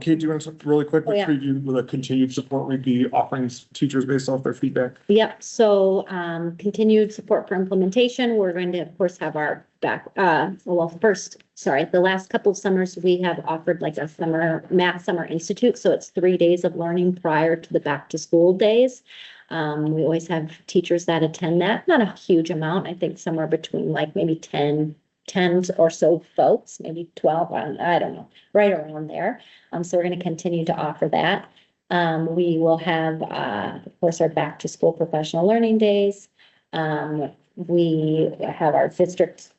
Kate, do you want to really quickly Oh, yeah. preview with a continued support we'd be offering teachers based off their feedback? Yep, so continued support for implementation. We're going to, of course, have our the last couple of summers, we have offered like a math summer institute. So it's 3 days of learning prior to the back to school days. We always have teachers that attend that, not a huge amount. I think somewhere between like maybe 10 or so folks, maybe 12, I don't know, right around there. So we're going to continue to offer that. We will have, of course, our back to school professional learning days. We have our district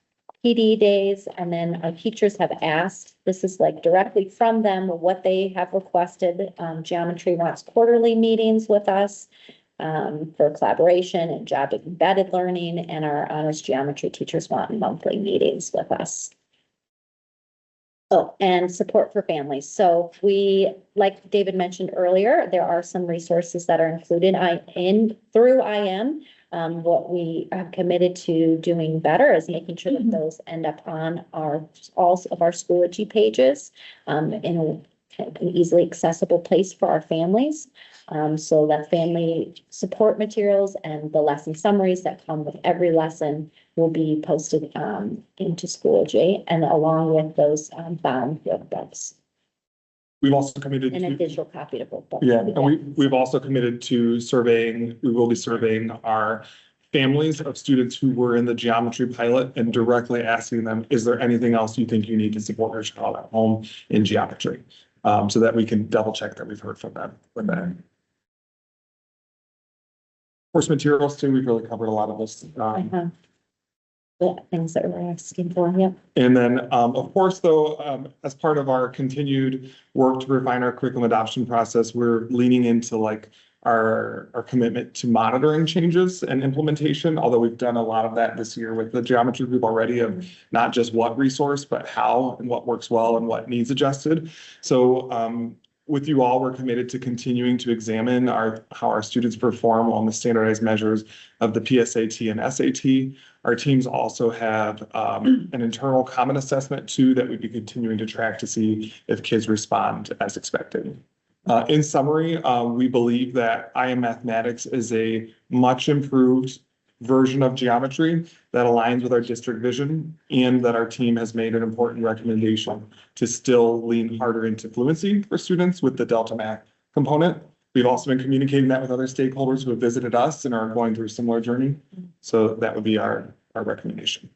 PD days, and then our teachers have asked, this is like directly from them, what they have requested. Geometry wants quarterly meetings with us for collaboration and job embedded learning, and our honors geometry teachers want monthly meetings with us. Oh, and support for families. So we, like David mentioned earlier, there are some resources that are included through IM. What we have committed to doing better is making sure that those end up on all of our Schoology pages in an easily accessible place for our families. So that family support materials and the lesson summaries that come with every lesson will be posted into Schoology, and along with those bound workbooks. We've also committed And a to, digital copy of book. yeah, and we've also committed to surveying, we will be surveying our families of students who were in the geometry pilot and directly asking them, is there anything else you think you need to support your child at home in geometry? So that we can double check that we've heard from them with that. Course materials too, we've really covered a lot of this. The things that we're asking for, yeah. And then, of course, though, as part of our continued work to refine our curriculum adoption process, we're leaning into like our commitment to monitoring changes and implementation, although we've done a lot of that this year with the geometry group already of not just what resource, but how and what works well and what needs adjusted. So with you all, we're committed to continuing to examine how our students perform on the standardized measures of the PSAT and SAT. Our teams also have an internal common assessment too that we'd be continuing to track to see if kids respond as expected. In summary, we believe that IM Mathematics is a much improved version of geometry that aligns with our district vision, and that our team has made an important recommendation to still lean harder into fluency for students with the Delta Math component. We've also been communicating that with other stakeholders who have visited us and are going through a similar journey. So that would be our recommendation.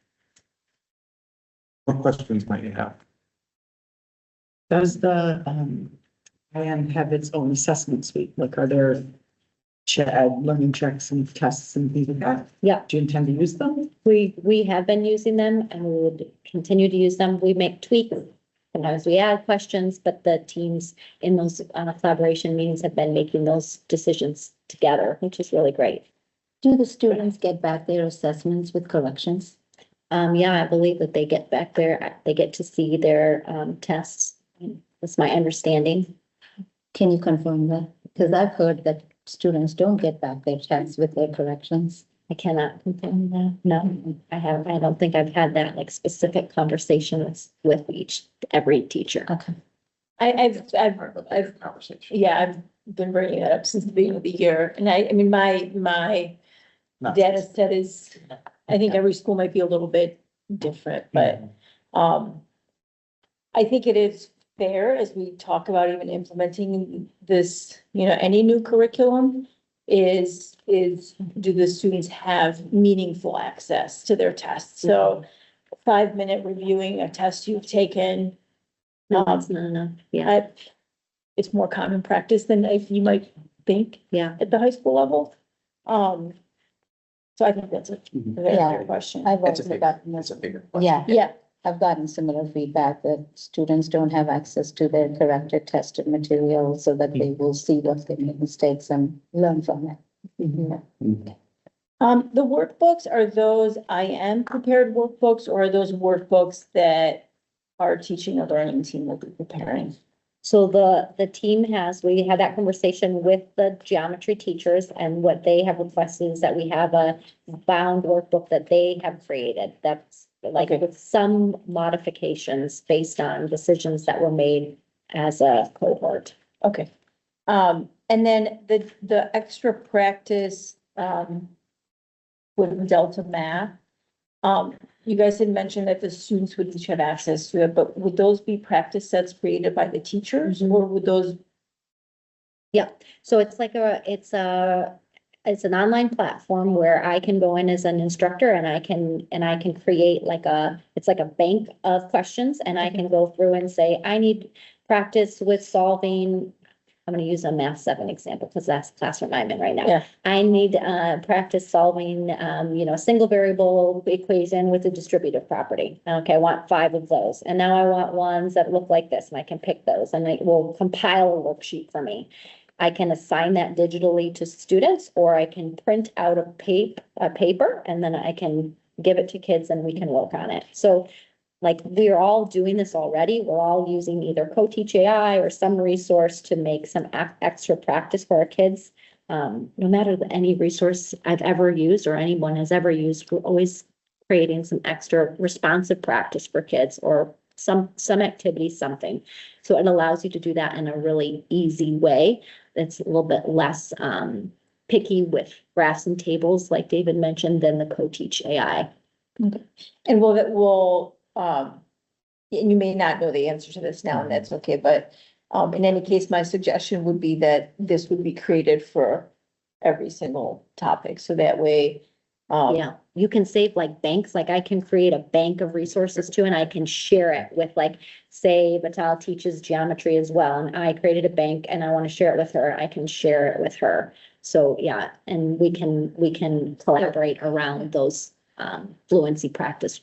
What questions might you have? Does the IM have its own assessment suite? Like, are there learning checks and tests and things like that? Yeah. Do you intend to use them? We have been using them, and we would continue to use them. We make tweaks. Sometimes we add questions, but the teams in those collaboration meetings have been making those decisions together, which is really great. Do the students get back their assessments with corrections? Yeah, I believe that they get back there, they get to see their tests. That's my understanding. Can you confirm that? Because I've heard that students don't get back their tests with their corrections? I cannot confirm that. No, I don't think I've had that like specific conversations with every teacher. Okay. I've Conversation. Yeah, I've been bringing that up since the beginning of the year, and I mean, my Not data set is, I think every school might be a little bit different, but, I think it is fair as we talk about even implementing this, any new curriculum is do the students have meaningful access to their tests? So 5-minute reviewing a test you've taken, No, it's not enough. Yeah, it's more common practice than you might think yeah. at the high school level. So I think that's a very Yeah. fair question. I've It's a also big, gotten, it's a bigger question. yeah, Yeah, I've gotten similar feedback that students don't have access to their corrected tested material so that they will see what they made mistakes and learn from it. the workbooks, are those IM prepared workbooks, or are those workbooks that our teaching and learning team will be preparing? So the team we had that conversation with the geometry teachers, and what they have requested is that we have a bound workbook that they have created. That's like Okay. with some modifications based on decisions that were made as a cohort. Okay. And then the extra practice, with Delta Math. You guys had mentioned that the students would each have access to it, but would those be practice sets created by the teachers, or would those? Yeah, so it's like it's an online platform where I can go in as an instructor, and I can create it's like a bank of questions, and I can go through and say, I need practice with solving. I'm gonna use a math 7 example because that's the classroom I'm in right now. Yeah. I need practice solving, single variable equation with a distributive property. Okay, I want 5 of those. And now I want ones that look like this, and I can pick those, and it will compile a worksheet for me. I can assign that digitally to students, or I can print out a paper, and then I can give it to kids and we can work on it. So we're all doing this already. We're all using either Co-Teach AI or some resource to make some extra practice for our kids. No matter any resource I've ever used or anyone has ever used, we're always creating some extra responsive practice for kids, or some activity, something. So it allows you to do that in a really easy way. It's a little bit less picky with graphs and tables, like David mentioned, than the Co-Teach AI. Okay. And and you may not know the answer to this now, and that's okay, but, in any case, my suggestion would be that this would be created for every single topic, so that way. Yeah, you can save banks, I can create a bank of resources too, and I can share it with say Vital teaches geometry as well, and I created a bank and I want to share it with her, I can share it with her. So yeah, and we can collaborate around those fluency practice.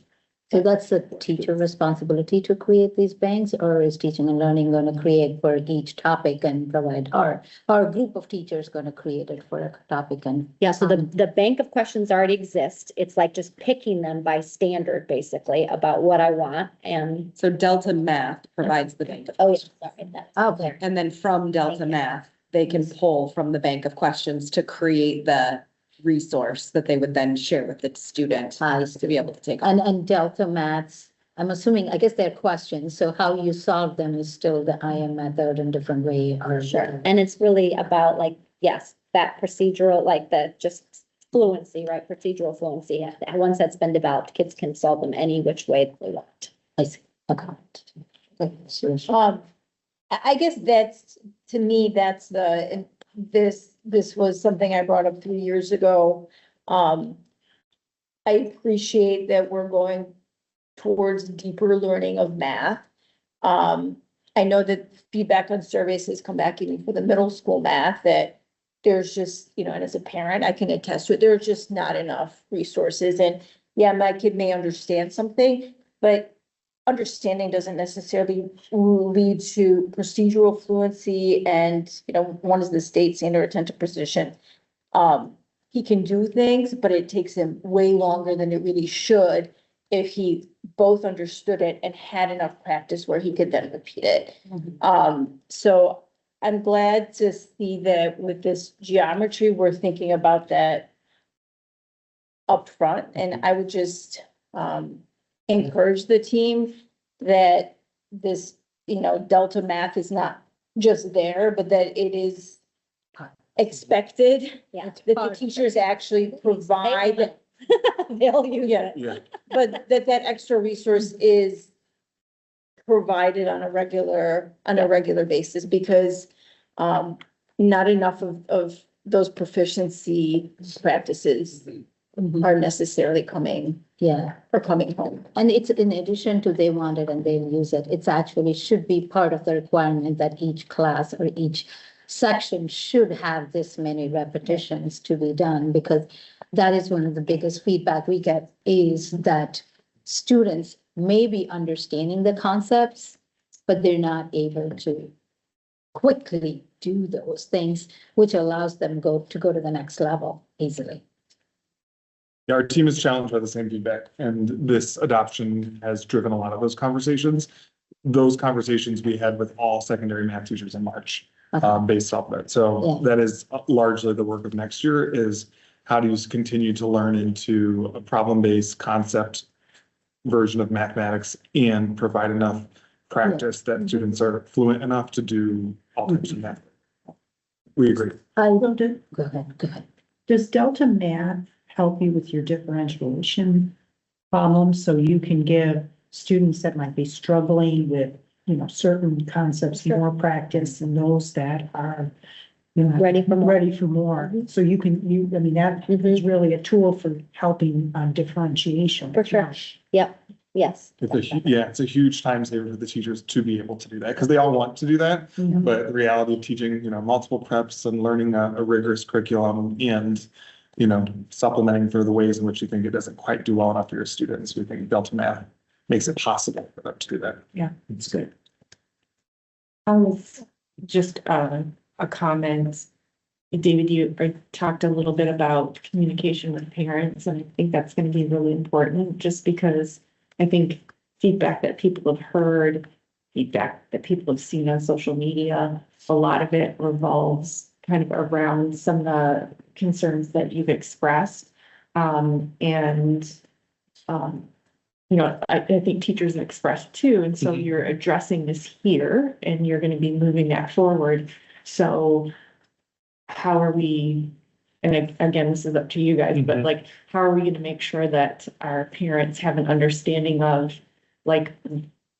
So that's the teacher responsibility to create these banks, or is teaching and learning going to create for each topic and provide, or a group of teachers going to create it for a topic? And yeah, so the bank of questions already exists. It's just picking them by standard, basically, about what I want. And So Delta Math provides the bank. oh, yeah, sorry, that's okay, And then from Delta Thank you. Math, they can pull from the bank of questions to create the resource that they would then share with the student I to be able to take. and Delta Maths, I'm assuming, I guess they're questions, so how you solve them is still the IM method in different way, or? sure. And it's really about yes, that procedural, the just fluency, right? Procedural fluency. Once that's been developed, kids can solve them any which way they want. I see, okay. I guess to me, that's this was something I brought up 3 years ago. I appreciate that we're going towards deeper learning of math. I know that feedback on surveys has come back even for the middle school math, that there's just, and as a parent, I can attest to it, there's just not enough resources. And yeah, my kid may understand something, but understanding doesn't necessarily lead to procedural fluency, and, one is the state standard attentive precision. He can do things, but it takes him way longer than it really should if he both understood it and had enough practice where he could then repeat it. So I'm glad to see that with this geometry, we're thinking about that upfront, and I would just, encourage the team that this, Delta math is not just there, but that it is expected, Yeah. that the teachers actually provide, They'll use yeah, it. but that extra resource is provided on a regular basis, because, not enough of those proficiency practices are necessarily coming home. And it's in addition to they want it and they'll use it, it's actually should be part of the requirement that each class or each section should have this many repetitions to be done, because that is one of the biggest feedback we get, is that students may be understanding the concepts, but they're not able to quickly do those things, which allows them to go to the next level easily. Yeah, our team is challenged by the same feedback, and this adoption has driven a lot of those conversations. Those conversations we had with all secondary math teachers in March, based off of that. So that is largely the work of next year, is how do you continue to learn into a problem-based concept version of mathematics and provide enough practice that students are fluent enough to do all types of math. We agree. Go ahead. Does Delta math help you with your differentiation problems, so you can give students that might be struggling with, certain concepts more practice, and those that are Ready for more. So that is really a tool for helping on differentiation. For sure. Yep. Yes. It's a huge time saver for the teachers to be able to do that, because they all want to do that. But the reality of teaching, multiple preps and learning a rigorous curriculum and, supplementing for the ways in which you think it doesn't quite do well enough for your students. We think Delta Math makes it possible for them to do that. Yeah, it's good. Just a comment. David, you talked a little bit about communication with parents, and I think that's going to be really important, just because I think feedback that people have heard, feedback that people have seen on social media, a lot of it revolves kind of around some of the concerns that you've expressed. I think teachers have expressed too, and so you're addressing this here, and you're going to be moving that forward. So how are we, and again, this is up to you guys, but like, how are we going to make sure that our parents have an understanding of, like,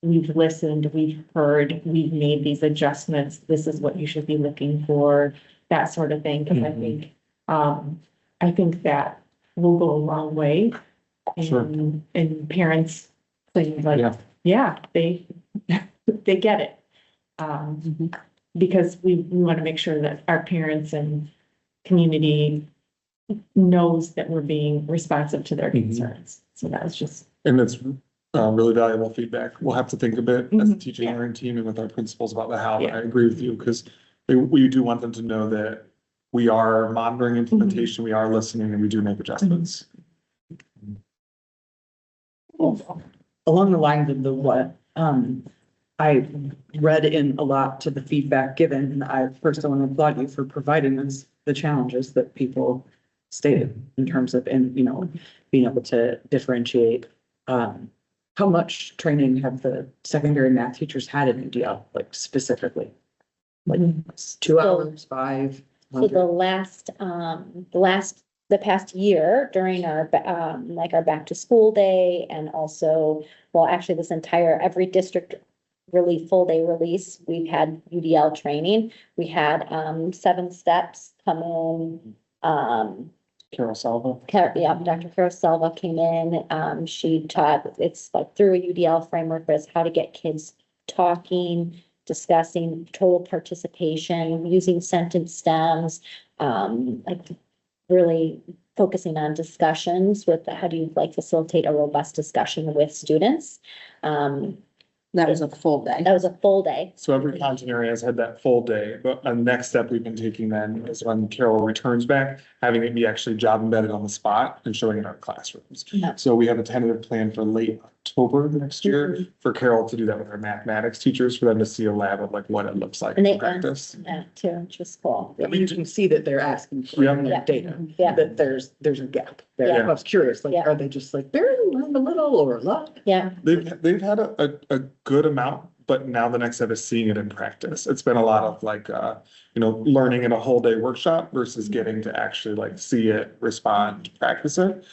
we've listened, we've heard, we've made these adjustments, this is what you should be looking for, that sort of thing, because I think that will go a long way. And parents saying like, they get it. Because we want to make sure that our parents and community knows that we're being responsive to their concerns. So that was just. And that's really valuable feedback. We'll have to think a bit as a teaching and learning team and with our principals about the how. I agree with you, because we do want them to know that we are monitoring implementation, we are listening, and we do make adjustments. Along the lines of what I read in a lot to the feedback given, and I first want to applaud you for providing us the challenges that people stated in terms of, being able to differentiate. How much training have the secondary math teachers had in UDL, like specifically? Like 2 hours, 5? So the past year during our, our back to school day, and also, actually this every district really full day release, we've had UDL training. We had, 7 steps come in, Carol Salva. Dr. Carol Salva came in. She taught, it's like through a UDL framework, but it's how to get kids talking, discussing, total participation, using sentence stems, really focusing on discussions with how do you facilitate a robust discussion with students. That was a full day. That was a full day. So every content area has had that full day, but the next step we've been taking then is when Carol returns back, having it be actually job embedded on the spot and showing in our classrooms. So we have a tentative plan for late October next year for Carol to do that with our mathematics teachers, for them to see a lab of like what it looks like And they- in practice. Yeah, too, which was cool. I mean, you can see that they're asking for Yeah. their data, Yeah. that there's a gap. There. Yeah. I was curious, like, Yeah. are they just like, barely learned a little or a lot? Yeah, They've had a good amount, but now the next step is seeing it in practice. It's been a lot of like, learning in a whole day workshop versus getting to actually like see it, respond, practice it.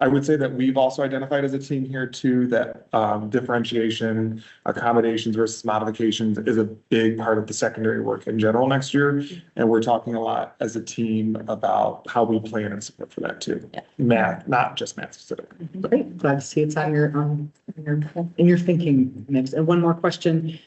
I would say that we've also identified as a team here too, that differentiation, accommodations versus modifications is a big part of the secondary work in general next year. And we're talking a lot as a team about how we plan and support for that too. Yeah. Math, not just math specific. Great, glad to see it's on your, in your thinking mix. And one more question.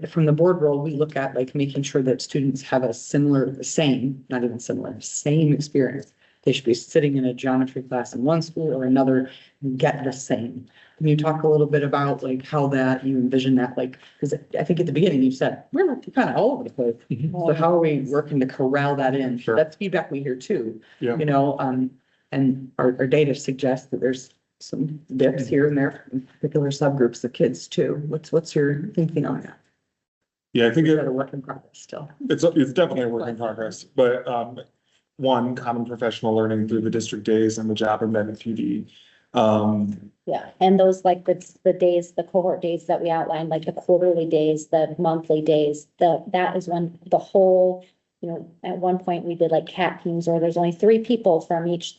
From the board role, we look at like making sure that students have a similar, same experience. They should be sitting in a geometry class in one school or another and get the same. Can you talk a little bit about like how that, you envision that, like, because I think at the beginning you said, we're kind of all over the place. So how are we working to corral that in? Sure. That's feedback we hear too. Yeah. And our data suggests that there's some dips here and there in particular subgroups of kids too. What's your thinking on that? Yeah, I think Is that a work in progress still? it's definitely a work in progress, but, one, common professional learning through the district days and the job embedded PD. yeah. And those like the days, the cohort days that we outlined, like the quarterly days, the monthly days, that is when the whole, at one point we did like cat teams where there's only 3 people from each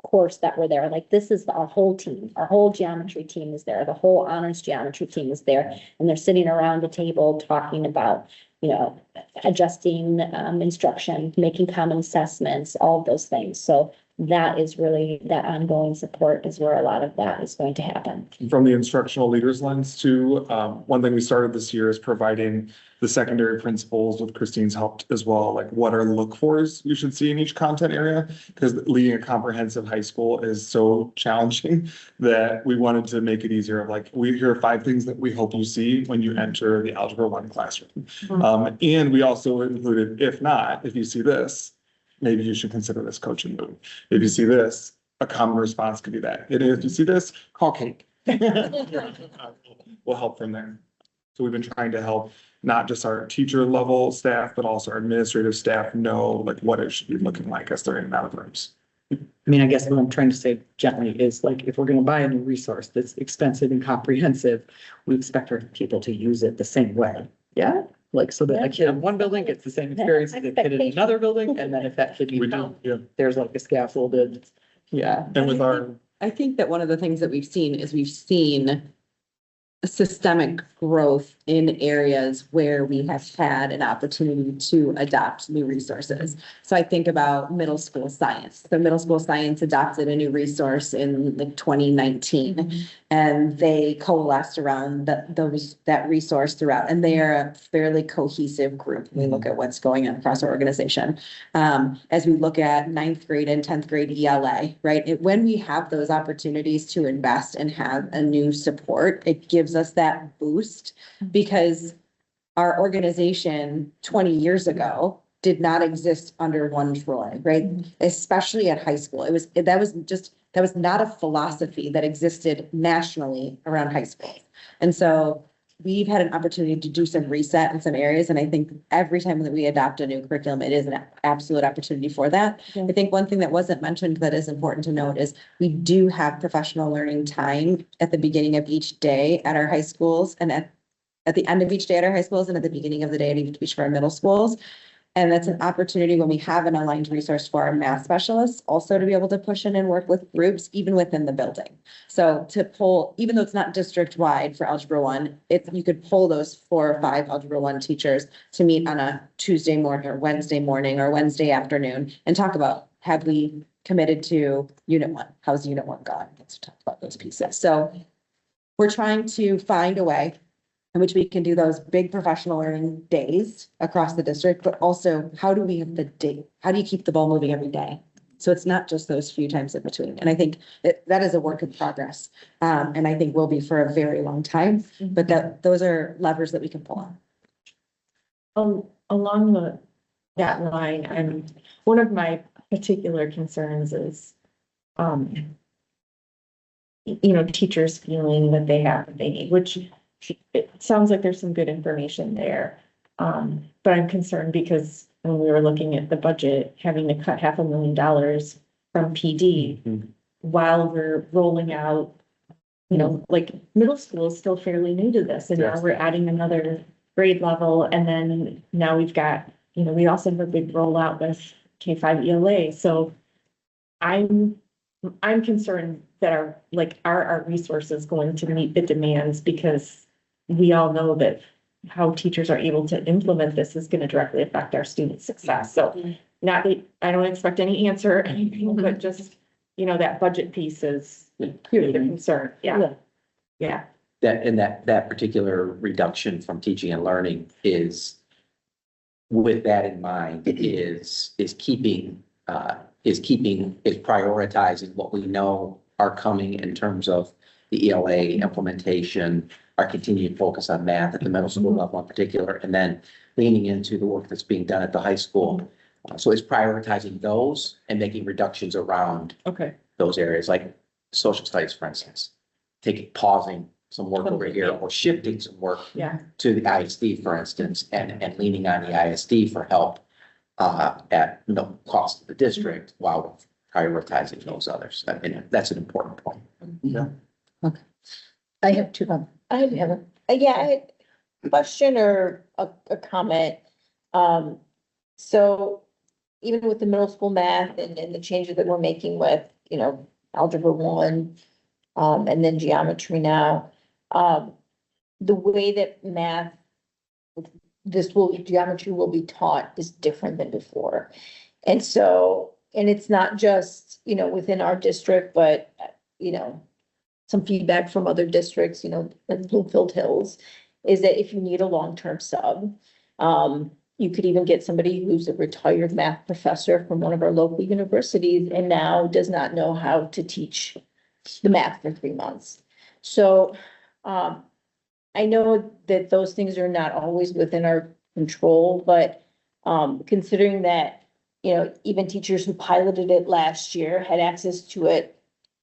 course that were there. Like this is our whole team, our whole geometry team is there, the whole honors geometry team is there, and they're sitting around the table talking about, adjusting instruction, making common assessments, all of those things. So that is really, that ongoing support is where a lot of that is going to happen. From the instructional leaders lens too, one thing we started this year is providing the secondary principals with Christine's help as well, like what are look-fors you should see in each content area? Because leading a comprehensive high school is so challenging that we wanted to make it easier of like, here are 5 things that we hope you see when you enter the Algebra 1 classroom. And we also included, if you see this, maybe you should consider this coaching move. If you see this, a common response could be that. And if you see this, call Kate. We'll help from there. So we've been trying to help not just our teacher level staff, but also our administrative staff know like what it should be looking like as they're in and out of rooms. I mean, I guess what I'm trying to say gently is like, if we're going to buy a new resource that's expensive and comprehensive, we expect our people to use it the same way. Yeah. Like, so that a kid in one building gets the same experience as a kid in another building, and then if that kid needs help, there's like a scaffolded. Yeah. And with our, I think that one of the things that we've seen is we've seen systemic growth in areas where we have had an opportunity to adopt new resources. So I think about middle school science. The middle school science adopted a new resource in like 2019, and they coalesced around that resource throughout. And they are a fairly cohesive group. We look at what's going on across our organization. As we look at 9th grade and 10th grade ELA, right? When we have those opportunities to invest and have a new support, it gives us that boost, because our organization 20 years ago did not exist under one Troy, right? Especially at high school. That was not a philosophy that existed nationally around high school. And so we've had an opportunity to do some reset in some areas. And I think every time that we adopt a new curriculum, it is an absolute opportunity for that. I think one thing that wasn't mentioned that is important to note is we do have professional learning time at the beginning of each day at our high schools, and at the end of each day at our high schools, and at the beginning of the day at each of our middle schools. And that's an opportunity when we have an aligned resource for our math specialists, also to be able to push in and work with groups, even within the building. So to pull, even though it's not district wide for Algebra 1, you could pull those 4 or 5 Algebra 1 teachers to meet on a Tuesday morning or Wednesday afternoon and talk about, have we committed to Unit 1? How's Unit 1 going? Let's talk about those pieces. So we're trying to find a way in which we can do those big professional learning days across the district, but also how do we have the day? How do you keep the ball moving every day? So it's not just those few times in between. And I think that is a work in progress. And I think will be for a very long time, but those are levers that we can pull on. Along that line, and one of my particular concerns is, you know, teachers feeling that they have what they need, which it sounds like there's some good information there. But I'm concerned because when we were looking at the budget, having to cut $500,000 from PD while we're rolling out, you know, like middle school is still fairly new to this, and now Yes. we're adding another grade level, and then now we've got, you know, we also have a big rollout with K-5 ELA, so I'm concerned that our resources going to meet the demands, because we all know that how teachers are able to implement this is gonna directly affect our students' success, so not that, I don't expect any answer or anything, but just, you know, that budget piece is clearly the concern, yeah. That particular reduction from teaching and learning is, with that in mind, is prioritizing what we know are coming in terms of the ELA implementation, our continued focus on math at the middle school level in particular, and then leaning into the work that's being done at the high school. So it's prioritizing those and making reductions around those areas, like social studies, for instance. pausing some work over here or shifting some work to the ISD, for instance, and leaning on the ISD for help at no cost to the district while prioritizing those others. I mean, that's an important point. Yeah. Okay. I have two. I have a question or a comment. So even with the middle school math and the changes that we're making with, you know, algebra 1, and then geometry now, the way that geometry will be taught is different than before. And so, and it's not just, you know, within our district, but, you know, some feedback from other districts, you know, in Bloomfield Hills, is that if you need a long-term sub, you could even get somebody who's a retired math professor from one of our local universities and now does not know how to teach the math for 3 months. So, I know that those things are not always within our control, but, considering that, you know, even teachers who piloted it last year had access to it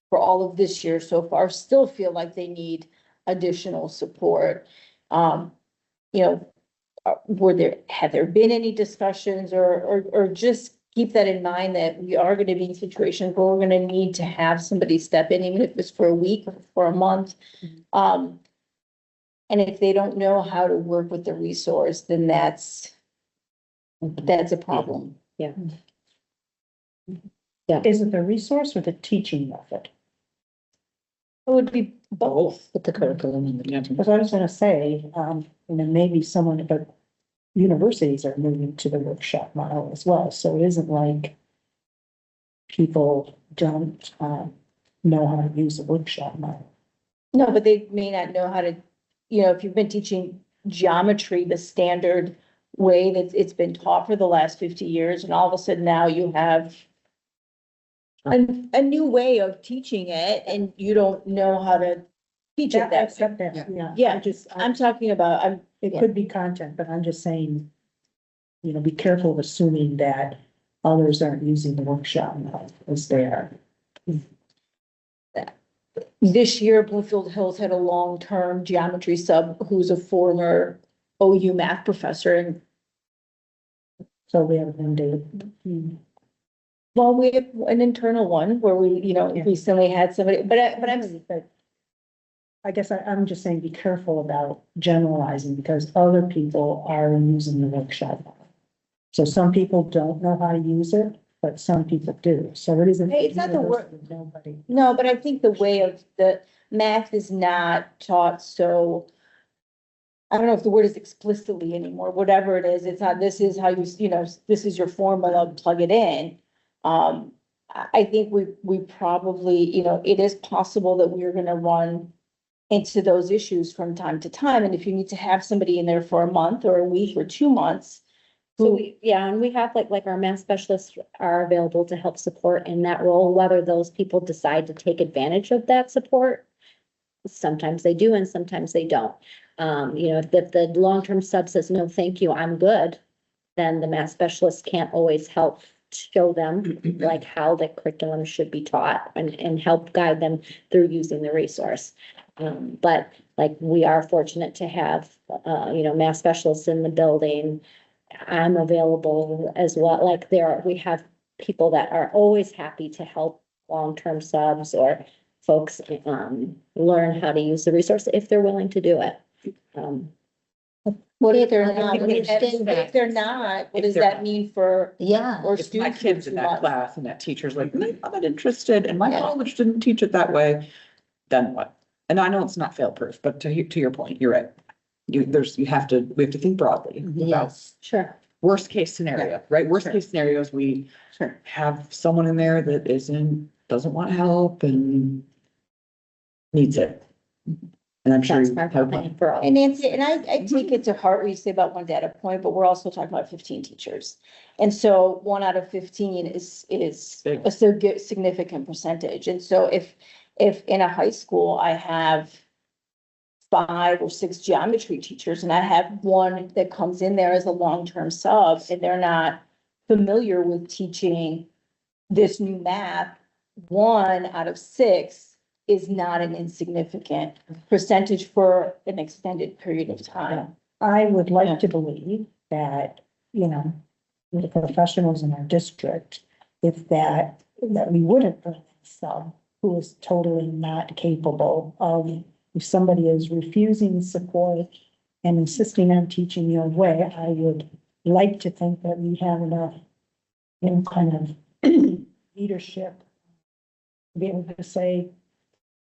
for all of this year so far, still feel like they need additional support. You know, have there been any discussions or just keep that in mind that we are going to be in situations where we're going to need to have somebody step in, even if it's for a week or for a month. And if they don't know how to work with the resource, then that's a problem. Yeah. Is it the resource or the teaching method? It would be both with the curriculum and the teaching. Because I was gonna say, and then maybe someone, but universities are moving to the workshop model as well, so it isn't like people don't, know how to use the workshop model. No, but they may not know how to, you know, if you've been teaching geometry, the standard way that it's been taught for the last 50 years, and all of a sudden now you have a new way of teaching it, and you don't know how to teach it that way. Yeah, I'm talking about, It could be content, but I'm just saying, you know, be careful of assuming that others aren't using the workshop model as they are. This year, Bloomfield Hills had a long-term geometry sub who's a former OU math professor, and So we have one day. well, we have an internal one where we, you know, recently had somebody, but I guess I'm just saying, be careful about generalizing because other people are using the workshop model. So some people don't know how to use it, but some people do. So it isn't. Hey, it's not the word. Nobody. No, but I think the way of the math is not taught so. I don't know if the word is explicitly anymore, whatever it is, it's not, this is how you know, this is your formula, plug it in. I think we probably, you know, it is possible that we're gonna run into those issues from time to time. And if you need to have somebody in there for a month or a week or 2 months. So and we have like our math specialists are available to help support in that role, whether those people decide to take advantage of that support. Sometimes they do and sometimes they don't. You know, if the long-term sub says, no, thank you, I'm good, then the math specialist can't always help show them like how the curriculum should be taught and help guide them through using the resource. But like we are fortunate to have, math specialists in the building. I'm available as well. Like we have people that are always happy to help long-term subs or folks, learn how to use the resource if they're willing to do it. What if they're not, Understand that. if they're not, what If does they're that not. mean for, Yeah. or If my students? kid's in that class and that teacher's like, "Mm, I'm not interested and my Yeah. college didn't teach it that way," then what? And I know it's not fail-proof, but to your point, you're right. We have to think broadly about Yes. Sure. worst case scenario, right? Worst case scenarios, we Sure. have someone in there that doesn't want help and needs it. And I'm sure That's you our have plan one. for all. And Nancy, and I take it to heart what you say about one data point, but we're also talking about 15 teachers. And so 1 out of 15 is Big. a significant percentage. And so if in a high school, I have 5 or 6 geometry teachers and I have one that comes in there as a long-term sub and they're not familiar with teaching this new math, 1 out of 6 is not an insignificant percentage for an extended period of time. I would like to believe that, the professionals in our district, that we wouldn't bring in some who is totally not capable of, if somebody is refusing support and insisting on teaching your way, I would like to think that we have enough, kind of leadership to be able to say,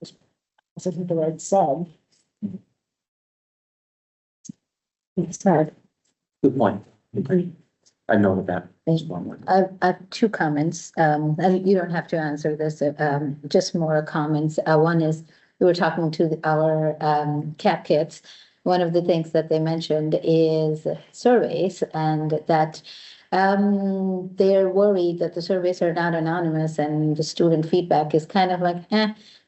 this isn't the right sub. It's hard. Good point. I know that. I have 2 comments, and you don't have to answer this, just more comments. One is, we were talking to our CAP kids. One of the things that they mentioned is surveys, and that they're worried that the surveys are not anonymous and the student feedback is kind of like,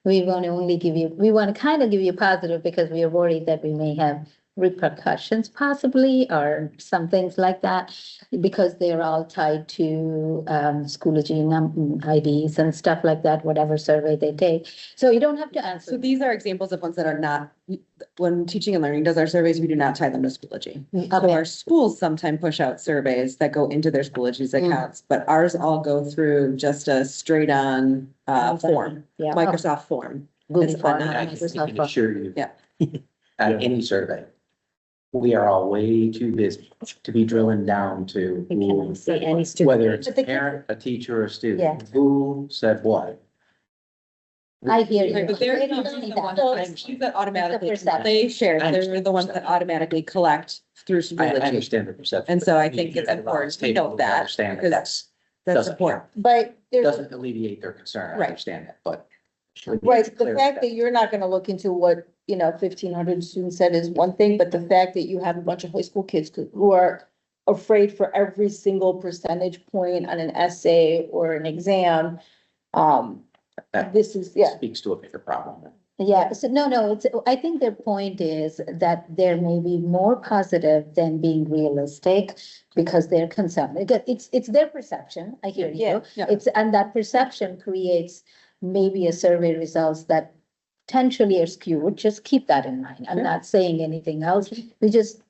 we want to kind of give you positive because we are worried that we may have repercussions possibly, or some things like that, because they're all tied to Schoology IDs and stuff like that, whatever survey they take. So you don't have to answer. So these are examples of ones that are not, when Teaching and Learning does our surveys, we do not tie them to Schoology. So Okay. our schools sometimes push out surveys that go into their Schoology's accounts, but ours all go through just a straight on form, Yeah. Microsoft form. Google It's Form, not- I Microsoft can Form. assure you. Yeah. Any survey. We are all way too busy to be drilling down to We cannot see any student. whether it's But a the kids- parent, a teacher, or a Yeah. student. Who said what? I hear you. Right, but they're They don't usually see the that. ones that automatically, It's the perception. they share, I they're the ones that automatically collect through I Schoology. understand the perception. And so I but think you it's get it on important this to table, note we that, Understand that because that's, That's doesn't important. But there's, doesn't alleviate their concern. I Right. understand that, but. right, the fact that you're not gonna look into what, 1,500 students said is one thing, but the fact that you have a bunch of high school kids who are afraid for every single percentage point on an essay or an exam, That this is, yeah. speaks to a bigger problem. Yeah, so no, I think their point is that there may be more positive than being realistic because they're concerned. It's their perception, I hear you. Yeah. And that perception creates maybe a survey results that potentially are skewed. Just keep that in mind. I'm not saying anything else. We just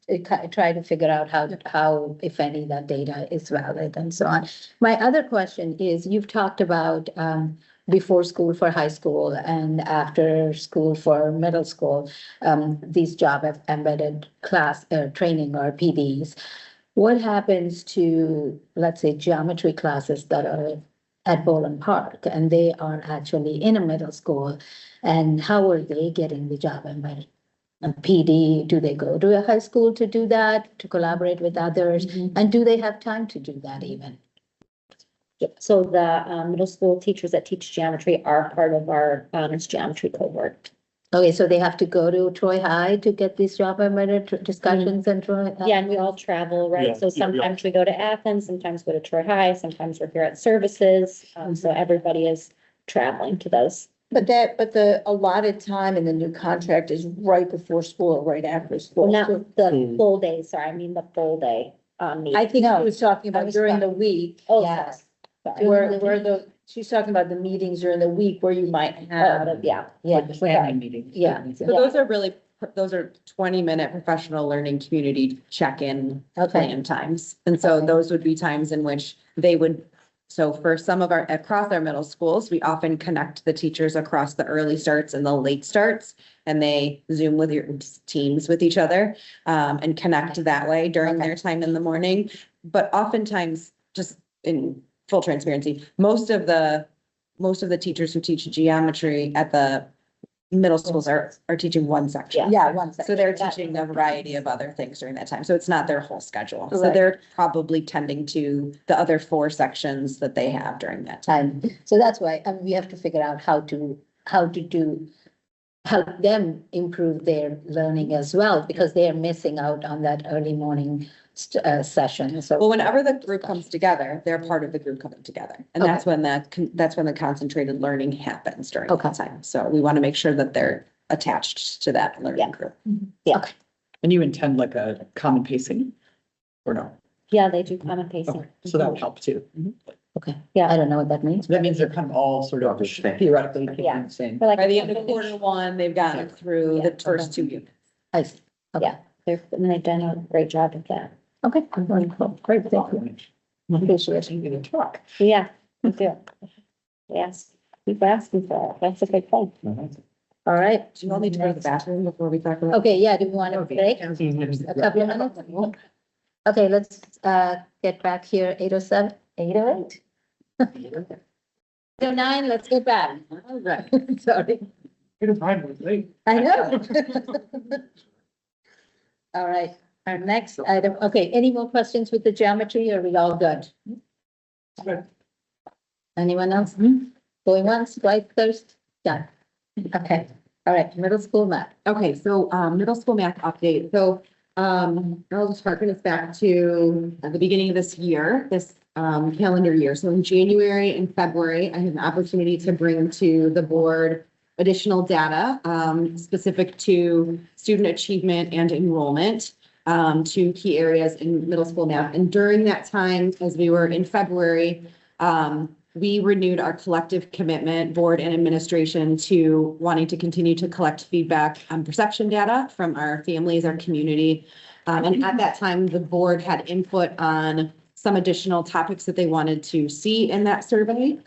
try to figure out how, if any, that data is valid and so on. My other question is, you've talked about, before school for high school and after school for middle school, these job embedded class training or PDs. What happens to, let's say, geometry classes that are at Boulan Park and they are actually in a middle school? And how are they getting the job embedded? A PD, do they go to a high school to do that, to collaborate with others? And do they have time to do that even? So the middle school teachers that teach geometry are part of our honors geometry cohort. Okay, so they have to go to Troy High to get these job embedded discussions and Troy? Yeah, and we all travel, right? Yeah, So yeah, yeah. sometimes we go to Athens, sometimes go to Troy High, sometimes we're here at services. So everybody is traveling to those. But the allotted time in the new contract is right before school or right after school. Well, So not the full day, sorry, I mean the full day. I think I was talking I about was during the talking- week. Oh, Yes. She's talking about the meetings during the week where you might have. Yeah. Like planning meeting. Yeah. So those are 20-minute professional learning community check-in Okay. plan times. And so those would be times in which they would, so for some of across our middle schools, we often connect the teachers across the early starts and the late starts. And they Zoom with your teams with each other, and connect that way during their time in the morning. But oftentimes, just in full transparency, most of the teachers who teach geometry at the middle schools are teaching one section. Yeah, one section. So they're teaching a variety of other things during that time. So it's not their whole schedule. So Right. they're probably tending to the other 4 sections that they have during that time. So that's why, we have to figure out how to help them improve their learning as well, because they are missing out on that early morning session. So Well, whenever the group comes together, they're part of the group coming together. And that's when that's when the concentrated learning happens during that time. So we want to make sure that they're attached to that learning group. And you intend like a common pacing? Or no? Yeah, they do common pacing. Okay, so that would help too. okay, Yeah. I don't know what that means. That means they're kind of all sort of theoretically thinking Yeah. the same. For like By the end of quarter 1, they've gotten through the first 2 units. I see. Okay. Yeah. They've done a great job of that. Okay, wonderful. Great, thank you. Appreciate it. You can talk. Yeah, we do. Yes, keep asking for it. That's a good thing. All right. Do you all need to go to the bathroom before we talk about? Okay, yeah, do we want to break? A couple of minutes? Okay, let's get back here, 8:07, 8:08. 8:09, let's get back. All right, sorry. I know. All right, our next item, okay, any more questions with the geometry, or are we all good? Good. Anyone else? Going once, twice, thirst, done. Okay, all right, middle school math. Okay, so, middle school math update. So, I'll just harken us back to the beginning of this year, this, calendar year. So in January and February, I had an opportunity to bring to the board additional data, specific to student achievement and enrollment, to key areas in middle school math. And during that time, as we were in February, we renewed our collective commitment, board and administration, to wanting to continue to collect feedback on perception data from our families, our community. And at that time, the board had input on some additional topics that they wanted to see in that survey.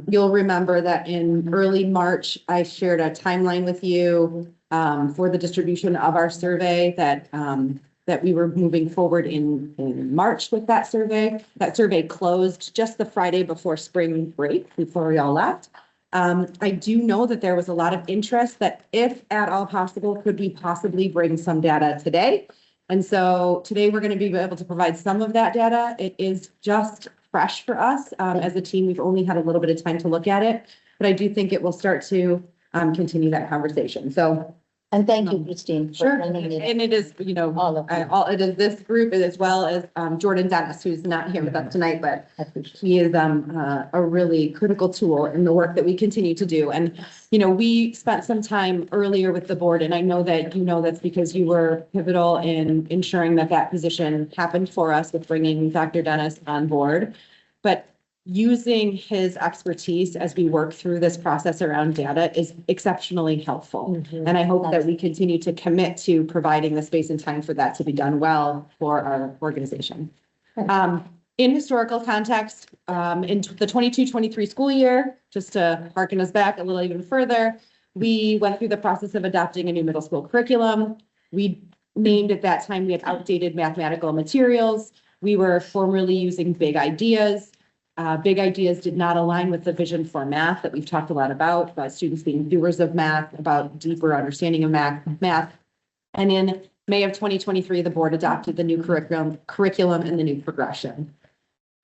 You'll remember that in early March, I shared a timeline with you for the distribution of our survey that we were moving forward in March with that survey. That survey closed just the Friday before spring break, before we all left. I do know that there was a lot of interest that, if at all possible, could we possibly bring some data today? And so today we're going to be able to provide some of that data. It is just fresh for us. As a team, we've only had a little bit of time to look at it, but I do think it will start to continue that conversation. So. And thank you, Christine. for Sure. bringing it. And it is, All of you. it is this group, as well as Jordan Dennis, who's not here with us tonight, but I appreciate he is a really critical tool in the work that we continue to do. And, we spent some time earlier with the board, and I know that that's because you were pivotal in ensuring that position happened for us with bringing Dr. Dennis on board. But using his expertise as we work through this process around data is exceptionally helpful. And I hope that we continue to commit to providing the space and time for that to be done well for our organization. In historical context, in the 22-23 school year, just to harken us back a little even further, we went through the process of adopting a new middle school curriculum. We named at that time, we had outdated mathematical materials. We were formerly using Big Ideas. Big Ideas did not align with the vision for math that we've talked a lot about students being doers of math, about deeper understanding of math. And in May of 2023, the board adopted the new curriculum and the new progression.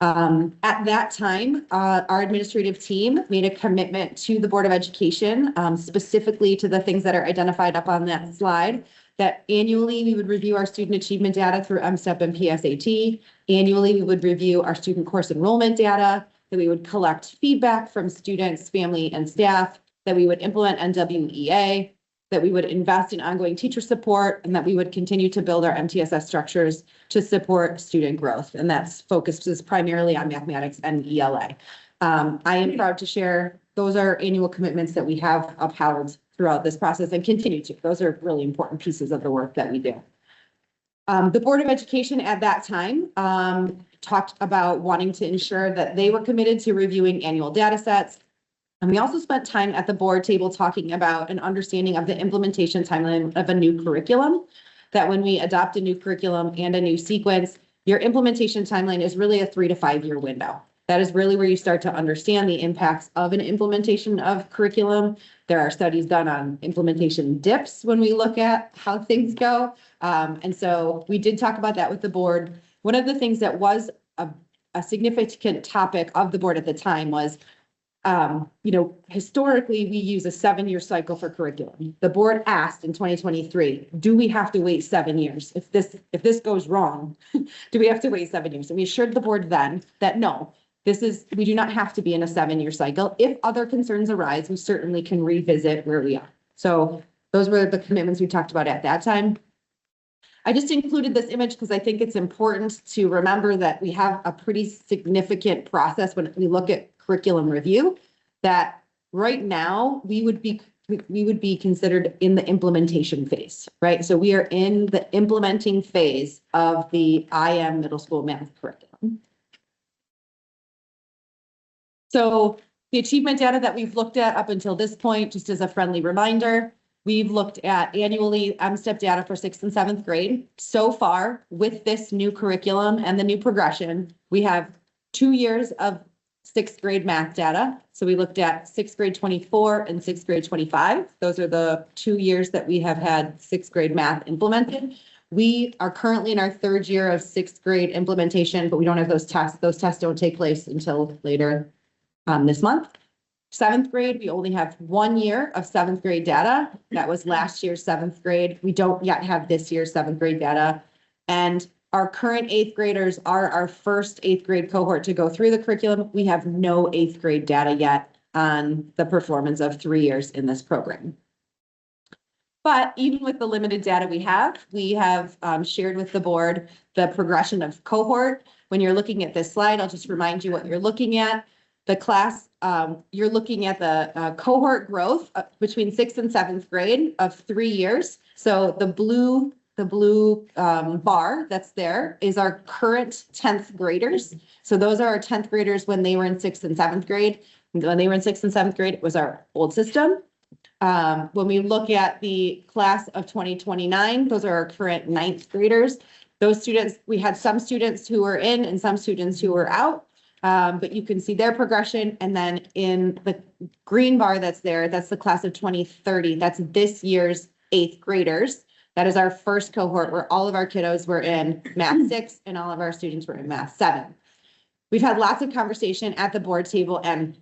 At that time, our administrative team made a commitment to the Board of Education, specifically to the things that are identified up on that slide, that annually we would review our student achievement data through MSTEP and PSAT. Annually, we would review our student course enrollment data, that we would collect feedback from students, family, and staff, that we would implement NWEA, that we would invest in ongoing teacher support, and that we would continue to build our MTSS structures to support student growth. And that's focuses primarily on mathematics and ELA. I am proud to share those are annual commitments that we have upheld throughout this process and continue to. Those are really important pieces of the work that we do. The Board of Education at that time talked about wanting to ensure that they were committed to reviewing annual data sets. And we also spent time at the board table talking about an understanding of the implementation timeline of a new curriculum, that when we adopt a new curriculum and a new sequence, your implementation timeline is really a 3 to 5 year window. That is really where you start to understand the impacts of an implementation of curriculum. There are studies done on implementation dips when we look at how things go. And so we did talk about that with the board. One of the things that was a significant topic of the board at the time was, historically, we use a 7-year cycle for curriculum. The board asked in 2023, do we have to wait 7 years? If this goes wrong, do we have to wait 7 years? And we assured the board then that no, we do not have to be in a 7-year cycle. If other concerns arise, we certainly can revisit where we are. So those were the commitments we talked about at that time. I just included this image because I think it's important to remember that we have a pretty significant process when we look at curriculum review, that right now we would be considered in the implementation phase, right? So we are in the implementing phase of the IM middle school math curriculum. So the achievement data that we've looked at up until this point, just as a friendly reminder, we've looked at annually M-STEP data for 6th and 7th grade. So far, with this new curriculum and the new progression, we have 2 years of 6th grade math data. So we looked at 6th grade 24 and 6th grade 25. Those are the 2 years that we have had 6th grade math implemented. We are currently in our 3rd year of 6th grade implementation, but we don't have those tests. Those tests don't take place until later this month. 7th grade, we only have 1 year of 7th grade data. That was last year's 7th grade. We don't yet have this year's 7th grade data. And our current 8th graders are our first 8th grade cohort to go through the curriculum. We have no 8th grade data yet on the performance of 3 years in this program. But even with the limited data we have shared with the board the progression of cohort. When you're looking at this slide, I'll just remind you what you're looking at. The class, you're looking at the cohort growth between 6th and 7th grade of 3 years. So the blue bar that's there is our current 10th graders. So those are our 10th graders when they were in 6th and 7th grade. When they were in 6th and 7th grade, it was our old system. When we look at the class of 2029, those are our current 9th graders. Those students, we had some students who were in and some students who were out. But you can see their progression. And then in the green bar that's there, that's the class of 2030. That's this year's 8th graders. That is our first cohort where all of our kiddos were in Math 6 and all of our students were in Math 7. We've had lots of conversation at the board table and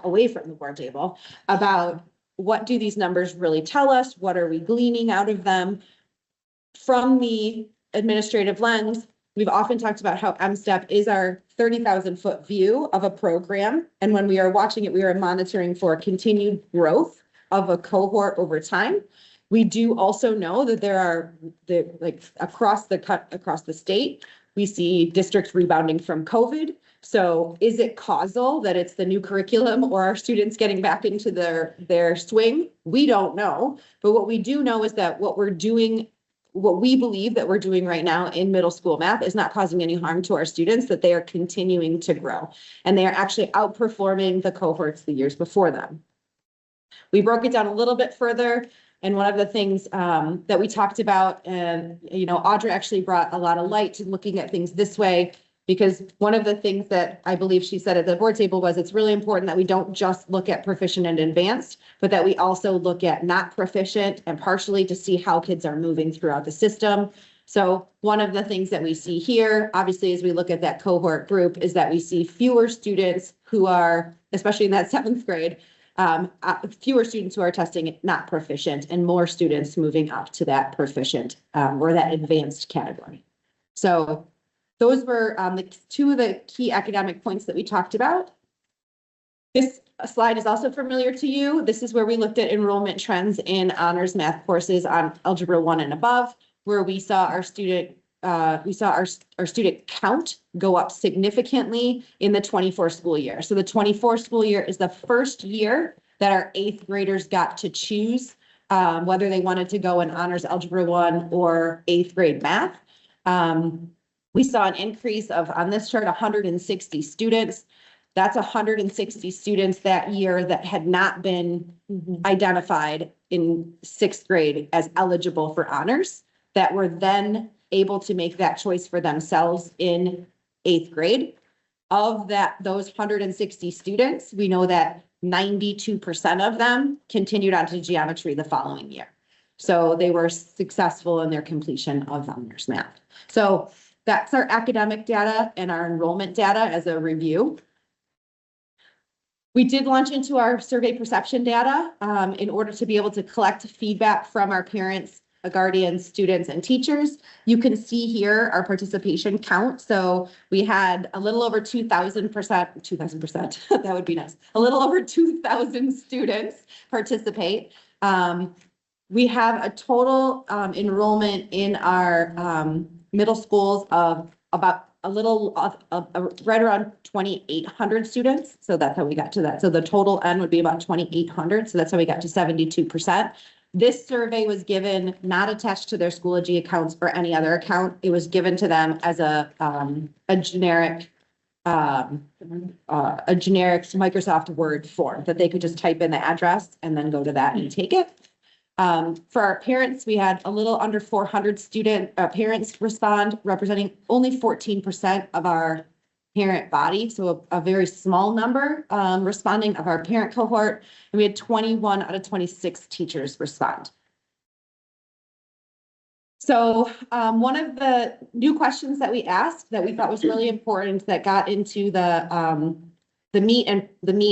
away from the board table about what do these numbers really tell us? What are we gleaning out of them? From the administrative lens, we've often talked about how M-STEP is our 30,000 foot view of a program. And when we are watching it, we are monitoring for continued growth of a cohort over time. We do also know that there are across the state, we see districts rebounding from COVID. So is it causal that it's the new curriculum or are students getting back into their swing? We don't know. But what we do know is that what we believe that we're doing right now in middle school math is not causing any harm to our students, that they are continuing to grow and they are actually outperforming the cohorts the years before them. We broke it down a little bit further. And one of the things that we talked about, and Audra actually brought a lot of light to looking at things this way, because one of the things that I believe she said at the board table was it's really important that we don't just look at proficient and advanced, but that we also look at not proficient and partially to see how kids are moving throughout the system. So one of the things that we see here, obviously, as we look at that cohort group, is that we see fewer students who are, especially in that 7th grade, fewer students who are testing not proficient and more students moving up to that proficient or that advanced category. So those were the two of the key academic points that we talked about. This slide is also familiar to you. This is where we looked at enrollment trends in honors math courses on Algebra 1 and above, where we saw our student count go up significantly in the 24 school year. So the 24 school year is the first year that our 8th graders got to choose whether they wanted to go in honors Algebra 1 or 8th grade math. We saw an increase of, on this chart, 160 students. That's 160 students that year that had not been identified in 6th grade as eligible for honors, that were then able to make that choice for themselves in 8th grade. Of those 160 students, we know that 92% of them continued on to geometry the following year. So they were successful in their completion of honors math. So that's our academic data and our enrollment data as a review. We did launch into our survey perception data in order to be able to collect feedback from our parents, guardians, students, and teachers. You can see here our participation count. So we had a little over 2,000%, that would be nice. A little over 2,000 students participate. We have a total enrollment in our middle schools of about right around 2,800 students. So that's how we got to that. So the total N would be about 2,800. So that's how we got to 72%. This survey was given, not attached to their Schoology accounts or any other account. It was given to them as a generic Microsoft Word form that they could just type in the address and then go to that and take it. For our parents, we had a little under 400 parents respond, representing only 14% of our parent body. So a very small number responding of our parent cohort. And we had 21 out of 26 teachers respond. So one of the new questions that we asked that we thought was really important that got into the meat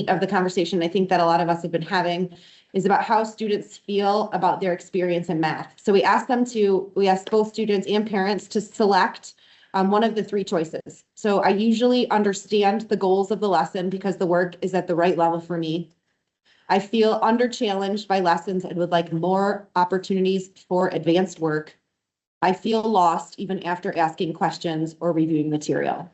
of the conversation, I think that a lot of us have been having, is about how students feel about their experience in math. So we asked both students and parents to select one of the 3 choices. So I usually understand the goals of the lesson because the work is at the right level for me. I feel under-challenged by lessons and would like more opportunities for advanced work. I feel lost even after asking questions or reviewing material.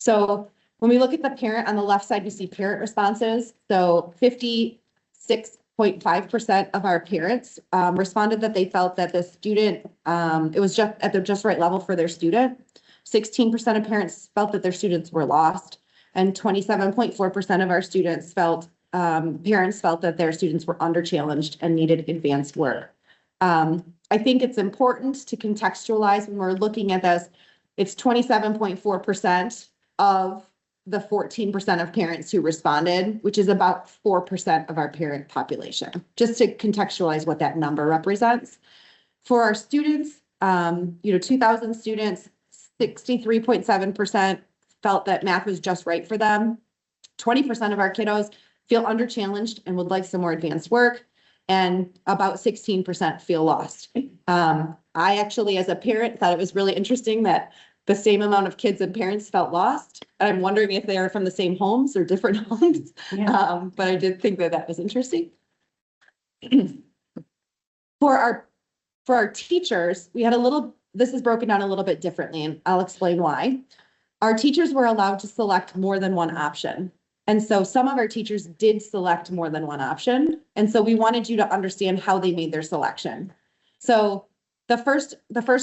So when we look at the parent on the left side, we see parent responses. So 56.5% of our parents responded that they felt that the student, it was just at the just right level for their student. 16% of parents felt that their students were lost, and 27.4% of our students parents felt that their students were under-challenged and needed advanced work. I think it's important to contextualize when we're looking at this. It's 27.4% of the 14% of parents who responded, which is about 4% of our parent population, just to contextualize what that number represents. For our students, 2,000 students, 63.7% felt that math was just right for them. 20% of our kiddos feel under-challenged and would like some more advanced work, and about 16% feel lost. I actually, as a parent, thought it was really interesting that the same amount of kids and parents felt lost. I'm wondering if they are from the same homes or different homes. Yeah. But I did think that was interesting. For our teachers, we had this is broken down a little bit differently, and I'll explain why. Our teachers were allowed to select more than one option. And so some of our teachers did select more than one option. And so we wanted you to understand how they made their selection. So the first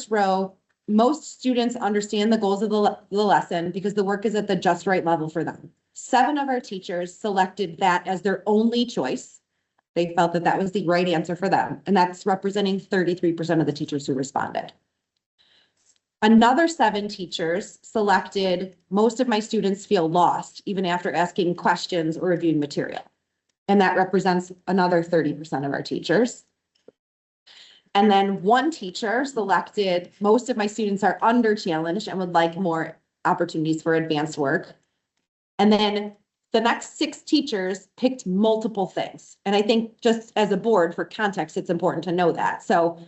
row, most students understand the goals of the lesson because the work is at the just right level for them. 7 of our teachers selected that as their only choice. They felt that that was the right answer for them. And that's representing 33% of the teachers who responded. Another 7 teachers selected, most of my students feel lost even after asking questions or reviewing material. And that represents another 30% of our teachers. And then 1 teacher selected, most of my students are under-challenged and would like more opportunities for advanced work. And then the next 6 teachers picked multiple things. And I think just as a board, for context, it's important to know that. So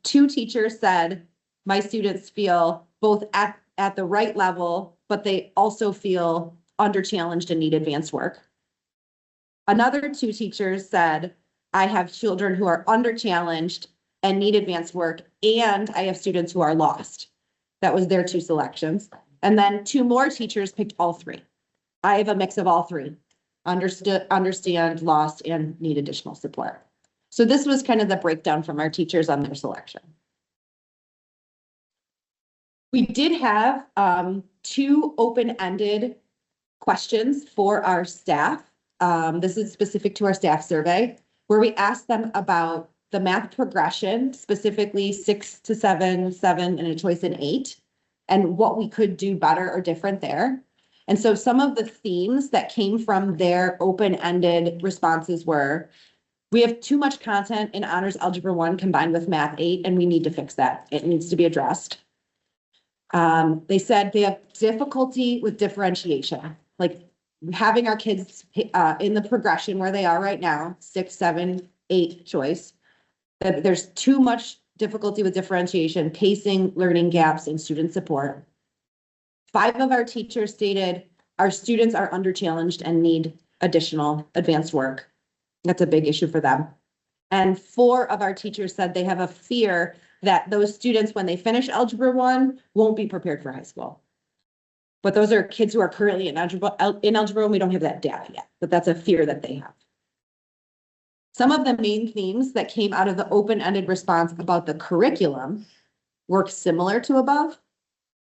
2 teachers said, my students feel both at the right level, but they also feel under-challenged and need advanced work. Another two teachers said, I have children who are under-challenged and need advanced work, and I have students who are lost. That was their two selections. And then two more teachers picked all three. I have a mix of all three, understand, lost, and need additional support. So this was kind of the breakdown from our teachers on their selection. We did have two open-ended questions for our staff. This is specific to our staff survey, where we asked them about the math progression, specifically 6 to 7, 7, and a choice in 8, and what we could do better or different there. And so some of the themes that came from their open-ended responses were, we have too much content in Honors Algebra 1 combined with Math 8, and we need to fix that. It needs to be addressed. They said they have difficulty with differentiation, like having our kids in the progression where they are right now, 6, 7, 8 choice, that there's too much difficulty with differentiation, pacing, learning gaps, and student support. 5 of our teachers stated our students are under-challenged and need additional advanced work. That's a big issue for them. And 4 of our teachers said they have a fear that those students, when they finish Algebra 1, won't be prepared for high school. But those are kids who are currently in Algebra 1, we don't have that data yet, but that's a fear that they have. Some of the main themes that came out of the open-ended response about the curriculum were similar to above,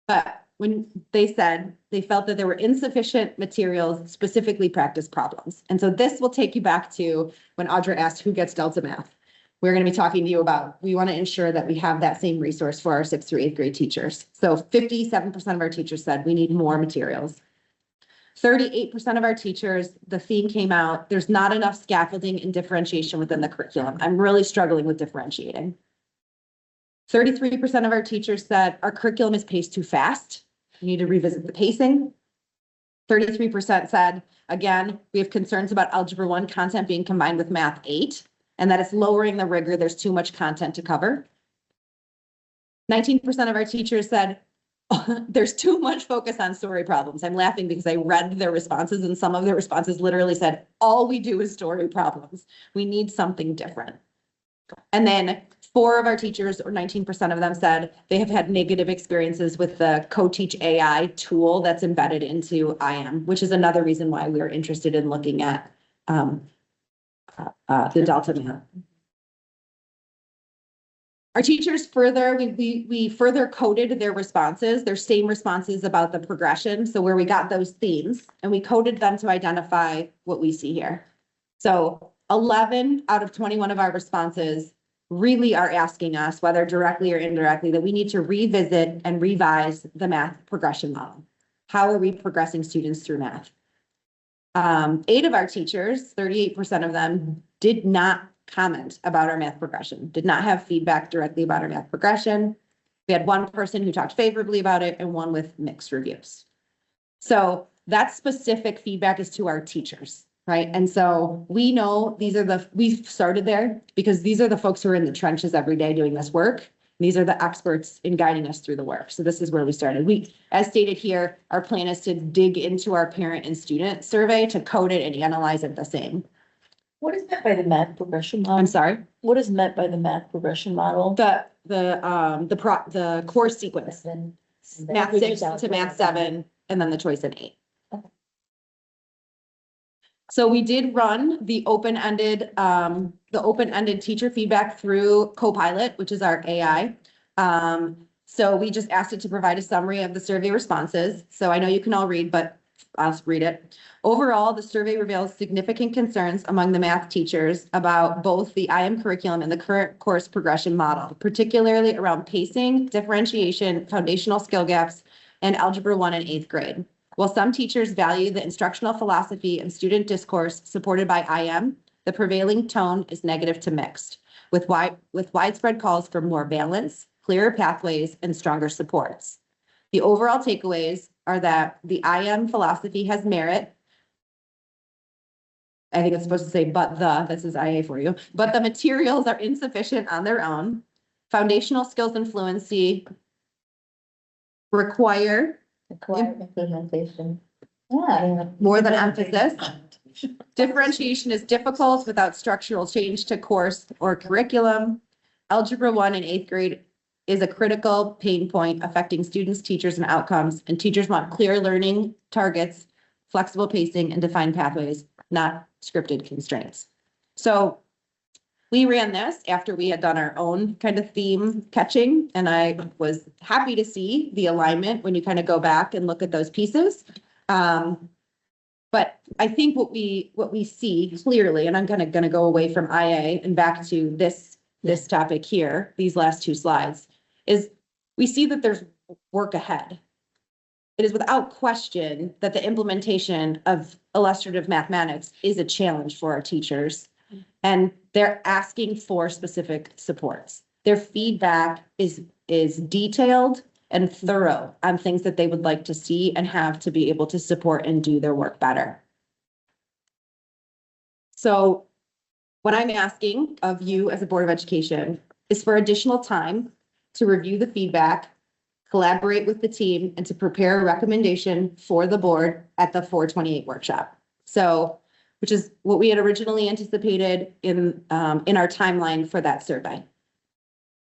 but when they said they felt that there were insufficient materials, specifically practice problems. And so this will take you back to when Audra asked who gets Delta Math. We're going to be talking to you about, we want to ensure that we have that same resource for our 6th through 8th grade teachers. So 57% of our teachers said we need more materials. 38% of our teachers, the theme came out, there's not enough scaffolding and differentiation within the curriculum. I'm really struggling with differentiating. 33% of our teachers said our curriculum is paced too fast. We need to revisit the pacing. 33% said, again, we have concerns about Algebra 1 content being combined with Math 8, and that it's lowering the rigor. There's too much content to cover. 19% of our teachers said, there's too much focus on story problems. I'm laughing because I read their responses, and some of their responses literally said, all we do is story problems. We need something different. And then 4 of our teachers, or 19% of them, said they have had negative experiences with the Co-Teach AI tool that's embedded into IM, which is another reason why we are interested in looking at the Delta Math. Our teachers further, we further coded their responses, their same responses about the progression. So where we got those themes, and we coded them to identify what we see here. So 11 out of 21 of our responses really are asking us, whether directly or indirectly, that we need to revisit and revise the math progression model. How are we progressing students through math? 8 of our teachers, 38% of them, did not comment about our math progression, did not have feedback directly about our math progression. We had 1 person who talked favorably about it and 1 with mixed reviews. So that specific feedback is to our teachers, right? And so we know we've started there because these are the folks who are in the trenches every day doing this work. These are the experts in guiding us through the work. So this is where we started. As stated here, our plan is to dig into our parent and student survey to code it and analyze it the same. What is meant by the math progression model? I'm sorry? What is meant by the math progression model? The course sequence. Math 6 to Math 7, and then the choice in 8. Okay. So we did run the open-ended teacher feedback through Copilot, which is our AI. So we just asked it to provide a summary of the survey responses. So I know you can all read, but I'll read it. Overall, the survey reveals significant concerns among the math teachers about both the IM curriculum and the current course progression model, particularly around pacing, differentiation, foundational skill gaps, and Algebra 1 and 8th grade. While some teachers value the instructional philosophy and student discourse supported by IM, the prevailing tone is negative to mixed, with widespread calls for more balance, clearer pathways, and stronger supports. The overall takeaways are that the IM philosophy has merit. I think it's supposed to say, this is IA for you, but the materials are insufficient on their own. Foundational skills and fluency require Implementation. more than emphasis. Differentiation is difficult without structural change to course or curriculum. Algebra 1 in 8th grade is a critical pain point affecting students, teachers, and outcomes, and teachers want clear learning targets, flexible pacing, and defined pathways, not scripted constraints. So we ran this after we had done our own kind of theme catching, and I was happy to see the alignment when you kind of go back and look at those pieces. But I think what we see clearly, and I'm gonna go away from IA and back to this topic here, these last two slides, is we see that there's work ahead. It is without question that the implementation of illustrative mathematics is a challenge for our teachers, and they're asking for specific supports. Their feedback is detailed and thorough on things that they would like to see and have to be able to support and do their work better. So what I'm asking of you as a Board of Education is for additional time to review the feedback, collaborate with the team, and to prepare a recommendation for the board at the 428 workshop. So, which is what we had originally anticipated in our timeline for that survey.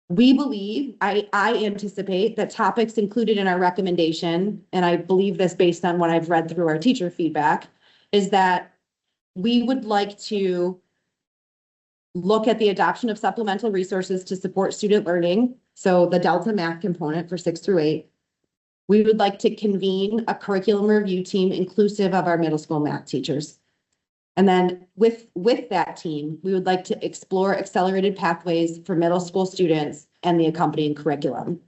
We believe, I anticipate that topics included in our recommendation, and I believe this based on what I've read through our teacher feedback, is that we would like to look at the adoption of supplemental resources to support student learning. So the Delta math component for 6 through 8. We would like to convene a curriculum review team inclusive of our middle school math teachers. And then with that team, we would like to explore accelerated pathways for middle school students and the accompanying curriculum.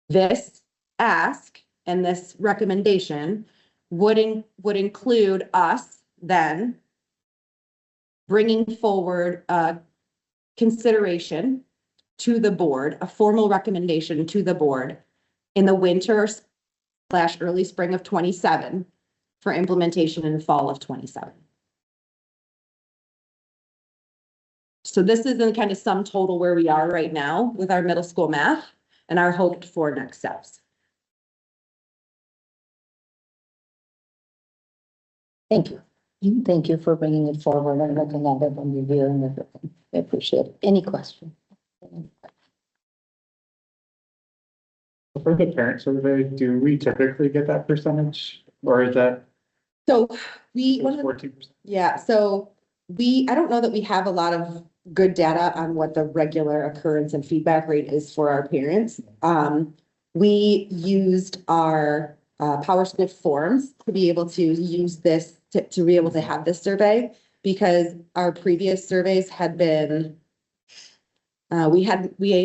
This ask and this recommendation would include us then bringing forward a consideration to the board, a formal recommendation to the board in the winter/early spring of 27 for implementation in the fall of 27. So this is the kind of sum total where we are right now with our middle school math and our hoped for next steps. Thank you. Thank you for bringing it forward and looking at it and reviewing everything. I appreciate it. Any question? For the parent survey, do we typically get that percentage or is that? So we, 14%? yeah, so I don't know that we have a lot of good data on what the regular occurrence and feedback rate is for our parents. We used our PowerScript forms to be able to use this to be able to have this survey, because our previous surveys had been we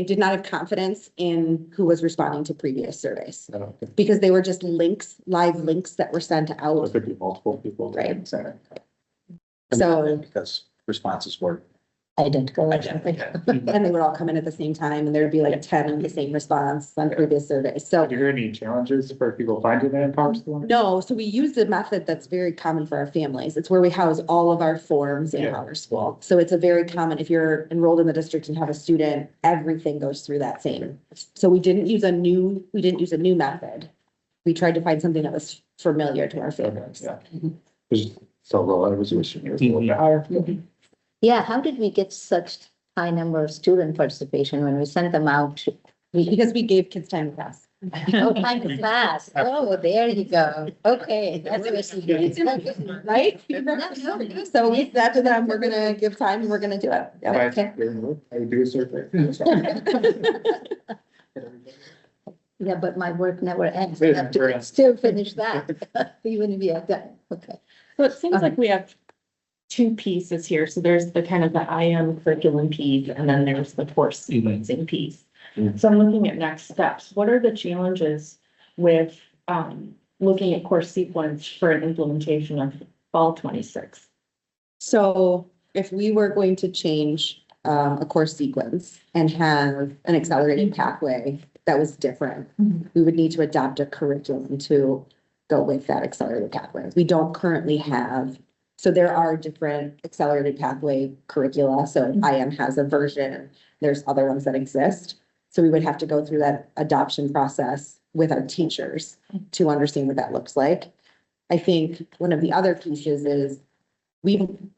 did not have confidence in who was responding to previous surveys, because they were just live links that were sent out. There could be multiple people. Right. So because responses were Identical. And they would all come in at the same time, and there'd be like 10 of the same response on previous surveys. So Do you hear any challenges for people finding that in PowerScript? no, so we use a method that's very common for our families. It's where we house all of our forms in Yeah. PowerSchool. So it's a very common, if you're enrolled in the district and have a student, everything goes through that same. So we didn't use a new method. We tried to find something that was familiar to our families. Yeah. So low, I was wishing it was a little bit. Yeah, how did we get such high number of student participation when we sent them out? Because we gave kids time to pass. Oh, time to pass. Oh, there you go. Okay, that's what she did. Right? No, So we said to them, we're gonna give time and we're gonna do it. Yeah, okay. I do a survey. Yeah, but my work never ends. Yeah, I have to right. still finish that, even if we are done. Okay. So it seems like we have two pieces here. So there's the kind of the IM curriculum piece, and then there's the course sequencing piece. So I'm looking at next steps. What are the challenges with looking at course sequence for an implementation of fall 26? So if we were going to change a course sequence and have an accelerated pathway that was different, we would need to adopt a curriculum to go with that accelerated pathway. We don't currently have, so there are different accelerated pathway curricula. So IM has a version, there's other ones that exist. So we would have to go through that adoption process with our teachers to understand what that looks like. I think one of the other pieces is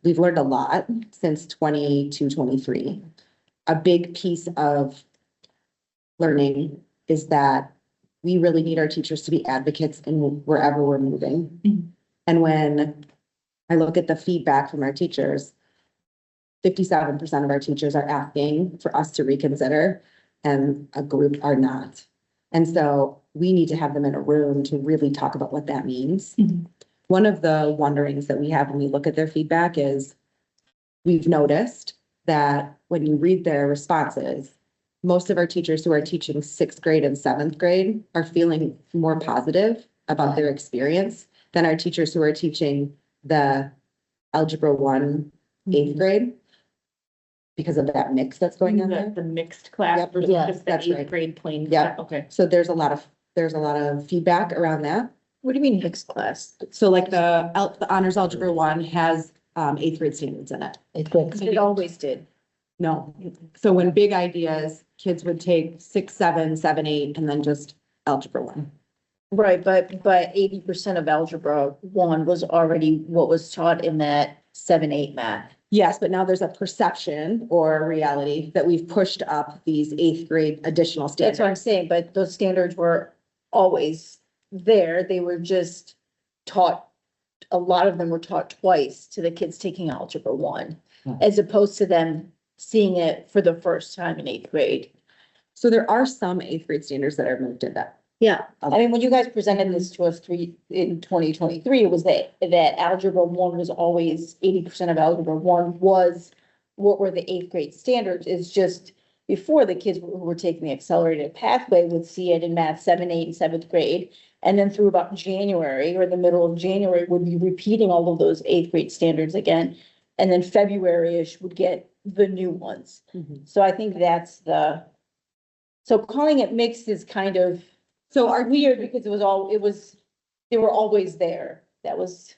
we've learned a lot since 22-23. A big piece of learning is that we really need our teachers to be advocates in wherever we're moving. And when I look at the feedback from our teachers, 57% of our teachers are asking for us to reconsider, and a group are not. And so we need to have them in a room to really talk about what that means. One of the wonderings that we have when we look at their feedback is we've noticed that when you read their responses, most of our teachers who are teaching 6th grade and 7th grade are feeling more positive about their experience than our teachers who are teaching the Algebra 1 8th grade, because of that mix that's going on there. The mixed class Yep. versus Yeah, just the that's right. 8th grade plain. Yeah. Okay. So there's a lot of feedback around that. What do you mean mixed class? So like the Honors Algebra 1 has 8th grade standards in it. It always did. No. So when big ideas, kids would take 6, 7, 7, 8, and then just Algebra 1. Right, but 80% of Algebra 1 was already what was taught in that 7-8 math. Yes, but now there's a perception or reality that we've pushed up these 8th grade additional standards. That's what I'm saying, but those standards were always there. They were just taught, a lot of them were taught twice to the kids taking Algebra 1, as opposed to them seeing it for the first time in 8th grade. So there are some 8th grade standards that are moved in that. Yeah, I mean, when you guys presented this to us in 2023, it was that Algebra 1 was always 80% of Algebra 1 was what were the 8th grade standards. Is just before the kids who were taking the accelerated pathway would see it in math 7, 8, and 7th grade. And then through about January or the middle of January would be repeating all of those 8th grade standards again. And then February-ish would get the new ones. So I think that's so calling it mixed is kind of. So weird because they were always there. That was.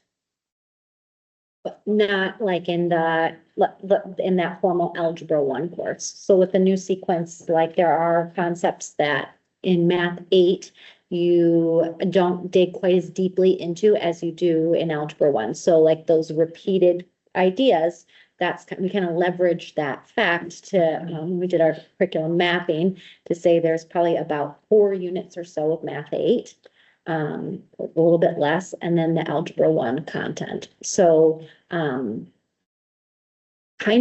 But not like in in that formal Algebra 1 course. So with the new sequence, like there are concepts that in Math 8, you don't dig quite as deeply into as you do in Algebra 1. So like those repeated ideas, we kind of leverage that fact to, we did our curriculum mapping to say there's probably about 4 units or so of Math 8, a little bit less, and then the Algebra 1 content. So kind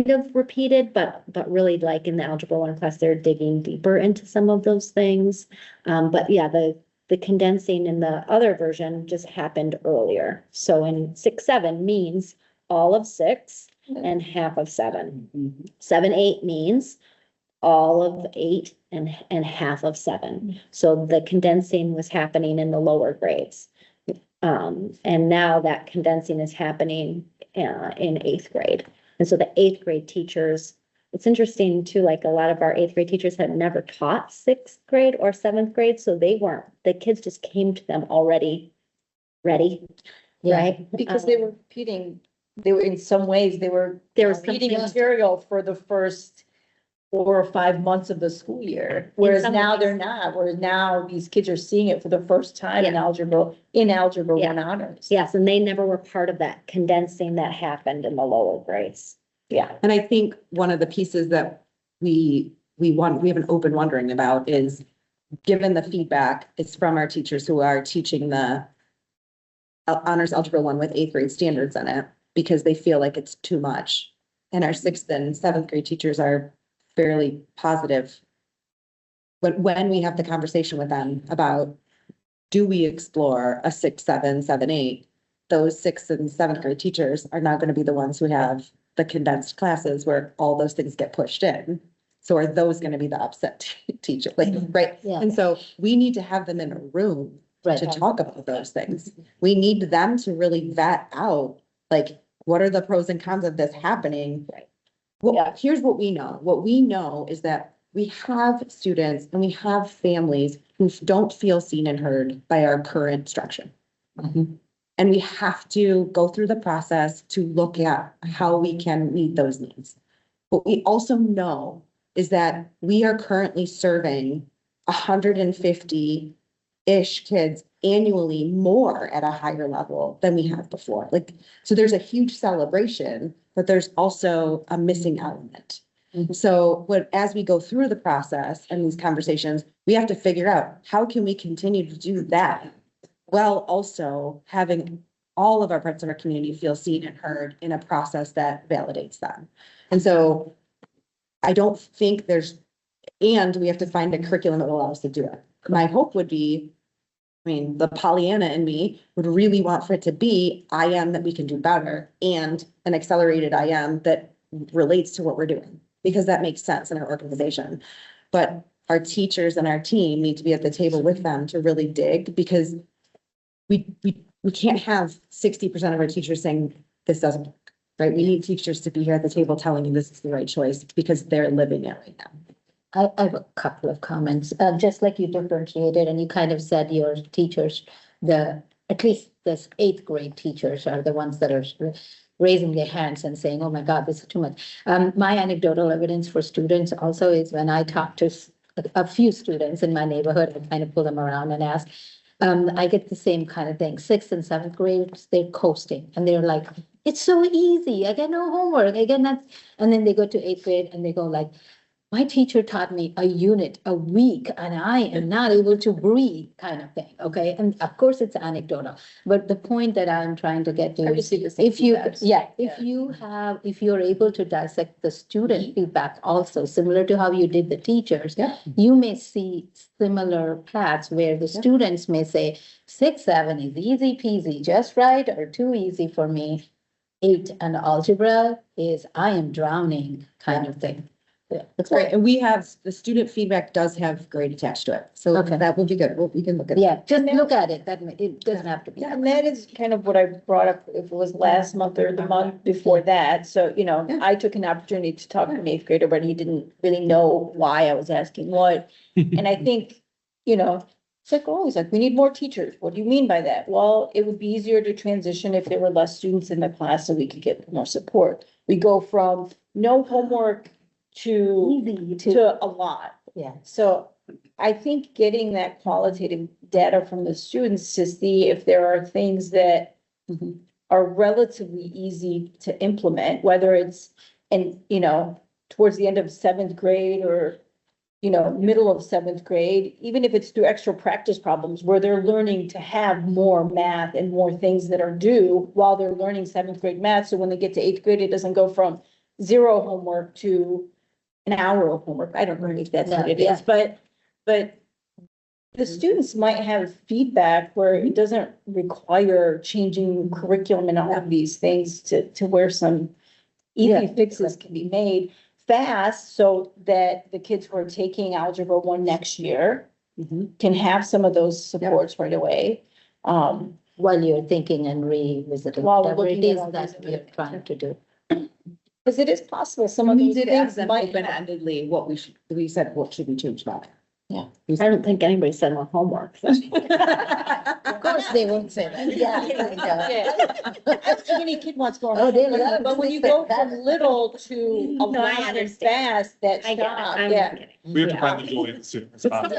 of repeated, but really like in the Algebra 1 class, they're digging deeper into some of those things. But yeah, the condensing in the other version just happened earlier. So in 6, 7 means all of 6 and half of 7. 7, 8 means all of 8 and half of 7. So the condensing was happening in the lower grades. And now that condensing is happening in 8th grade. And so the 8th grade teachers, it's interesting too, like a lot of our 8th grade teachers had never taught 6th grade or 7th grade. So the kids just came to them already ready, right? Because they were repeating. They were in some ways, they were repeating material for the first 4 or 5 months of the school year. Whereas now they're not, whereas now these kids are seeing it for the first time in Algebra 1 honors. Yes, and they never were part of that condensing that happened in the lower grades. Yeah. And I think one of the pieces that we have an open wondering about is, given the feedback, it's from our teachers who are teaching the Honors Algebra 1 with 8th grade standards in it, because they feel like it's too much. And our 6th and 7th grade teachers are fairly positive. But when we have the conversation with them about, do we explore a 6, 7, 7, 8, those 6th and 7th grade teachers are not going to be the ones who have the condensed classes where all those things get pushed in. So are those going to be the upset teacher? Like, right? Yeah. And so we need to have them in a room to talk about those things. We need them to really vet out, like, what are the pros and cons of this happening? Right. Well, here's what we know. What we know is that we have students and we have families who don't feel seen and heard by our current structure. And we have to go through the process to look at how we can meet those needs. What we also know is that we are currently serving 150-ish kids annually more at a higher level than we have before. Like, so there's a huge celebration, but there's also a missing element. So as we go through the process and these conversations, we have to figure out how can we continue to do that while also having all of our parts of our community feel seen and heard in a process that validates them. And so I don't think and we have to find a curriculum that will allow us to do it. My hope would be, I mean, the Pollyanna in me would really want for it to be IM that we can do better and an accelerated IM that relates to what we're doing, because that makes sense in our organization. But our teachers and our team need to be at the table with them to really dig, because we can't have 60% of our teachers saying this doesn't work, right? We need teachers to be here at the table telling you this is the right choice, because they're living it right now. I have a couple of comments, just like you differentiated and you kind of said your teachers, at least the 8th grade teachers are the ones that are raising their hands and saying, oh my God, this is too much. My anecdotal evidence for students also is when I talk to a few students in my neighborhood, I kind of pull them around and ask, I get the same kind of thing. 6th and 7th grades, they're coasting and they're like, it's so easy. I get no homework. I get that. And then they go to 8th grade and they go like, my teacher taught me a unit a week and I am not able to breathe, kind of thing. Okay. And of course it's anecdotal, but the point that I'm trying to get to is if you're able to dissect the student feedback also, similar to how you did the teachers, you may see similar paths where the students may say 6, 7 is easy peasy, just right, or too easy for me. 8 and algebra is I am drowning, kind of thing. Yeah, that's right. And we have, the student feedback does have grade attached to it. So that will be good. We can look at it. Yeah, just look at it. It doesn't have to be. Yeah, and that is kind of what I brought up, if it was last month or the month before that. So, I took an opportunity to talk to an 8th grader, but he didn't really know why I was asking what. And I think, it's like, oh, he's like, we need more teachers. What do you mean by that? Well, it would be easier to transition if there were less students in the class so we could get more support. We go from no homework to a lot. Yeah. So I think getting that qualitative data from the students to see if there are things that are relatively easy to implement, whether it's towards the end of 7th grade or middle of 7th grade, even if it's through extra practice problems where they're learning to have more math and more things that are due while they're learning 7th grade math. So when they get to 8th grade, it doesn't go from 0 homework to an hour of homework. I don't know if that's what it is, but the students might have feedback where it doesn't require changing curriculum and all of these things to where some easy fixes can be made fast, so that the kids who are taking Algebra 1 next year can have some of those supports right away. While you're thinking and revisiting whatever it is that we're trying to do. Because it is possible some of We these did things ask them might. open-endedly we said, what should we change about it? Yeah. I don't think anybody said more homework. Of course, they won't say that. Any kid wants more. Oh, they love But when you go from little to a No, I lot and understand. fast, that I get it. stop, I'm yeah. kidding. We have to find the joy in the student response.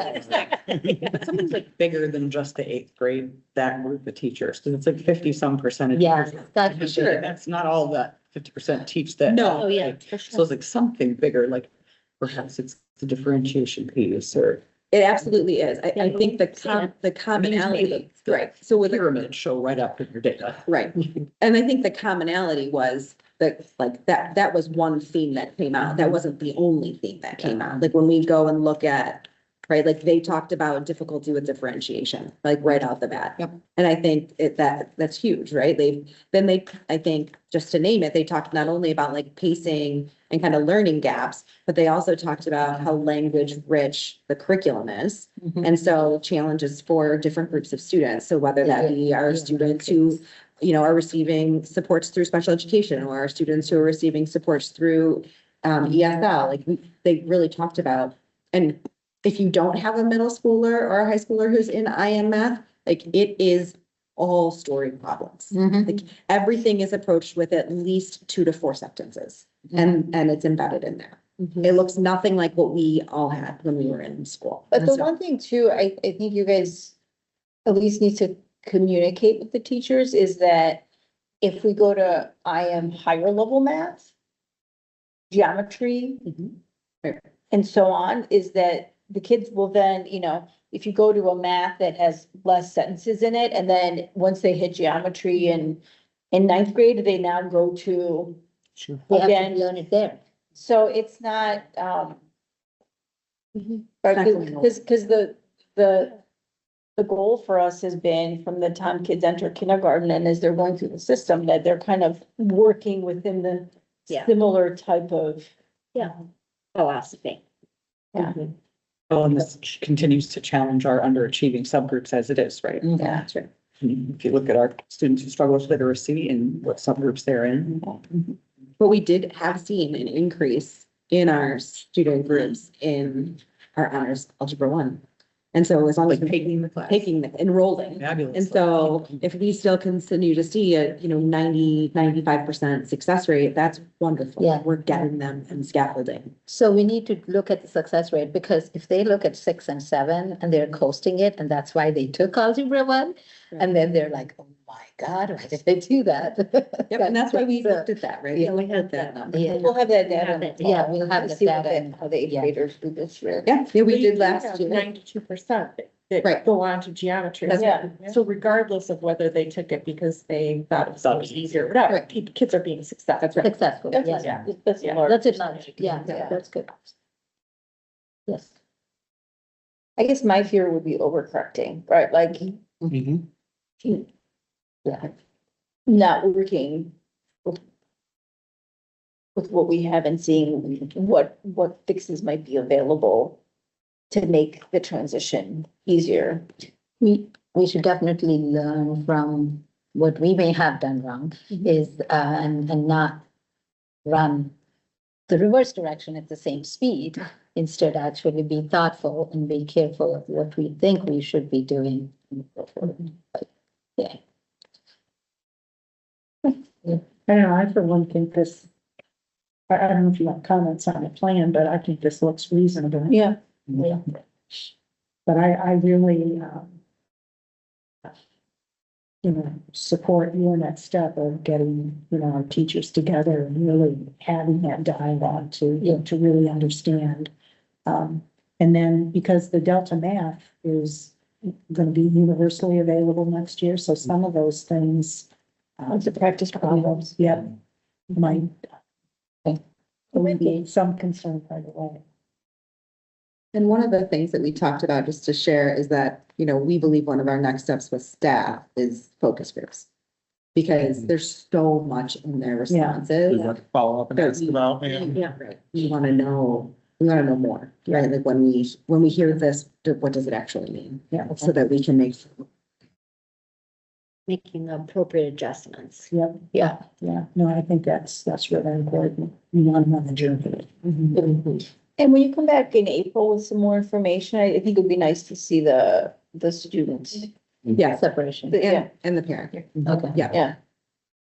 But something's like bigger than just the 8th grade, that group of teachers, because it's like 50-some%. Yeah, that's for Sure, sure. that's not all that 50% teach that. No. Oh, yeah, for So sure. it's like something bigger, like perhaps it's the differentiation piece or. It absolutely is. I think the The commonality, right? So with pyramid show right up in your data. right. And I think the commonality was that that was one theme that came out. That wasn't the only theme that came out. Like when we go and look at, right, like they talked about difficulty with differentiation, like right out the bat. Yep. And I think that's huge, right? I think, just to name it, they talked not only about like pacing and kind of learning gaps, but they also talked about how language rich the curriculum is. And so challenges for different groups of students. So whether that be our students who, are receiving supports through special education, or our students who are receiving supports through ESL, like they really talked about. And if you don't have a middle schooler or a high schooler who's in IM math, like it is all story problems. Like everything is approached with at least 2 to 4 sentences, and it's embedded in there. It looks nothing like what we all had when we were in school. But the one thing too, I think you guys at least needs to communicate with the teachers is that if we go to IM higher level math, geometry, and so on, is that the kids will then, you know, if you go to a math that has less sentences in it, and then once they hit geometry in ninth grade, they now go to They have again, to learn it there. so it's not, because the goal for us has been from the time kids enter kindergarten and as they're going through the system, that they're kind of working within the Yeah. similar type of. Philosophy. Yeah. Well, and this continues to challenge our underachieving subgroups as it is, right? Yeah. That's right. If you look at our students who struggle with literacy and what subgroups they're in. But we did have seen an increase in our student groups in our honors algebra 1. And so as long as Like taking the class. enrolling. Fabulous. And so if we still continue to see a, 95% success rate, that's wonderful. Yeah. We're getting them and scaffolding. So we need to look at the success rate, because if they look at 6 and 7 and they're coasting it, and that's why they took algebra 1, and then they're like, oh my God, why did they do that? Yep, and that's why we the- looked at that, right? Yeah, we had that number. Yeah. We'll have that data. Yeah, we'll have the See what data. how the eighth Yeah. graders do this year. Yeah, we did last year. 92% that Right. go on to geometry. Yeah. So regardless of whether they took it because they thought it was easier, whatever, Right. kids are being successful. That's right. Successful, That's, yeah. Yeah. that's Yeah. large. That's it, logic. Yeah, Yeah. that's good. Yes. I guess my fear would be overcorrecting, right? Like, Yeah. not working with what we have and seeing what fixes might be available to make the transition easier. We should definitely learn from what we may have done wrong is, and not run the reverse direction at the same speed. Instead, actually be thoughtful and be careful of what we think we should be doing. But, yeah. I don't know, I for one think this, I don't know if you have comments on the plan, but I think this looks reasonable. Yeah. But I really, support your next step of getting, our teachers together and really having that dialogue to really understand. And then because the Delta math is going to be universally available next year, so some of those things. The practice problems. Yeah, might alleviate some concern right away. And one of the things that we talked about, just to share, is that, we believe one of our next steps with staff is focus groups. Because there's so much in their responses. Follow up and ask about. Yeah, right. We want to know more, right? Like when we hear this, what does it actually mean? Yeah. So that we can Making appropriate adjustments. Yep. Yeah. Yeah, no, I think that's really important. We want them on the journey. And when you come back in April with some more information, I think it'd be nice to see the students. Yeah. Separation. Yeah. And the parent. Okay. Yeah. Yeah.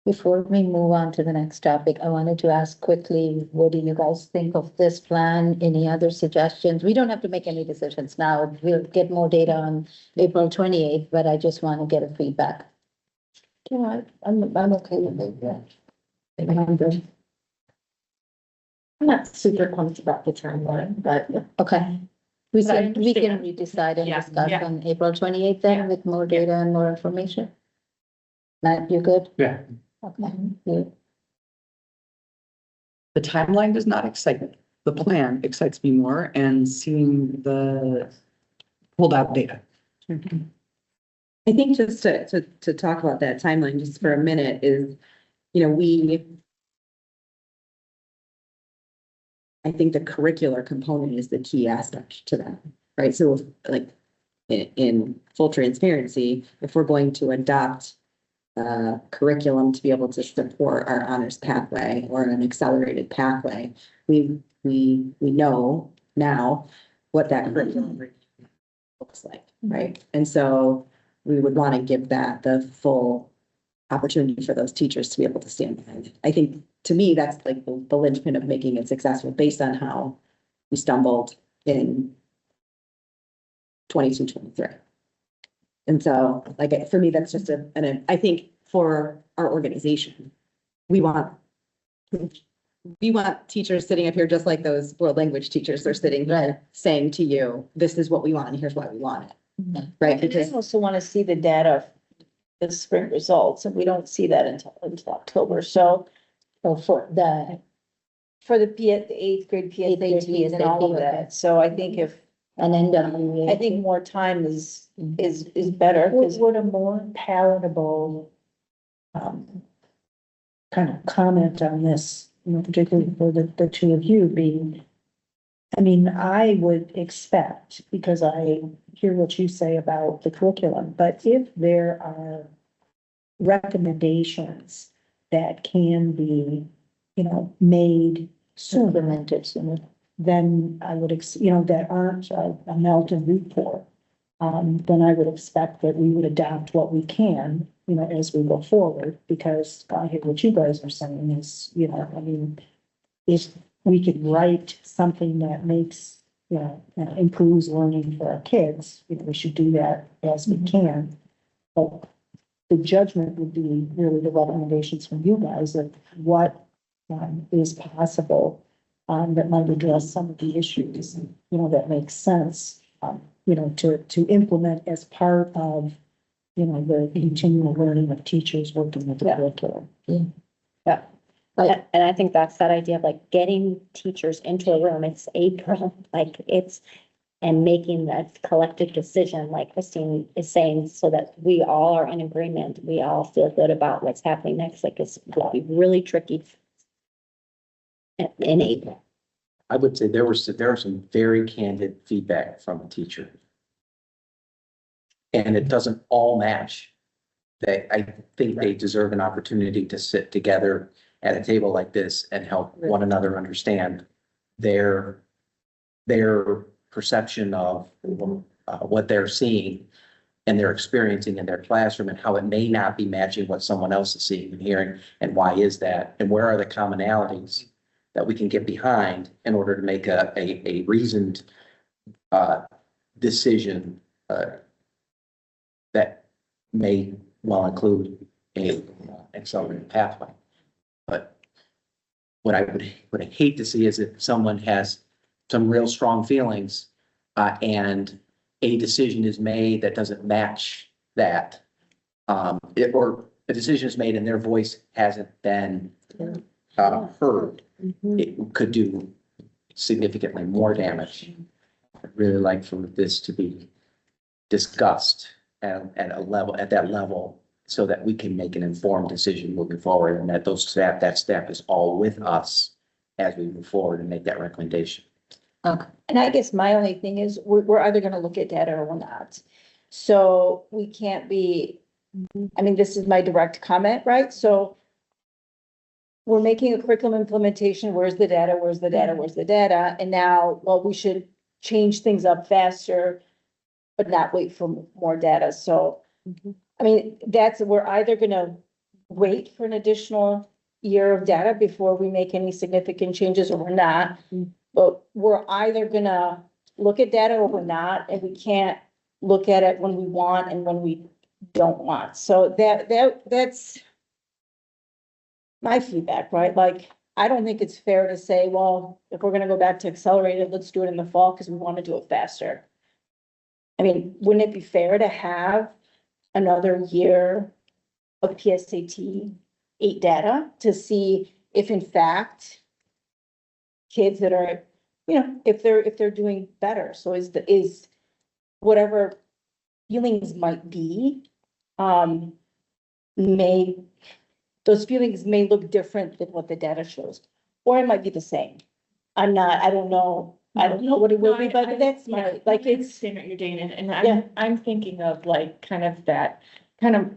Before we move on to the next topic, I wanted to ask quickly, what do you guys think of this plan? Any other suggestions? We don't have to make any decisions now. We'll get more data on April 28th, but I just want to get a feedback. I'm okay with it, yeah. I'm good. I'm not super pumped about the timeline, but Okay. We But I can, we can understand. decide and Yeah, discuss yeah. on April 28th then with more data and more information. Matt, you good? Yeah. Okay. You- The timeline does not excite me. The plan excites me more and seeing the pulled out data. I think just to talk about that timeline just for a minute is, I think the curricular component is the key aspect to that, right? So like in full transparency, if we're going to adopt curriculum to be able to support our honors pathway or an accelerated pathway, we know now what that curriculum looks like, right? And so we would want to give that the full opportunity for those teachers to be able to stand behind it. I think, to me, that's like the linchpin of making it successful based on how we stumbled in 22, 23. And so, like, for me, that's just I think for our organization, we want teachers sitting up here, just like those world language teachers are sitting here saying to you, this is what we want and here's why we want it. Right? I Because also want to see the data, the spring results, and we don't see that until October. So for the, the eighth grade PSATs and all of that. So I think and then I think more time is better. Would a more palatable, kind of comment on this, you know, particularly for the two of you being, I mean, I would expect, because I hear what you say about the curriculum, but if there are recommendations that can be, you know, made sooner, implemented sooner. then I would, that aren't a Melton report. Then I would expect that we would adopt what we can, you know, as we go forward, because I hear what you guys are saying is, you know, I mean, if we could write something that makes, you know, improves learning for our kids, you know, we should do that as we can. But the judgment would be really the recommendations from you guys of what is possible that might address some of the issues, you know, that makes sense, you know, to implement as part of, you know, the continual learning of teachers working with the curriculum. And I think that's that idea of like getting teachers into a room. It's April, like and making that collective decision, like Christine is saying, so that we all are in agreement. We all feel good about what's happening next. Like it's will be really tricky in April. I would say there was some very candid feedback from a teacher. And it doesn't all match. I think they deserve an opportunity to sit together at a table like this and help one another understand their perception of what they're seeing and they're experiencing in their classroom and how it may not be matching what someone else is seeing and hearing. And why is that? And where are the commonalities that we can get behind in order to make a reasoned decision that may well include a accelerated pathway. But what I would hate to see is if someone has some real strong feelings and a decision is made that doesn't match that, or a decision is made and their voice hasn't been heard. It could do significantly more damage. I'd really like for this to be discussed at that level so that we can make an informed decision moving forward and that that staff is all with us as we move forward and make that recommendation. Okay. And I guess my only thing is we're either going to look at data or we're not. So we can't be, I mean, this is my direct comment, right? So we're making a curriculum implementation. Where's the data? Where's the data? Where's the data? And now, well, we should change things up faster, but not wait for more data. So, I mean, we're either going to wait for an additional year of data before we make any significant changes or we're not. But we're either going to look at data or we're not, and we can't look at it when we want and when we don't want. So that's my feedback, right? Like, I don't think it's fair to say, well, if we're gonna go back to accelerated, let's do it in the fall because we want to do it faster. I mean, wouldn't it be fair to have another year of PSAT 8 data to see if in fact kids that are, you know, if they're doing better? So is whatever feelings might be, those feelings may look different than what the data shows, or it might be the same. I don't know what it will be, but that's my, like, it's. Understand what you're doing, and I'm thinking of like kind of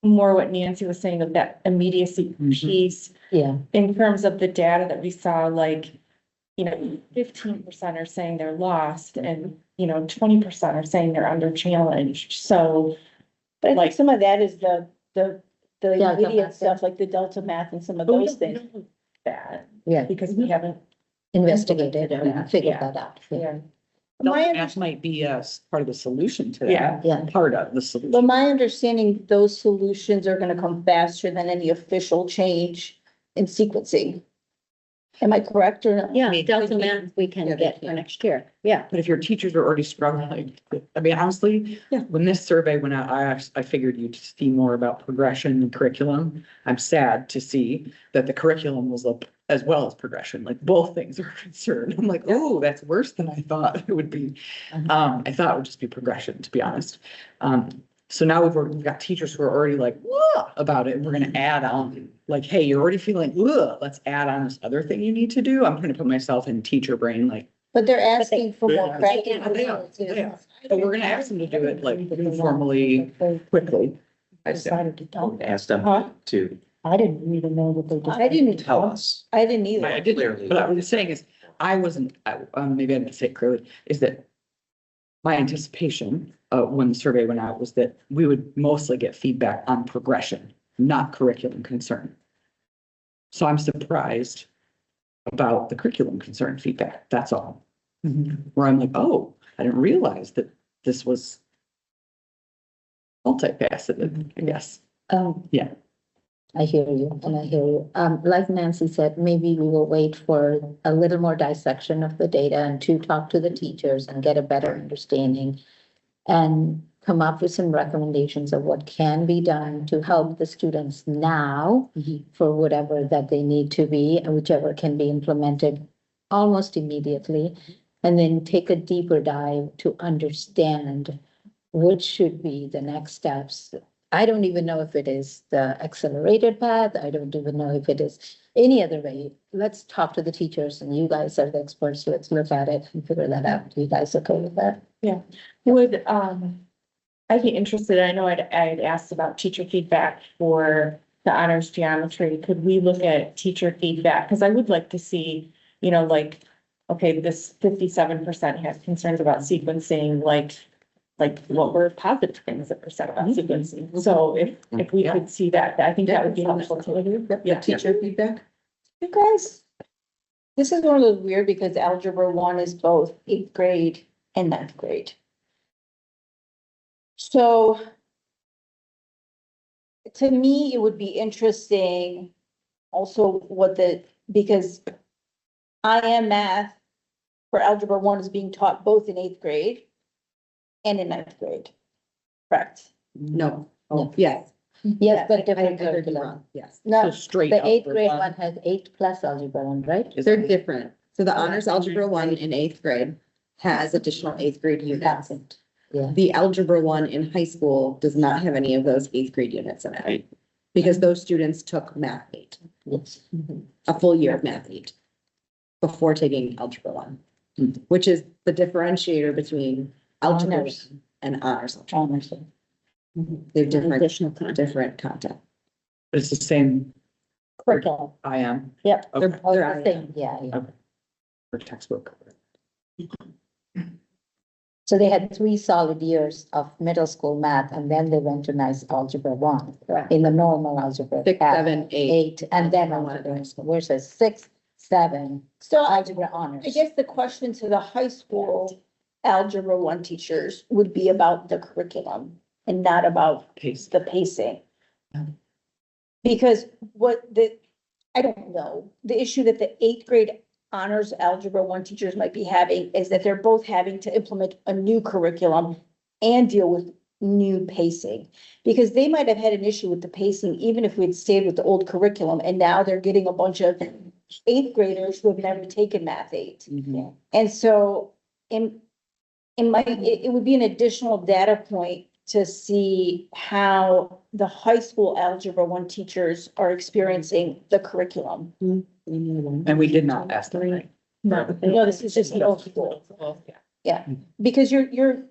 more what Nancy was saying of that immediacy piece. Yeah. In terms of the data that we saw, like, you know, 15% are saying they're lost and, you know, 20% are saying they're under challenged. So. But I think some of that is the Delta immediate math, stuff, like the Delta math and some of those things. That, Yeah. because we haven't Investigated and figured that out. Yeah. Math might be part of the solution to that. Yeah. Part of the solution. But my understanding, those solutions are gonna come faster than any official change in sequencing. Am I correct or not? Yeah, Delta math we can get for next year. Yeah. But if your teachers are already struggling, I mean, honestly, when this survey went out, I figured you'd see more about progression and curriculum. I'm sad to see that the curriculum was up as well as progression, like both things are concerned. I'm like, oh, that's worse than I thought it would be. I thought it would just be progression, to be honest. So now we've got teachers who are already like, whoa, about it. And we're gonna add on, like, hey, you're already feeling, whoa, let's add on this other thing you need to do. I'm gonna put myself in teacher brain, like, But they're asking for more credit. but we're gonna ask them to do it like formally, quickly. I decided to don't. Ask them Huh? to I didn't even know that they did. I didn't tell us. I didn't either. I did, Clearly. but what I'm saying is, I wasn't, maybe I didn't say it clearly, is that my anticipation, when the survey went out was that we would mostly get feedback on progression, not curriculum concern. So I'm surprised about the curriculum concern feedback, that's all. Where I'm like, oh, I didn't realize that this was multifaceted, I guess. Yeah. I hear you, and I hear you. Like Nancy said, maybe we will wait for a little more dissection of the data and to talk to the teachers and get a better understanding and come up with some recommendations of what can be done to help the students now for whatever that they need to be and whichever can be implemented almost immediately. And then take a deeper dive to understand what should be the next steps. I don't even know if it is the accelerated path. I don't even know if it is any other way. Let's talk to the teachers and you guys are the experts. Let's look at it and figure that out. You guys okay with that? Yeah. Would, I'd be interested, I know I'd asked about teacher feedback for the honors geometry. Could we look at teacher feedback? Because I would like to see, like, okay, this 57% has concerns about sequencing, like what were positive things that were said about sequencing. So if we could see that, I think that would be helpful too. Yeah, teacher feedback. You guys, this is one of those weird because Algebra 1 is both 8th grade and 9th grade. So to me, it would be interesting also because I am math for Algebra 1 is being taught both in 8th grade and in 9th grade, correct? No. No. Yes. Yes, but I different heard you curriculum. wrong. Yes. No, So straight the up 8th for grade one. one has 8 plus algebra one, right? They're different. So the honors algebra 1 in 8th grade has additional 8th grade units. Yeah. The algebra 1 in high school does not have any of those 8th grade units in it. Because those students took math 8, Yes. a full year of math 8 before taking algebra 1, which is the differentiator between algebra Honors. 1 and honors. Honors. They're different, Additional content. different content. It's the same Curriculum. I am. Yep. Okay. They're the same, yeah. For textbook. So they had 3 solid years of middle school math and then they went to nice algebra 1 in the normal algebra. 6, path, 7, 8. And then algebra, versus 6, 7, So algebra honors. I guess the question to the high school Algebra 1 teachers would be about the curriculum and not about Pace. the pacing. Because I don't know, the issue that the 8th grade honors Algebra 1 teachers might be having is that they're both having to implement a new curriculum and deal with new pacing. Because they might have had an issue with the pacing, even if we'd stayed with the old curriculum, and now they're getting a bunch of 8th graders who have never taken Math 8. And so it would be an additional data point to see how the high school Algebra 1 teachers are experiencing the curriculum. And we did not ask them, right? No, this is just middle school. Yeah, because you're,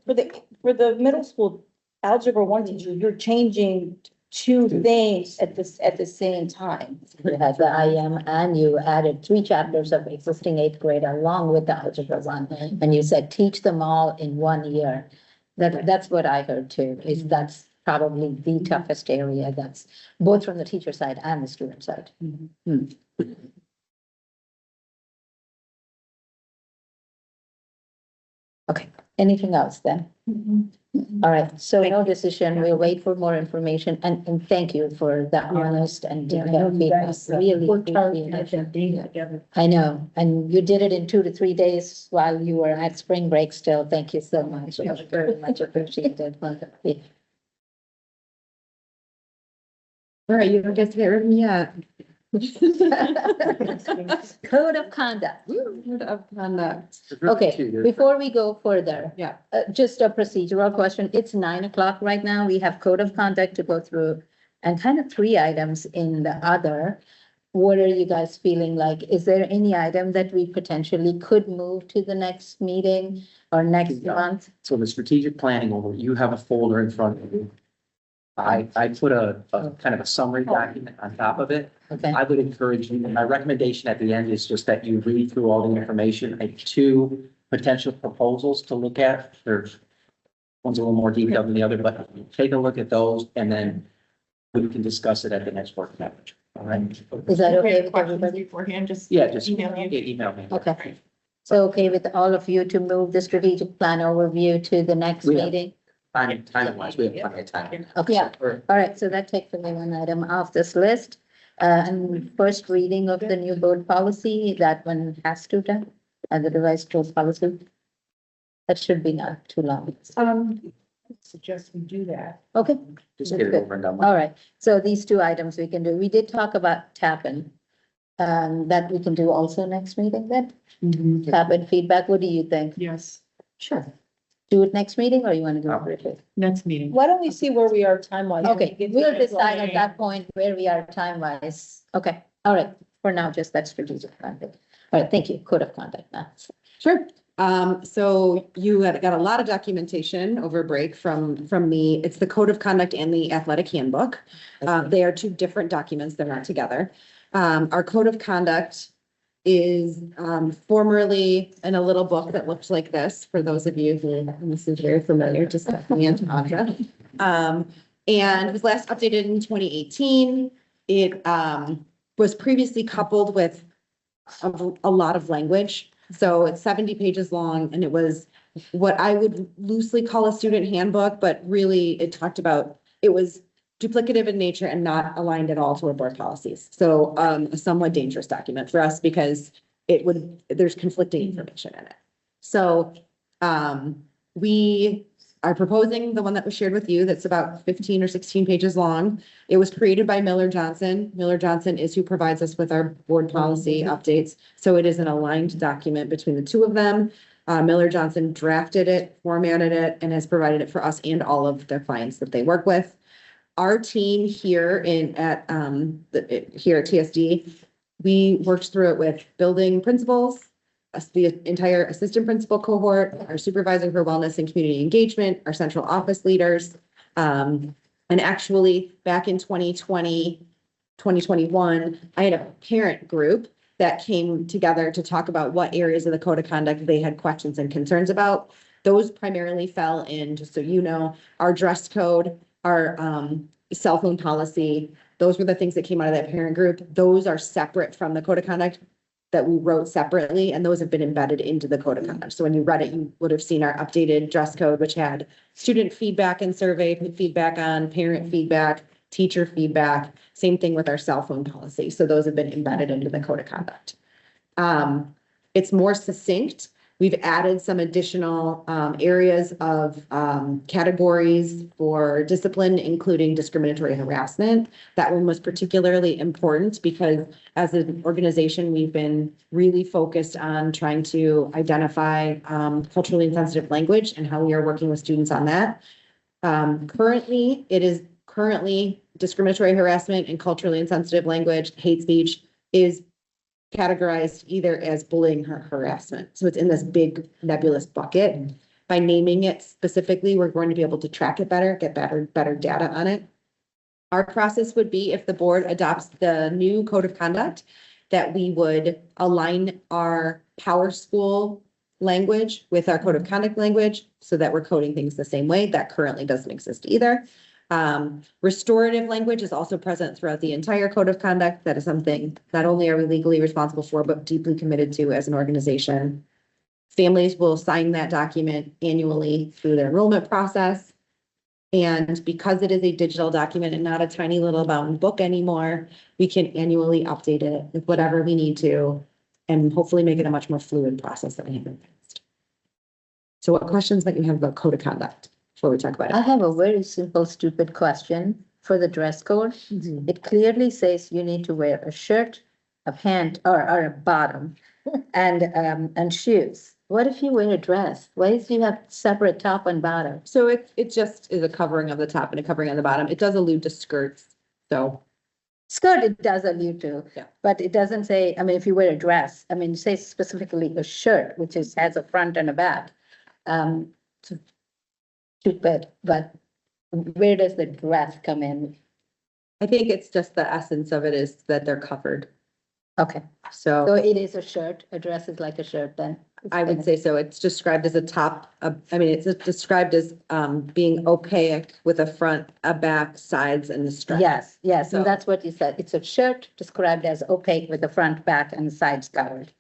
for the middle school Algebra 1 teacher, you're changing 2 things at the same time. You had the IM and you added 3 chapters of existing 8th grade along with the algebra 1. And you said, teach them all in 1 year. That's what I heard too, is that's probably the toughest area. That's both from the teacher side and the student side. Okay, anything else then? All right, so no decision, we'll wait for more information and thank you for the honest and detailed feedback. Really appreciate it. I know, and you did it in 2 to 3 days while you were at spring break still. Thank you so much. Very much appreciated. Yeah. All right, you don't get to get rid of me yet. Code of conduct. Code of conduct. Okay, before we go further. Yeah. Just a procedural question. It's 9 o'clock right now. We have code of conduct to go through and kind of 3 items in the other. What are you guys feeling like? Is there any item that we potentially could move to the next meeting or next month? So the strategic planning over, you have a folder in front of you. I put a kind of a summary document on top of it. Okay, I would encourage you, my recommendation at the end is just that you read through all the information. I have 2 potential proposals to look at. There's one's a little more detailed than the other, but take a look at those and then we can discuss it at the next work package. All right. is that okay with Questions everybody? beforehand, just. Yeah, just Email you. email me. Okay. So okay with all of you to move the strategic plan overview to the next We have- meeting? Time wise, we have plenty of time. Okay, all right, so that takes away one item off this list. And first reading of the new board policy, that one has to done, and the revised board policy. That should be not too long. Suggest we do that. Okay, Just get it over and done with. all right, so these 2 items we can do. We did talk about tap-in. That we can do also next meeting then, tap-in feedback. What do you think? Yes, Sure. Do it next meeting or you want to do it briefly? next meeting. Why don't we see where we are time-wise? Okay, we'll decide at that point where we are time-wise. Okay, all right, for now, just that strategic plan. All right, thank you. Code of conduct now. Sure. So you had got a lot of documentation over break from me. It's the code of conduct and the athletic handbook. They are 2 different documents. They're not together. Our code of conduct is formerly in a little book that looks like this, for those of you who, this is very familiar, just like me and Tasha. And was last updated in 2018. It was previously coupled with a lot of language. So it's 70 pages long, and it was what I would loosely call a student handbook, but really it talked about, it was duplicative in nature and not aligned at all to our board policies. So a somewhat dangerous document for us because there's conflicting information in it. So we are proposing the one that was shared with you that's about 15 or 16 pages long. It was created by Miller Johnson. Miller Johnson is who provides us with our board policy updates. So it is an aligned document between the 2 of them. Miller Johnson drafted it, formatted it, and has provided it for us and all of their clients that they work with. Our team here at TSD, we worked through it with building principals, the entire assistant principal cohort, our supervisor for wellness and community engagement, our central office leaders. And actually back in 2021, I had a parent group that came together to talk about what areas of the code of conduct they had questions and concerns about. Those primarily fell in, just so you know, our dress code, our cell phone policy. Those were the things that came out of that parent group. Those are separate from the code of conduct that we wrote separately, and those have been embedded into the code of conduct. So when you read it, you would have seen our updated dress code, which had student feedback and survey feedback on, parent feedback, teacher feedback. Same thing with our cell phone policy. So those have been embedded into the code of conduct. It's more succinct. We've added some additional areas of categories for discipline, including discriminatory harassment. That one was particularly important because as an organization, we've been really focused on trying to identify culturally insensitive language and how we are working with students on that. Currently discriminatory harassment and culturally insensitive language, hate speech is categorized either as bullying or harassment. So it's in this big nebulous bucket. By naming it specifically, we're going to be able to track it better, get better data on it. Our process would be, if the board adopts the new code of conduct, that we would align our Power School language with our code of conduct language so that we're coding things the same way. That currently doesn't exist either. Restorative language is also present throughout the entire code of conduct. That is something not only are we legally responsible for, but deeply committed to as an organization. Families will sign that document annually through their enrollment process. And because it is a digital document and not a tiny little bound book anymore, we can annually update it with whatever we need to and hopefully make it a much more fluid process than we have in the past. So what questions that you have about code of conduct before we talk about I it? have a very simple, stupid question for the dress code. It clearly says you need to wear a shirt, a pant, or a bottom, and shoes. What if you wear a dress? Why do you have separate top and bottom? So it just is a covering of the top and a covering on the bottom. It does allude to skirts. So Skirt, it does allude to, Yeah. but it doesn't say, I mean, if you wear a dress, I mean, it says specifically a shirt, which has a front and a back. Stupid, but where does the dress come in? I think it's just the essence of it is that they're covered. Okay, So so it is a shirt, a dress is like a shirt then? I would say so. It's described as a top, I mean, it's described as being opaque with a front, a back, sides and the strap. Yes, yes, So- and that's what you said. It's a shirt described as opaque with the front, back and sides covered.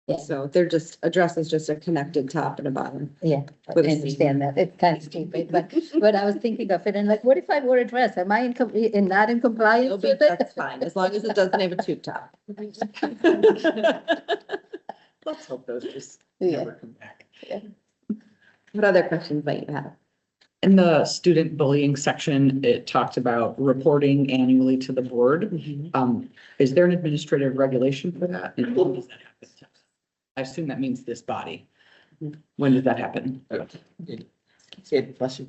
Yeah, So they're just, a dress is just a connected top and a bottom. yeah, I With a understand that. It's kind of stupid, but I was thinking of it and like, what if I wore a dress? Am I not in It'll compliance be, with it? that's fine, as long as it doesn't have a tube top. Let's hope those just Yeah. never come back. What other questions might you have? In the student bullying section, it talked about reporting annually to the board. Is there an administrative regulation for that? And when does that happen? I assume that means this body. When did that happen? Bless you.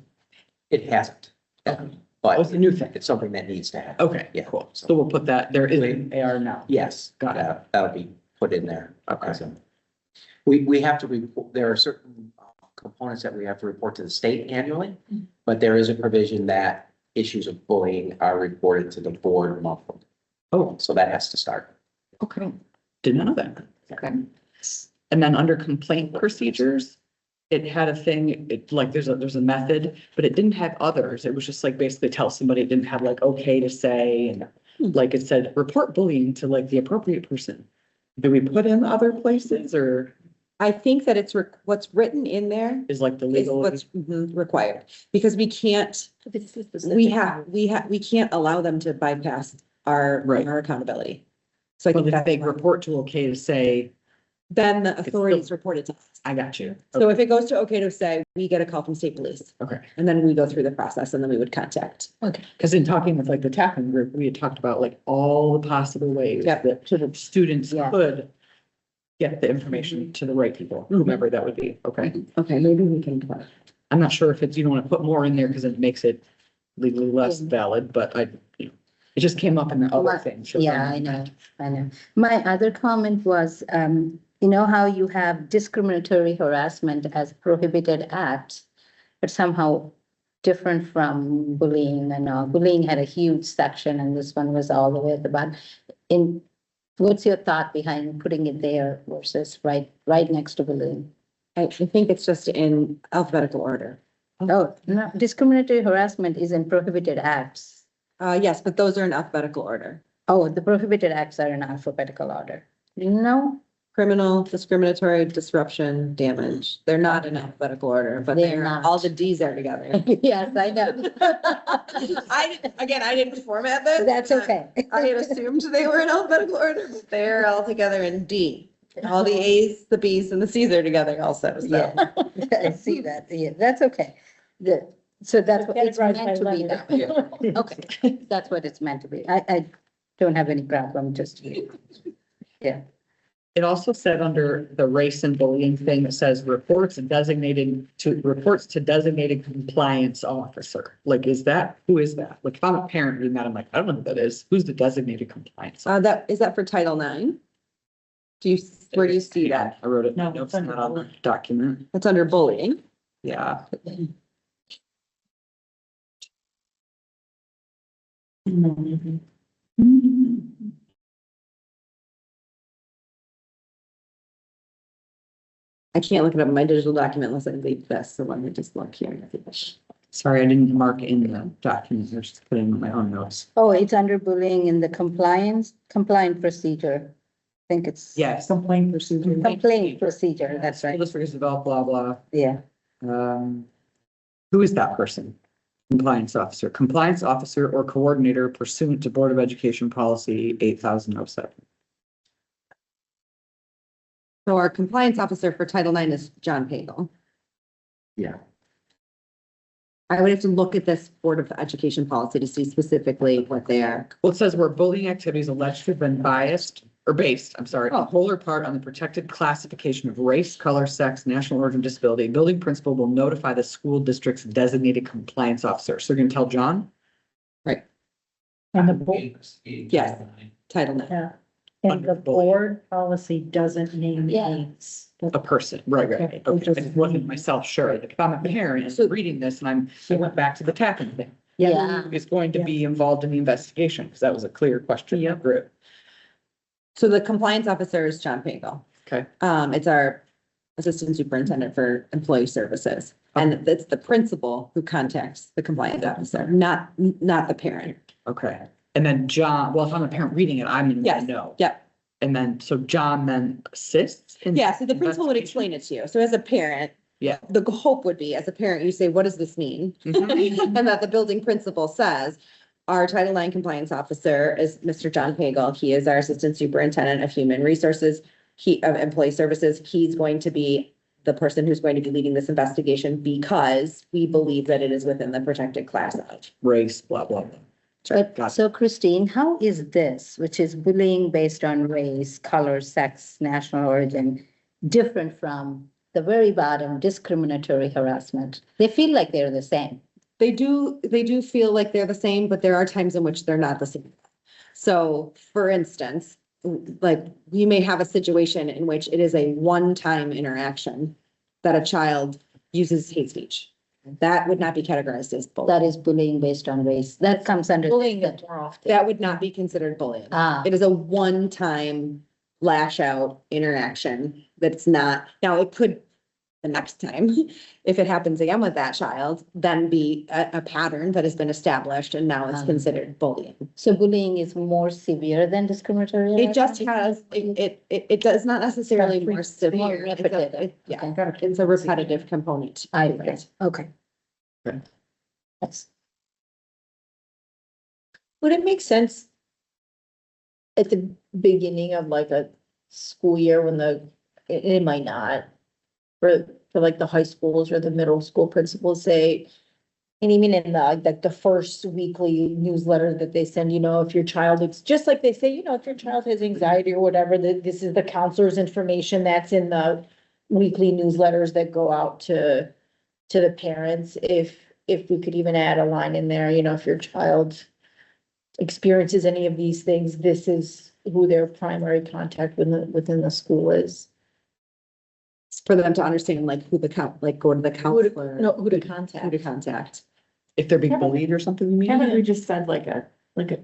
It hasn't. Oh, But it's a new thing. it's something that needs to happen. Okay, Yeah. cool. So we'll put that, there is an AR now. Yes, Got it. that'll be put in there. Okay. So, we have to report, there are certain components that we have to report to the state annually, but there is a provision that issues of bullying are reported to the board monthly. Oh, So that has to start. okay. Didn't know that. Okay. And then under complaint procedures, it had a thing, it like, there's a method, but it didn't have others. It was just like basically tell somebody, it didn't have like, okay to say, and like it said, report bullying to like the appropriate person. Do we put in other places or I think that it's what's written in there is like the is legal? what's required, because we can't, we can't allow them to bypass our Right. accountability. So I Well, think if that they report to okay to say, then the authorities report it to us. I got you. So if it goes to okay to say, we get a call from state police, Okay. and then we go through the process and then we would contact. Because in talking with like the tapping group, we had talked about like all the possible ways Yep. that the students Yeah. could get the information to the right people, whomever that would be. Okay. Okay, maybe we can. I'm not sure if it's, you don't want to put more in there because it makes it legally less valid, but it just came up in the other thing. So Yeah, I know. My other comment was, you know how you have discriminatory harassment as prohibited act, but somehow different from bullying and all. Bullying had a huge section and this one was all the way at the bottom. What's your thought behind putting it there versus right next to bullying? I think it's just in alphabetical order. Oh, no, discriminatory harassment is in prohibited acts. Yes, but those are in alphabetical order. Oh, the prohibited acts are in alphabetical order. No, Criminal, discriminatory, disruption, damage. They're not in alphabetical order, but They're they're, not. all the Ds are together. yes, I know. I didn't format this. That's okay. I had assumed they were in alphabetical order, but they're all together in D. All the As, the Bs and the Cs are together also, so. Yeah, I see that. Yeah, that's okay. So that's what it's meant to be that way. Okay, that's what it's meant to be. I don't have any problem, just, yeah. it also said under the race and bullying thing, it says reports to designated compliance officer. Like, who is that? Like, if I'm a parent reading that, I'm like, I don't know who that is. Who's the designated compliance? Is that for Title IX? Where do you see that? I wrote it. No, No, it's it's not on the document. It's under bullying. Yeah. I can't look it up in my digital document unless I leave this, so let me just look here. Sorry, I didn't mark in the document. I just put in my own notes. Oh, it's under bullying in the compliant procedure. think it's. Yes. Complaint procedure. Complaint procedure, that's School right. district is about blah, blah. Yeah. Who is that person? Compliance officer or coordinator pursuant to Board of Education policy 8007. So our compliance officer for Title IX is John Pagel. Yeah. I would have to look at this Board of Education policy to see specifically what they are. Well, it says where bullying activities alleged to have been biased or based, I'm sorry, in whole or part on the protected classification of race, color, sex, national origin, disability, building principal will notify the school district's designated compliance officer. So you're gonna tell John? Right. And the board, Yes, Title IX. yeah. And Under the bullying. board policy doesn't name Yeah. names. A person, right, right. Okay. Okay, I just wasn't myself sure. Like, if I'm a parent and reading this and I went back to the tapping thing. Yeah. Who is going to be involved in the investigation? Because that was a clear question. Yeah. Group. So the compliance officer is John Pagel. Okay. It's our assistant superintendent for employee services. And it's the principal who contacts the compliance officer, not the parent. Okay. And then John, well, if I'm a parent reading it, I'm gonna Yes. know. Yep. And then, so John then assists in. Yeah, so the principal would investigation? explain it to you. So as a parent. Yeah. The hope would be, as a parent, you say, what does this mean? Mhm. And that the building principal says, our Title IX compliance officer is Mr. John Pagel. He is our assistant superintendent of human resources, of employee services. He's going to be the person who's going to be leading this investigation because we believe that it is within the protected class of. Race, blah, blah, blah. But so Christine, how is this, which is bullying based on race, color, sex, national origin, different from the very bottom discriminatory harassment? They feel like they're the same. They do feel like they're the same, but there are times in which they're not the same. So for instance, like you may have a situation in which it is a one-time interaction that a child uses hate speech. That would not be categorized as bullying. That is bullying based on race. That comes under. Bullying is more often. That would not be considered bullying. Ah, It is a one-time lash out interaction that's not, now it could, the next time, if it happens again with that child, then be a pattern that has been established and now it's considered bullying. so bullying is more severe than discriminatory? It just harassment? has, it does not necessarily more severe. It's a- repetitive. Yeah, Okay. it's a repetitive component. I agree. Okay. Okay. Yes. Would it make sense at the beginning of like a school year when it might not, for like the high schools or the middle school principals say, and even in the first weekly newsletter that they send, if your child, it's just like they say, if your child has anxiety or whatever, that this is the counselor's information that's in the weekly newsletters that go out to the parents. If we could even add a line in there, if your child experiences any of these things, this is who their primary contact within the school is. For them to understand like who go to the counselor. No, who to Who contact. to contact. If they're being bullied or something, you mean? Haven't we just said like a, kind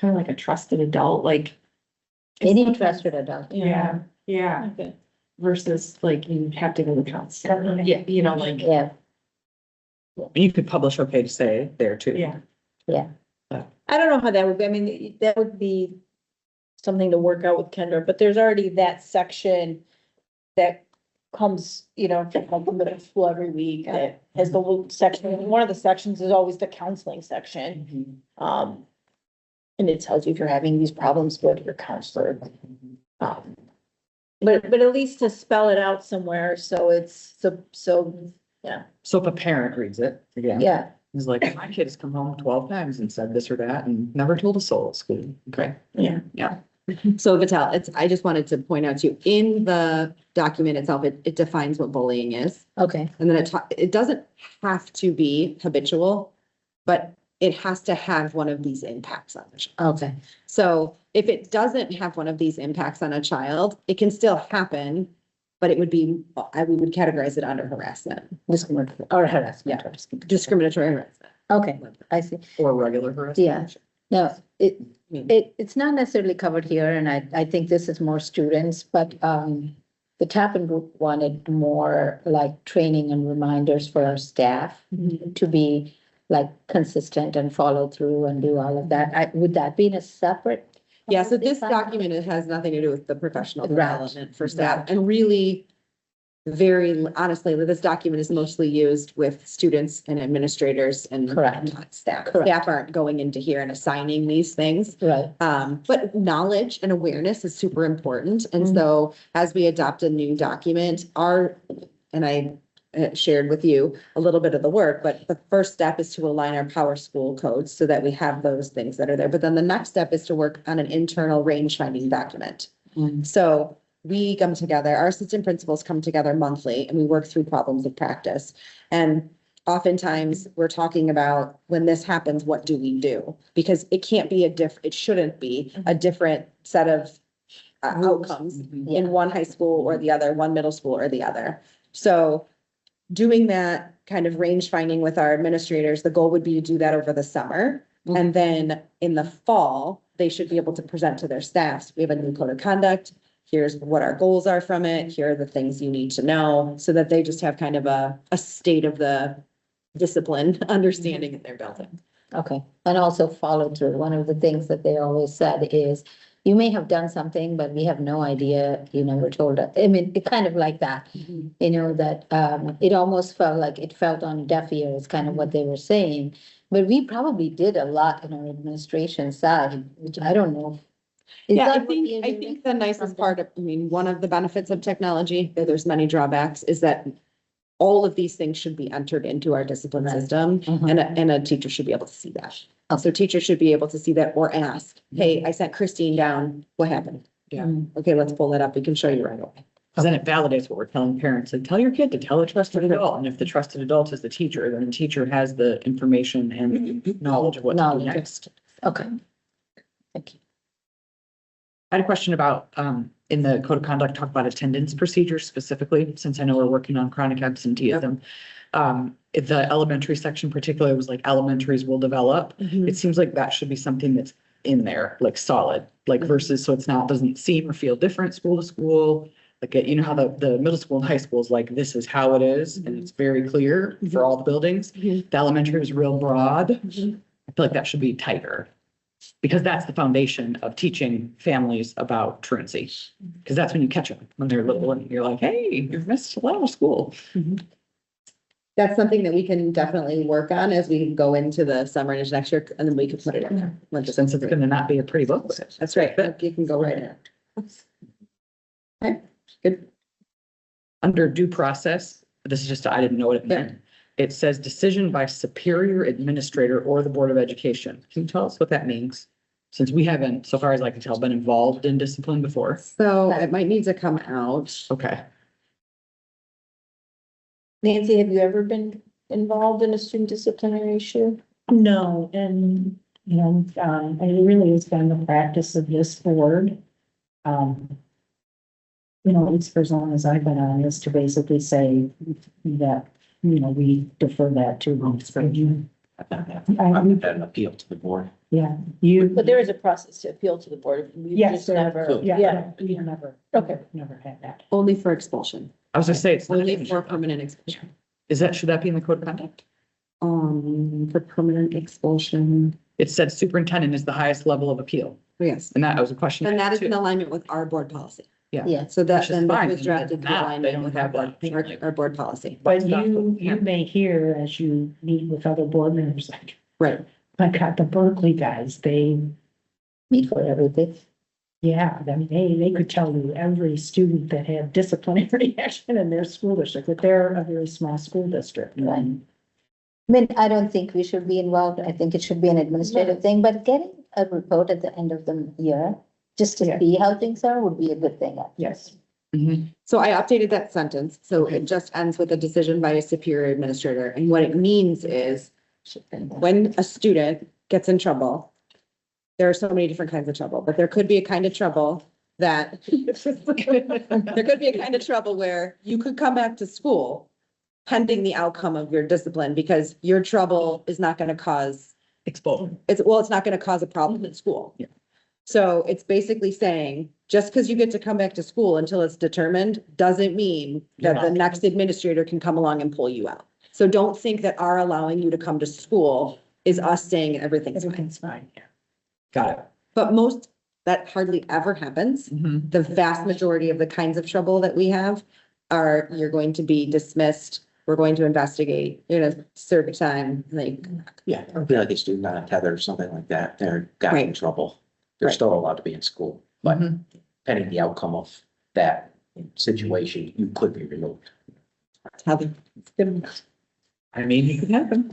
of like a trusted adult, like? Any trusted adult. Yeah, yeah, Okay. versus like you have to go to counsel. Yeah, like, Yeah, You could publish okay to say there too. yeah. I don't know how that would be. I mean, that would be something to work out with Kendra, but there's already that section that comes, from the middle school every week that has the little section. One of the sections is always the counseling section. And it tells you if you're having these problems, go to your counselor. But at least to spell it out somewhere, so it's, yeah, So if a parent reads it, again. yeah. He's like, my kid has come home 12 times and said this or that and never told a soul at school. Okay. Yeah. So Vital, I just wanted to point out to you, in the document itself, it defines what bullying is. okay. And then it doesn't have to be habitual, but it has to have one of these impacts on the child. Okay. So if it doesn't have one of these impacts on a child, it can still happen, but it would be, we would categorize it under harassment. Discriminatory or harassment. Discriminatory harassment. Okay, I see. Or regular harassment. Yeah. No, it's not necessarily covered here, and I think this is more students, but the Tappan group wanted more like training and reminders for our staff to be like consistent and follow through and do all of that. Would that be in a separate Yeah, so this document, it has nothing to do with the professional Right. development for staff, and really, very honestly, this document is mostly used with students and administrators and Correct. not staff. Correct. Staff aren't going into here and assigning these things. Right. But knowledge and awareness is super important. And Mm-hmm. so as we adopt a new document, and I shared with you a little bit of the work, but the first step is to align our power school codes so that we have those things that are there. But then the next step is to work on an internal range finding document. So we come together, our assistant principals come together monthly and we work through problems of practice. And oftentimes we're talking about when this happens, what do we do? Because it can't be it shouldn't be a different set of outcomes in one high school or the other, one middle school or the other. So doing that kind of range finding with our administrators, the goal would be to do that over the summer. And then in the fall, they should be able to present to their staffs. We have a new code of conduct. Here's what our goals are from it. Here are the things you need to know, so that they just have kind of a state of the discipline understanding that they're building. Okay, and also follow through. One of the things that they always said is, you may have done something, but we have no idea, we're told, I mean, it kind of like that. That, it almost felt like it felt on deaf ears, kind of what they were saying. But we probably did a lot in our administration side, which I don't know. Is Yeah, that what you're I doing? think the nicest part of, one of the benefits of technology, though there's many drawbacks, is that all of these things should be entered into our discipline system, and a teacher should be able to see that. So teachers should be able to see that or ask, hey, I sent Christine down, what happened? Yeah. Okay, let's pull that up. We can show you right away. Because then it validates what we're telling parents, like, tell your kid to tell a trusted adult, and if the trusted adult is the teacher, then the teacher has the information and knowledge of what to do Knowledge. next. Okay. Thank you. I had a question about, in the code of conduct, talk about attendance procedures specifically, since I know we're working on chronic absenteeism. The elementary section particularly was like elementaries will develop. It seems like that should be something that's in there, like solid, like versus, so it's not, doesn't seem or feel different school to school. Like, how the middle school and high school is like, this is how it is, and it's very clear for all the buildings. The elementary was real broad. I feel like that should be tighter. Because that's the foundation of teaching families about truancy. Because that's when you catch them, when they're little and you're like, hey, you've missed a lot of school. That's something that we can definitely work on as we go into the summer and into next year, and then we can put it in there. Since it's gonna not be a pretty book. That's right. You can go right in. Okay, good. Under due process, this is just, I didn't know what it meant. It says decision by superior administrator or the Board of Education. Can you tell us what that means? Since we haven't, so far as I can tell, been involved in discipline before. So it might need to come out. Okay. Nancy, have you ever been involved in a student disciplinary issue? No, and, it really has been the practice of this board. At least for as long as I've been on, is to basically say that, we defer that to the. An appeal to the board. Yeah, But there is a process to appeal to the board. We've Yes, just there- never, yeah, we've never. Okay. Never had that. Only for expulsion. I was gonna say, it's Only for permanent expulsion. should that be in the code of conduct? For permanent expulsion. It said superintendent is the highest level of appeal. Yes. And that was a question. And that is too. in alignment with our board policy. Yeah. So that Which is then that fine, was because drafted to now they alignment don't with have our that. board, our board policy. But stuff you with- may hear as you meet with other board members, like, Right. I got the Berkeley guys, they, Meet for everything. yeah, I mean, they could tell you every student that had disciplinary action in their school district, but they're a very small school district. Right. I mean, I don't think we should be involved. I think it should be an administrative thing, but getting a report at the end of the year, just to Yeah. see how things are, would be a good thing. Yes. So I updated that sentence, so it just ends with a decision by a superior administrator, and what it means is when a student gets in trouble, there are so many different kinds of trouble, but there could be a kind of trouble that there could be a kind of trouble where you could come back to school pending the outcome of your discipline, because your trouble is not gonna cause, it's not gonna cause a problem in school. Yeah. So it's basically saying, just because you get to come back to school until it's determined, doesn't mean that the next administrator can come along and pull you out. So don't think that our allowing you to come to school is us saying everything's fine. Everything's fine, yeah. Got it. But most that hardly ever happens. Mhm. The vast majority of the kinds of trouble that we have are, you're going to be dismissed, we're going to investigate, you're gonna serve time, like, Yeah, I feel like a student on a tether or something like that, they're got in Right. trouble. They're Right. still allowed to be in school, but depending the outcome of that situation, you could be removed. how the. I mean, it could happen.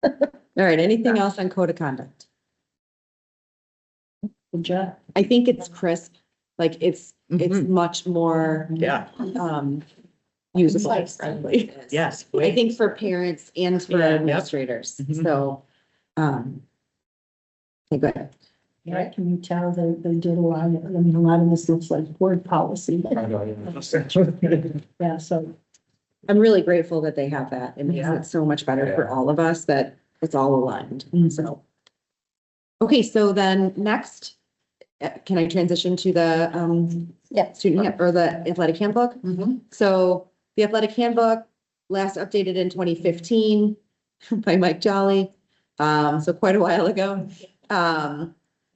All right, anything else on code of conduct? Good job. I think it's crisp, like it's much more, Yeah, usable friendly. yes. I think for parents and for Yeah, yep. administrators, Mhm. so, okay, good. Yeah, can you tell they did a lot of, I mean, a lot of this looks like board policy. Yeah, so I'm really grateful that they have that. It makes Yeah. it so much better for all of us that it's all aligned, so. Okay, so then next, can I transition to the, student or the athletic handbook? So the athletic handbook, last updated in 2015 by Mike Jolly, so quite a while ago.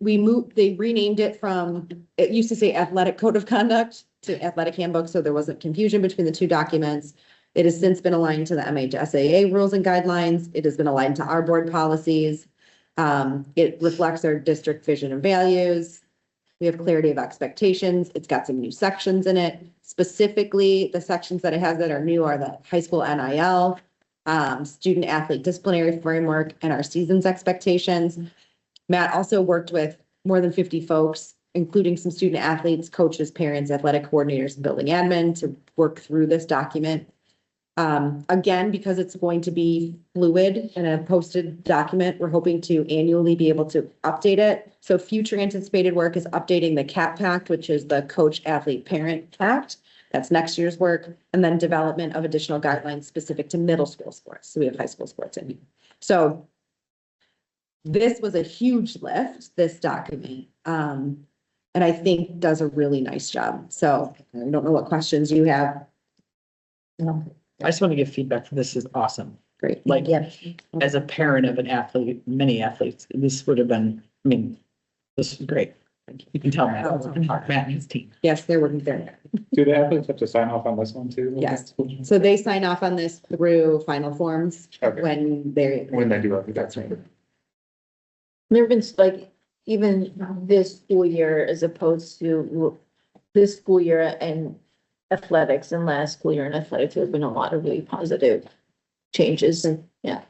They renamed it from, it used to say athletic code of conduct to athletic handbook, so there wasn't confusion between the two documents. It has since been aligned to the MHSAA rules and guidelines. It has been aligned to our board policies. It reflects our district vision and values. We have clarity of expectations. It's got some new sections in it. Specifically, the sections that it has that are new are the high school NIL, student athlete disciplinary framework, and our season's expectations. Matt also worked with more than 50 folks, including some student athletes, coaches, parents, athletic coordinators, and building admin to work through this document. Again, because it's going to be fluid and a posted document, we're hoping to annually be able to update it. So future anticipated work is updating the CAP Pact, which is the Coach Athlete Parent Pact. That's next year's work. And then development of additional guidelines specific to middle school sports. So we have high school sports in here. So this was a huge lift, this document. And I think does a really nice job. So I don't know what questions you have. I just want to give feedback for this is awesome. Great. Like, as a parent of an athlete, many athletes, this would have been, I mean, this is great. You can tell Matt and his team. Yes, they're working there. Do the athletes have to sign off on this one too? Yes. So they sign off on this through final forms Okay. when they're. When they do it, that's right. There have been like, even this school year as opposed to this school year and athletics and last school year in athletics, there have been a lot of really positive changes. Yeah.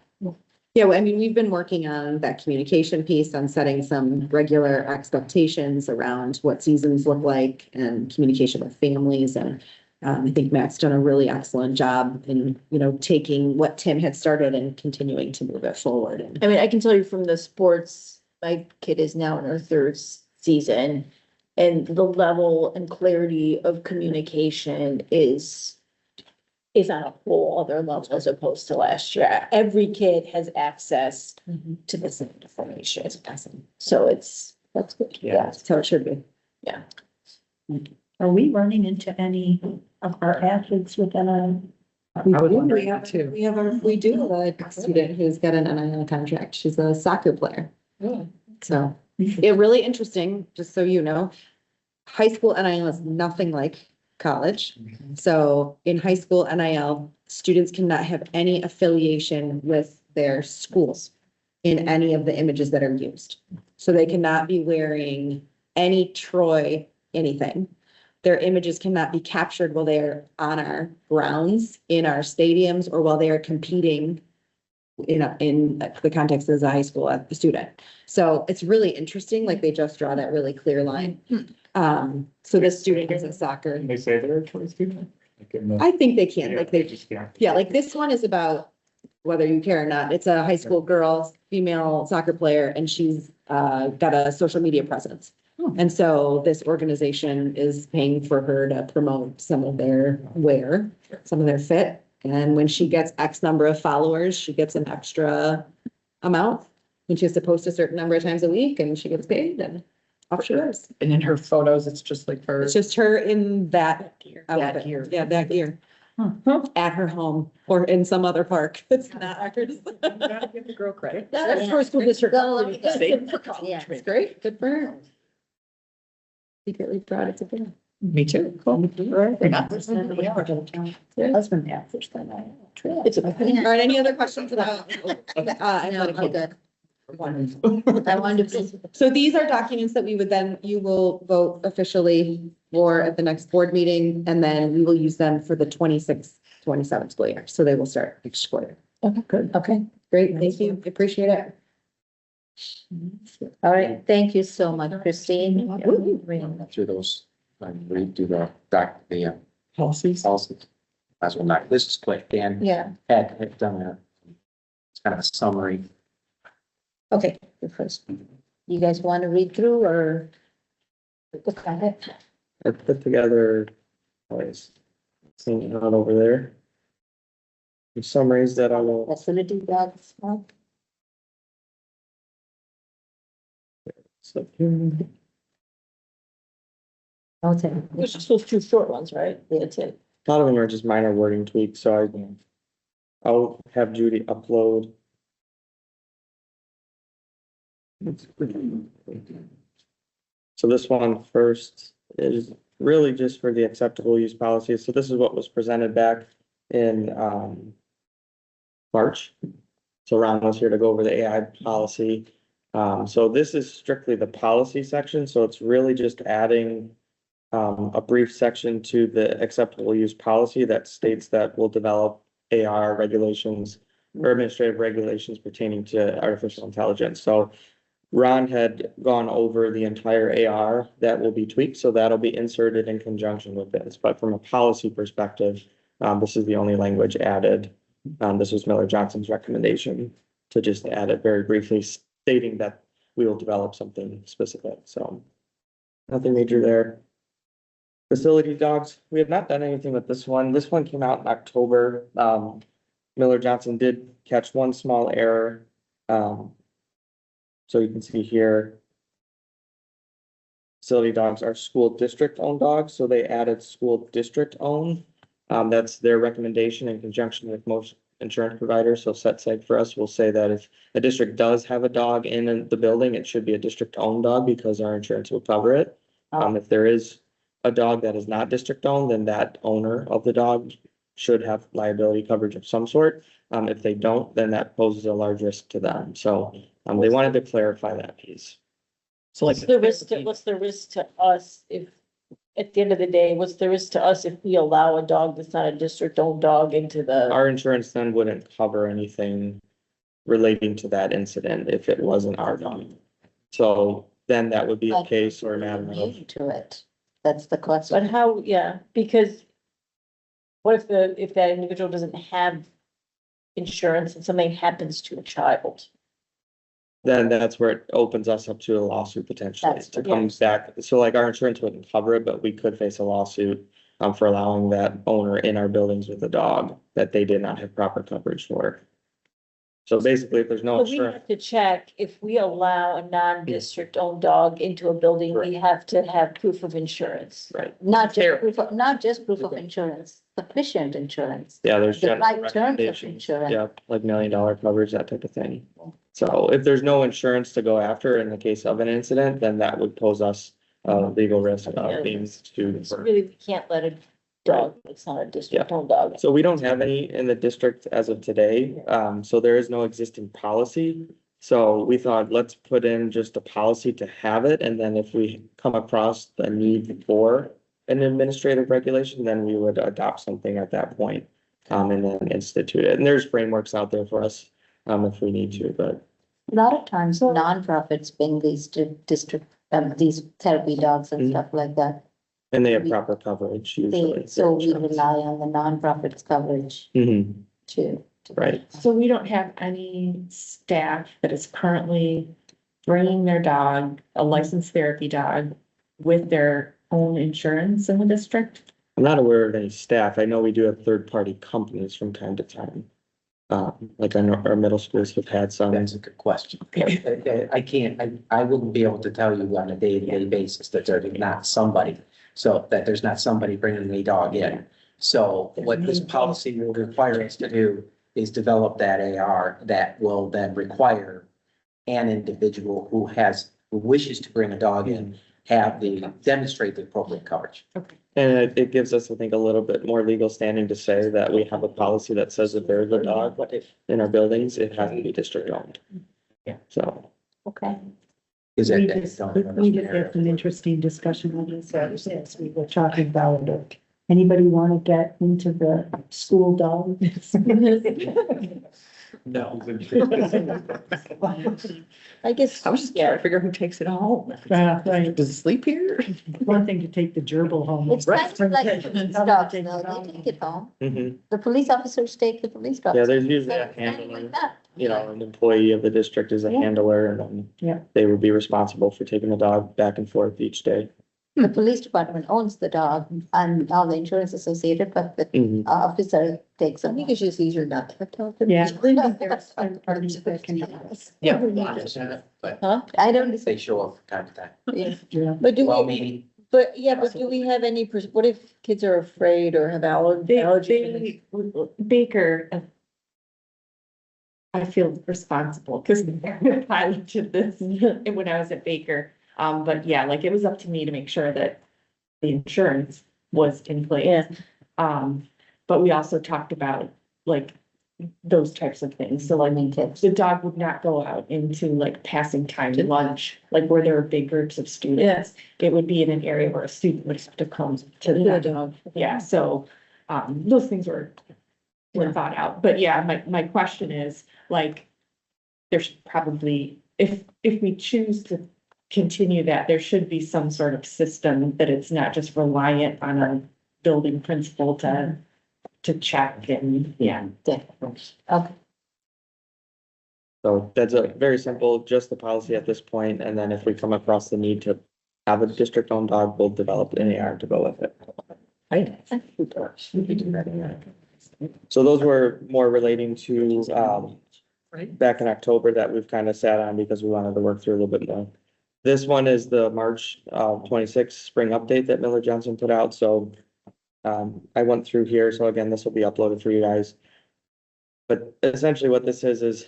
Yeah, well, I mean, we've been working on that communication piece, on setting some regular expectations around what seasons look like and communication with families. And I think Matt's done a really excellent job in, taking what Tim had started and continuing to move it forward. I mean, I can tell you from the sports, my kid is now in her third season, and the level and clarity of communication is on a whole other level as opposed to last year. Every kid has access to the same information. So that's good. Yeah. So it should be. Yeah. are we running into any of our athletes within a? I would wonder that too. We do have a student who's got an NIL contract. She's a soccer player. So it really interesting, just so you know, high school NIL is nothing like college. So in high school NIL, students cannot have any affiliation with their schools in any of the images that are used. So they cannot be wearing any Troy anything. Their images cannot be captured while they are on our grounds, in our stadiums, or while they are competing in the context as a high school student. So it's really interesting, like they just draw that really clear line. So this student is a soccer. Can they say they're a choice student? I think they can, like they, just can't. yeah, like this one is about whether you care or not. It's a high school girl, female soccer player, and she's got a social media presence. And so this organization is paying for her to promote some of their wear, some of their fit. And when she gets X number of followers, she gets an extra amount. And she has to post a certain number of times a week and she gets paid and off she goes. And in her photos, it's just like her. It's just her in that gear. outfit. That gear. Yeah, that gear. at her home or in some other park. It's not ours. Gotta give the girl credit. That's for school district. Yeah, it's great. Good for her. Secretly proud it's a girl. Me too. Cool. Husband, yeah. It's a. All right, any other questions about? No, athletic I'm games? good. I wanted to be. So these are documents that we would then, you will vote officially for at the next board meeting, and then we will use them for the 26-27 school year. So they will start next school year. Okay, good. Okay. Great, thank you. Appreciate it. All right, thank you so much, Christine. Through those, read through the Policies. policies. As well, not, this is quick. Dan Yeah, had done it's kind of a summary. okay. The first, you guys want to read through or? Look at it. I put together, always, seeing it out over there. The summaries that I will, Facility dogs. so here. Okay. There's just those two short ones, right? That's it. A lot of them are just minor wording tweaks, so I'll have Judy upload. So this one first is really just for the acceptable use policy. So this is what was presented back in March. So Ron was here to go over the AI policy. So this is strictly the policy section, so it's really just adding a brief section to the acceptable use policy that states that we'll develop AR regulations or administrative regulations pertaining to artificial intelligence. So Ron had gone over the entire AR that will be tweaked, so that'll be inserted in conjunction with this. But from a policy perspective, this is the only language added. This was Miller Johnson's recommendation to just add it very briefly, stating that we will develop something specific. So nothing major there. Facility dogs, we have not done anything with this one. This one came out in October. Miller Johnson did catch one small error. So you can see here. Facility dogs are school district owned dogs, so they added school district owned. That's their recommendation in conjunction with most insurance providers. So SetSeg for us will say that if a district does have a dog in the building, it should be a district owned dog because our insurance will cover it. If there is a dog that is not district owned, then that owner of the dog should have liability coverage of some sort. If they don't, then that poses a large risk to them. So they wanted to clarify that piece. So like. What's the risk to us if, at the end of the day, what's the risk to us if we allow a dog that's not a district owned dog into the? Our insurance then wouldn't cover anything relating to that incident if it wasn't our dog. So then that would be a case or a matter of. To it. That's the question. But how, yeah, because what if that individual doesn't have insurance and something happens to a child? Then that's where it opens us up to a lawsuit potentially That's to come back. So like our insurance wouldn't cover it, but we could face a lawsuit for allowing that owner in our buildings with a dog that they did not have proper coverage for. So basically, if there's no But we insurance, have to check if we allow a non-district owned dog into a building, we have to have proof of insurance. right? Not just proof of insurance, sufficient insurance. Yeah, there's The general right terms of recommendations. insurance. Yeah, like $1 million coverage, that type of thing. So if there's no insurance to go after in the case of an incident, then that would pose us legal risk of being sued. So really, we can't let a dog, it's not a district owned dog. So we don't have any in the district as of today. So there is no existing policy. So we thought, let's put in just a policy to have it. And then if we come across the need for an administrative regulation, then we would adopt something at that point. And then institute it. And there's frameworks out there for us if we need to, but. A lot of times nonprofits bring these to district, these therapy dogs and stuff like that. And they have proper coverage usually. So we rely on the nonprofits coverage Mhm, to. right. So we don't have any staff that is currently bringing their dog, a licensed therapy dog, with their own insurance in the district? I'm not aware of any staff. I know we do have third-party companies from time to time. Like I know our middle schools have had some. That's a good question. I wouldn't be able to tell you on a day-to-day basis that there's not somebody. So that there's not somebody bringing a dog in. So what this policy will require us to do is develop that AR that will then require an individual who wishes to bring a dog in, demonstrate the appropriate coverage. And it gives us, I think, a little bit more legal standing to say that we have a policy that says if there's a dog in our buildings, it has to be district owned. Yeah. So. Okay. We just had some interesting discussion on this, as we were talking about it. Anybody want to get into the school dog business? No. I guess, I was just trying to figure out who takes it home. Right. Does it sleep here? One thing to take the gerbil home. It's kind of like police dogs, you know, they take it home. The police officers take the police dogs. Yeah, there's usually a So it's kind of handler, like that. you know, an employee of the district is a handler and then they would be responsible for taking the dog back and forth each day. The police department owns the dog and all the insurance associated, but the officer takes I them. think it's just easier not to have to. Yeah. There's third parties that can help us. Yeah. I understand it, but Huh? I don't. they show up from time to time. Yeah. But do Well, we, meaning, but do we have any, what if kids are afraid or have allergies? Baker, I feel responsible because I piloted this when I was at Baker. But yeah, like it was up to me to make sure that the insurance was in place. But we also talked about like those types of things. So like the dog would not go out into like passing time lunch, like where there are big groups of students. It would be in an area where a student would have to come to the dog. Yeah, so those things were thought out. But yeah, my question is like, there's probably, if we choose to continue that, there should be some sort of system that it's not just reliant on a building principal to check and, Okay. So that's a very simple, just the policy at this point, and then if we come across the need to have a district owned dog, we'll develop an AR to go with it. So those were more relating to, back in October that we've kind of sat on because we wanted to work through a little bit more. This one is the March 26th spring update that Miller Johnson put out, so I went through here, so again, this will be uploaded for you guys. But essentially what this is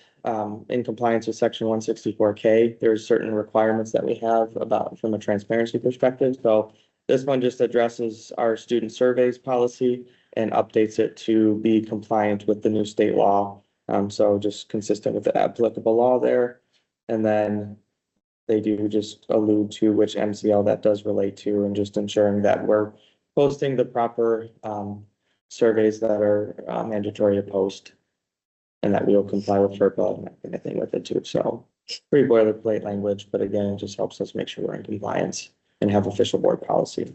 in compliance with section 164K, there's certain requirements that we have about from a transparency perspective. So this one just addresses our student surveys policy and updates it to be compliant with the new state law. So just consistent with the applicable law there. And then they do just allude to which MCL that does relate to and just ensuring that we're posting the proper surveys that are mandatory to post. And that we will comply with FERPA and that kind of thing with it too. So pretty boilerplate language, but again, it just helps us make sure we're in compliance and have official board policy.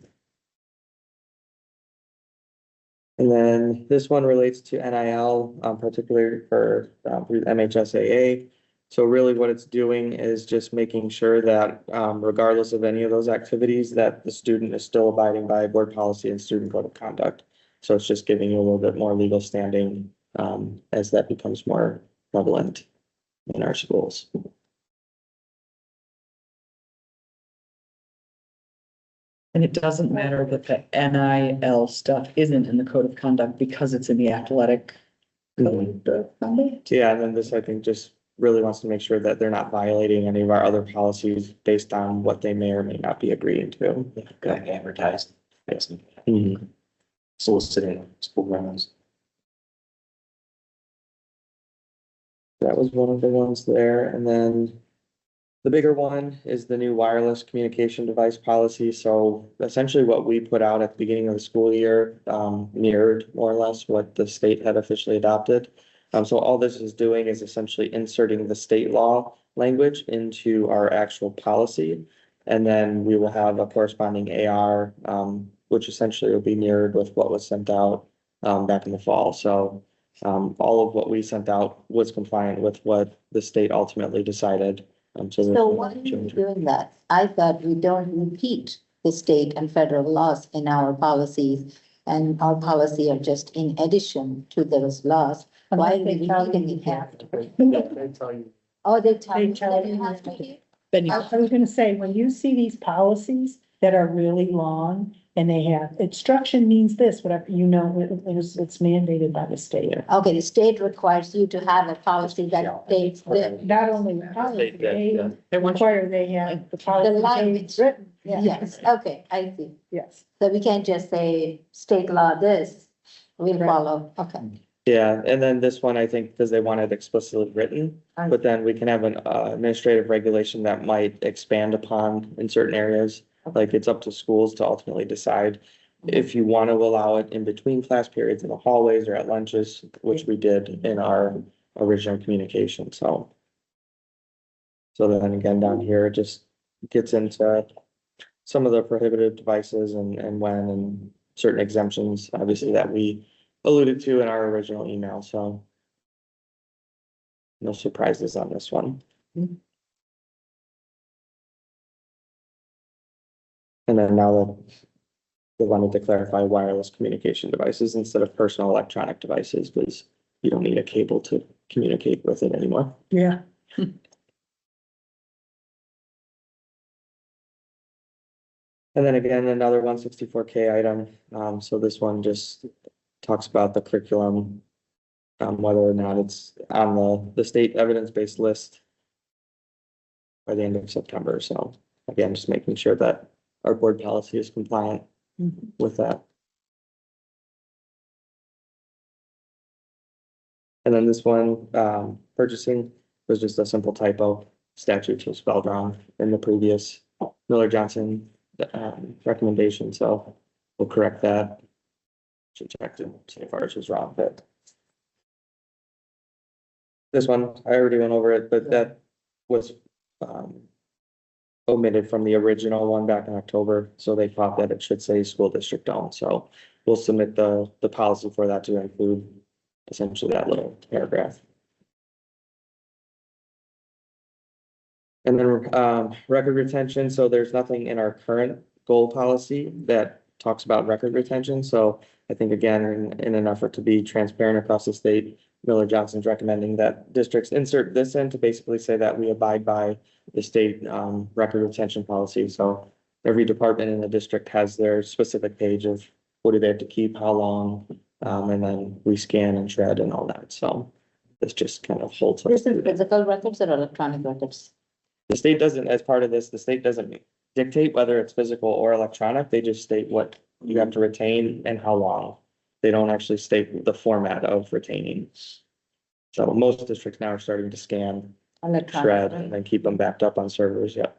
And then this one relates to NIL, particularly for MHSAA. So really what it's doing is just making sure that regardless of any of those activities, that the student is still abiding by board policy and student code of conduct. So it's just giving you a little bit more legal standing as that becomes more prevalent in our schools. And it doesn't matter that the NIL stuff isn't in the code of conduct because it's in the athletic code of conduct. Yeah, and then this, I think, just really wants to make sure that they're not violating any of our other policies based on what they may or may not be agreeing to. Like advertising, Mhm. soliciting school runs. That was one of the ones there, and then the bigger one is the new wireless communication device policy. So essentially what we put out at the beginning of the school year mirrored more or less what the state had officially adopted. So all this is doing is essentially inserting the state law language into our actual policy. And then we will have a corresponding AR, which essentially will be mirrored with what was sent out back in the fall. So all of what we sent out was compliant with what the state ultimately decided. So why are you doing that? I thought we don't repeat the state and federal laws in our policies, and our policy are just in addition to those laws. Why are we repeating it here? They tell you. Oh, they tell you They tell that you you have to. I was gonna say, when you see these policies, that are really long and they have, instruction means this, whatever, it's mandated by the state. Okay, the state requires you to have a policy that states that Not only the policy, they require they have the the policy language. written. Yes, okay, I see. Yes. So we can't just say state law this, we'll Right. follow, okay. Yeah, and then this one, I think, because they want it explicitly written, but then we can have an administrative regulation that might expand upon in certain areas. Like it's up to schools to ultimately decide if you want to allow it in between class periods in the hallways or at lunches, which we did in our original communication, so. So then again, down here, it just gets into some of the prohibited devices and when and certain exemptions, obviously, that we alluded to in our original email, so. No surprises on this one. And then now that they wanted to clarify wireless communication devices instead of personal electronic devices, because you don't need a cable to communicate with it anymore. Yeah. And then again, another 164K item. So this one just talks about the curriculum, whether or not it's on the state evidence-based list by the end of September. So again, just making sure that our board policy is compliant with that. And then this one, purchasing was just a simple typo. Statutes was spelled wrong in the previous Miller-Johnson recommendation, so we'll correct that. Should check to see if ours was wrong, but this one, I already went over it, but that was omitted from the original one back in October, so they thought that it should say school district owned, so we'll submit the policy for that to include essentially that little paragraph. And then record retention, so there's nothing in our current goal policy that talks about record retention, so I think again, in an effort to be transparent across the state, Miller-Johnson's recommending that districts insert this in to basically say that we abide by the state record retention policy, so every department in the district has their specific page of what do they have to keep, how long, and then we scan and shred and all that, so this just kind of holds us. This is physical records or electronic records? The state doesn't, as part of this, the state doesn't dictate whether it's physical or electronic. They just state what you have to retain and how long. They don't actually state the format of retaining. So most districts now are starting to scan, shred, and then keep them backed up on servers, yep.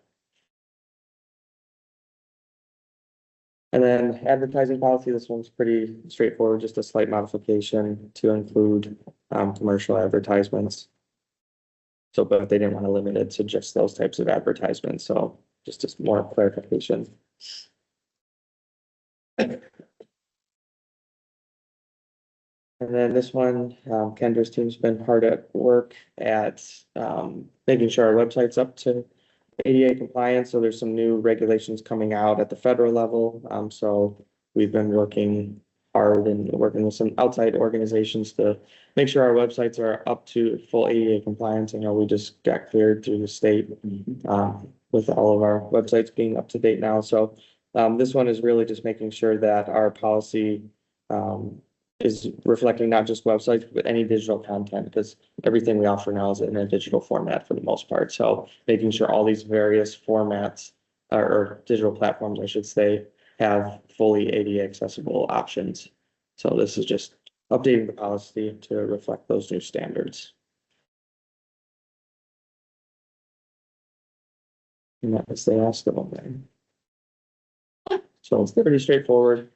And then advertising policy, this one's pretty straightforward, just a slight modification to include commercial advertisements. So, but they didn't want to limit it to just those types of advertisements, so just more clarification. And then this one, Kendra's team's been hard at work at making sure our website's up to ADA compliance, so there's some new regulations coming out at the federal level. So we've been working hard and working with some outside organizations to make sure our websites are up to full ADA compliance. I know we just got cleared through the state with all of our websites being up to date now. So this one is really just making sure that our policy is reflecting not just websites, but any digital content, because everything we offer now is in a digital format for the most part. So making sure all these various formats or digital platforms, I should say, have fully ADA accessible options. So this is just updating the policy to reflect those new standards. And that was the last of them then. So it's pretty straightforward.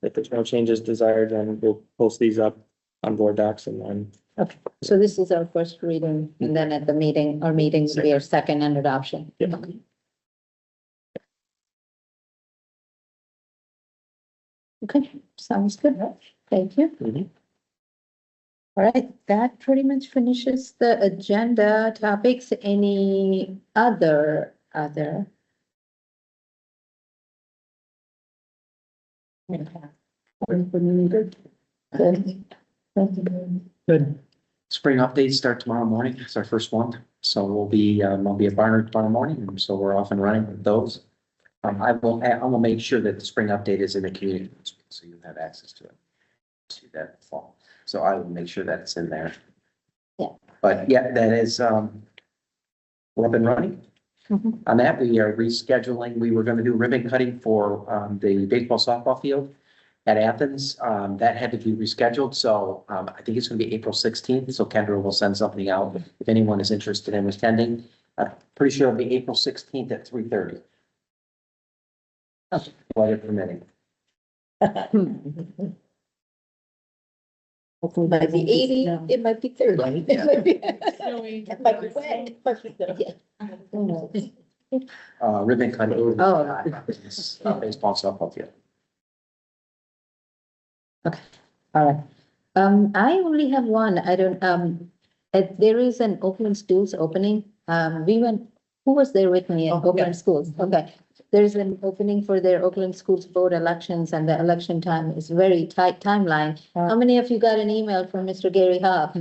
If there's no changes desired, then we'll post these up on board docs and then. Okay, so this is our first reading, and then at the meeting, our meeting will be our second and adoption. Yeah. Okay, sounds good. Thank you. All right, that pretty much finishes the agenda topics. Any other? Good. Spring updates start tomorrow morning. It's our first one. So we'll be at Barnard tomorrow morning. And so we're off and running with those. I will make sure that the spring update is in the community, so you have access to it. To that fall, so I will make sure that it's in there. Yeah. But yeah, that is, we're up and running. On that, we are rescheduling, we were gonna do ribbon cutting for, the baseball softball field at Athens. That had to be rescheduled, so, I think it's gonna be April 16th, so Kendra will send something out if anyone is interested in attending. I'm pretty sure it'll be April 16th at 3:30. Weather permitting. Hopefully It might be 80, no. it might be 30. It might be it might be wet, it might be- Yeah. Ribbon cutting. Oh. Baseball softball field. All right. I only have one. I don't, there is an Oakland Schools opening. We went, who was there with me at Oakland Schools? Okay. There's an opening for their Oakland Schools Board elections and the election time is very tight timeline. How many of you got an email from Mr. Gary Hobb?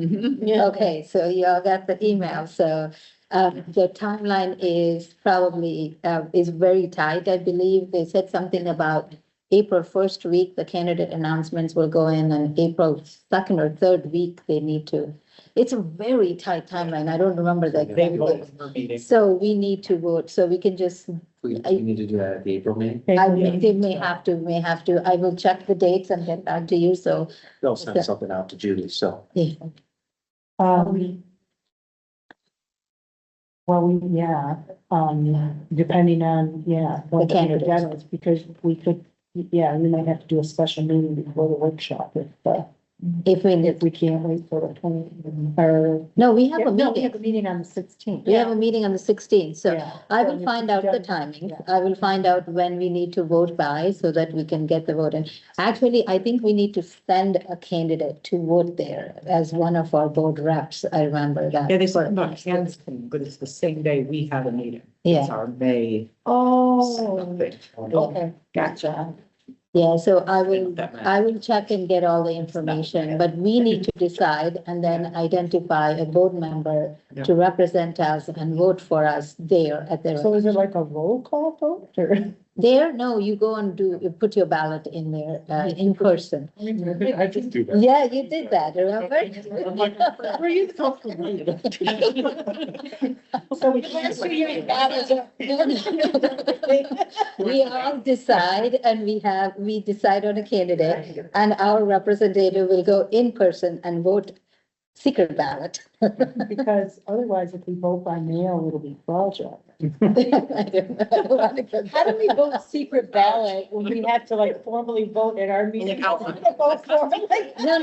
Okay, so you all got the email. So, the timeline is probably, is very tight. I believe they said something about April 1st week, the candidate announcements will go in, and April 2nd or 3rd week, they need to. It's a very tight timeline. I don't remember the exact date. So we need to vote, so we can just, We need to do that at the April meeting. they may have to. I will check the dates and get back to you, so. They'll send something out to Judy, so. Yeah. Well, yeah, depending on, what the candidates. agenda is, because we could, we might have to do a special meeting before the workshop If we can't wait for the 20, or. no, we have a No, we meeting. have a meeting on the 16th. We have a meeting on the 16th, so Yeah. I So will if find we out the don't- timing. yeah. I will find out when we need to vote by so that we can get the vote in. Actually, I think we need to send a candidate to vote there as one of our board reps. I remember that. Yeah, they said about canceling, but it's the same day we have a meeting. Yeah. It's our May. Oh. Okay. Gotcha. Yeah, so I know will, what that meant. I will check and get all the information, but we need to decide and then identify a board member to represent us and vote for us there at the. So is it like a roll call vote or? There, no, you go and you put your ballot in there, in person. I just do that. Yeah, you did that, remember? Were you comfortable? So We all decide and we decide on a candidate and our representative will go in person and vote secret ballot. Because otherwise, if we vote by mail, it'll be fraudulent. How do we vote secret ballot when we have to like formally vote at our meeting? Vote formally? No,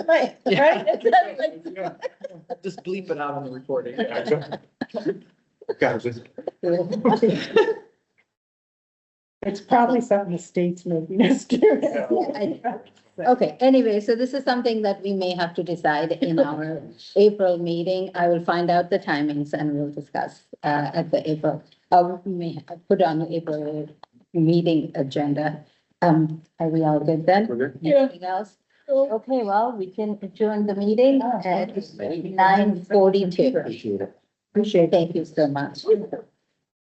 Right, right? It sounds like- Just bleep it out on the recording. Gotcha. It's probably something the state's making us do. Okay, anyway, so this is something that we may have to decide in our April meeting. I will find out the timings and we'll discuss at the April, we may put on the April meeting agenda. Are we all good then? We're good. Anything else? Okay, well, we can adjourn the meeting at 9:42. Appreciate it. Appreciate, thank you so much.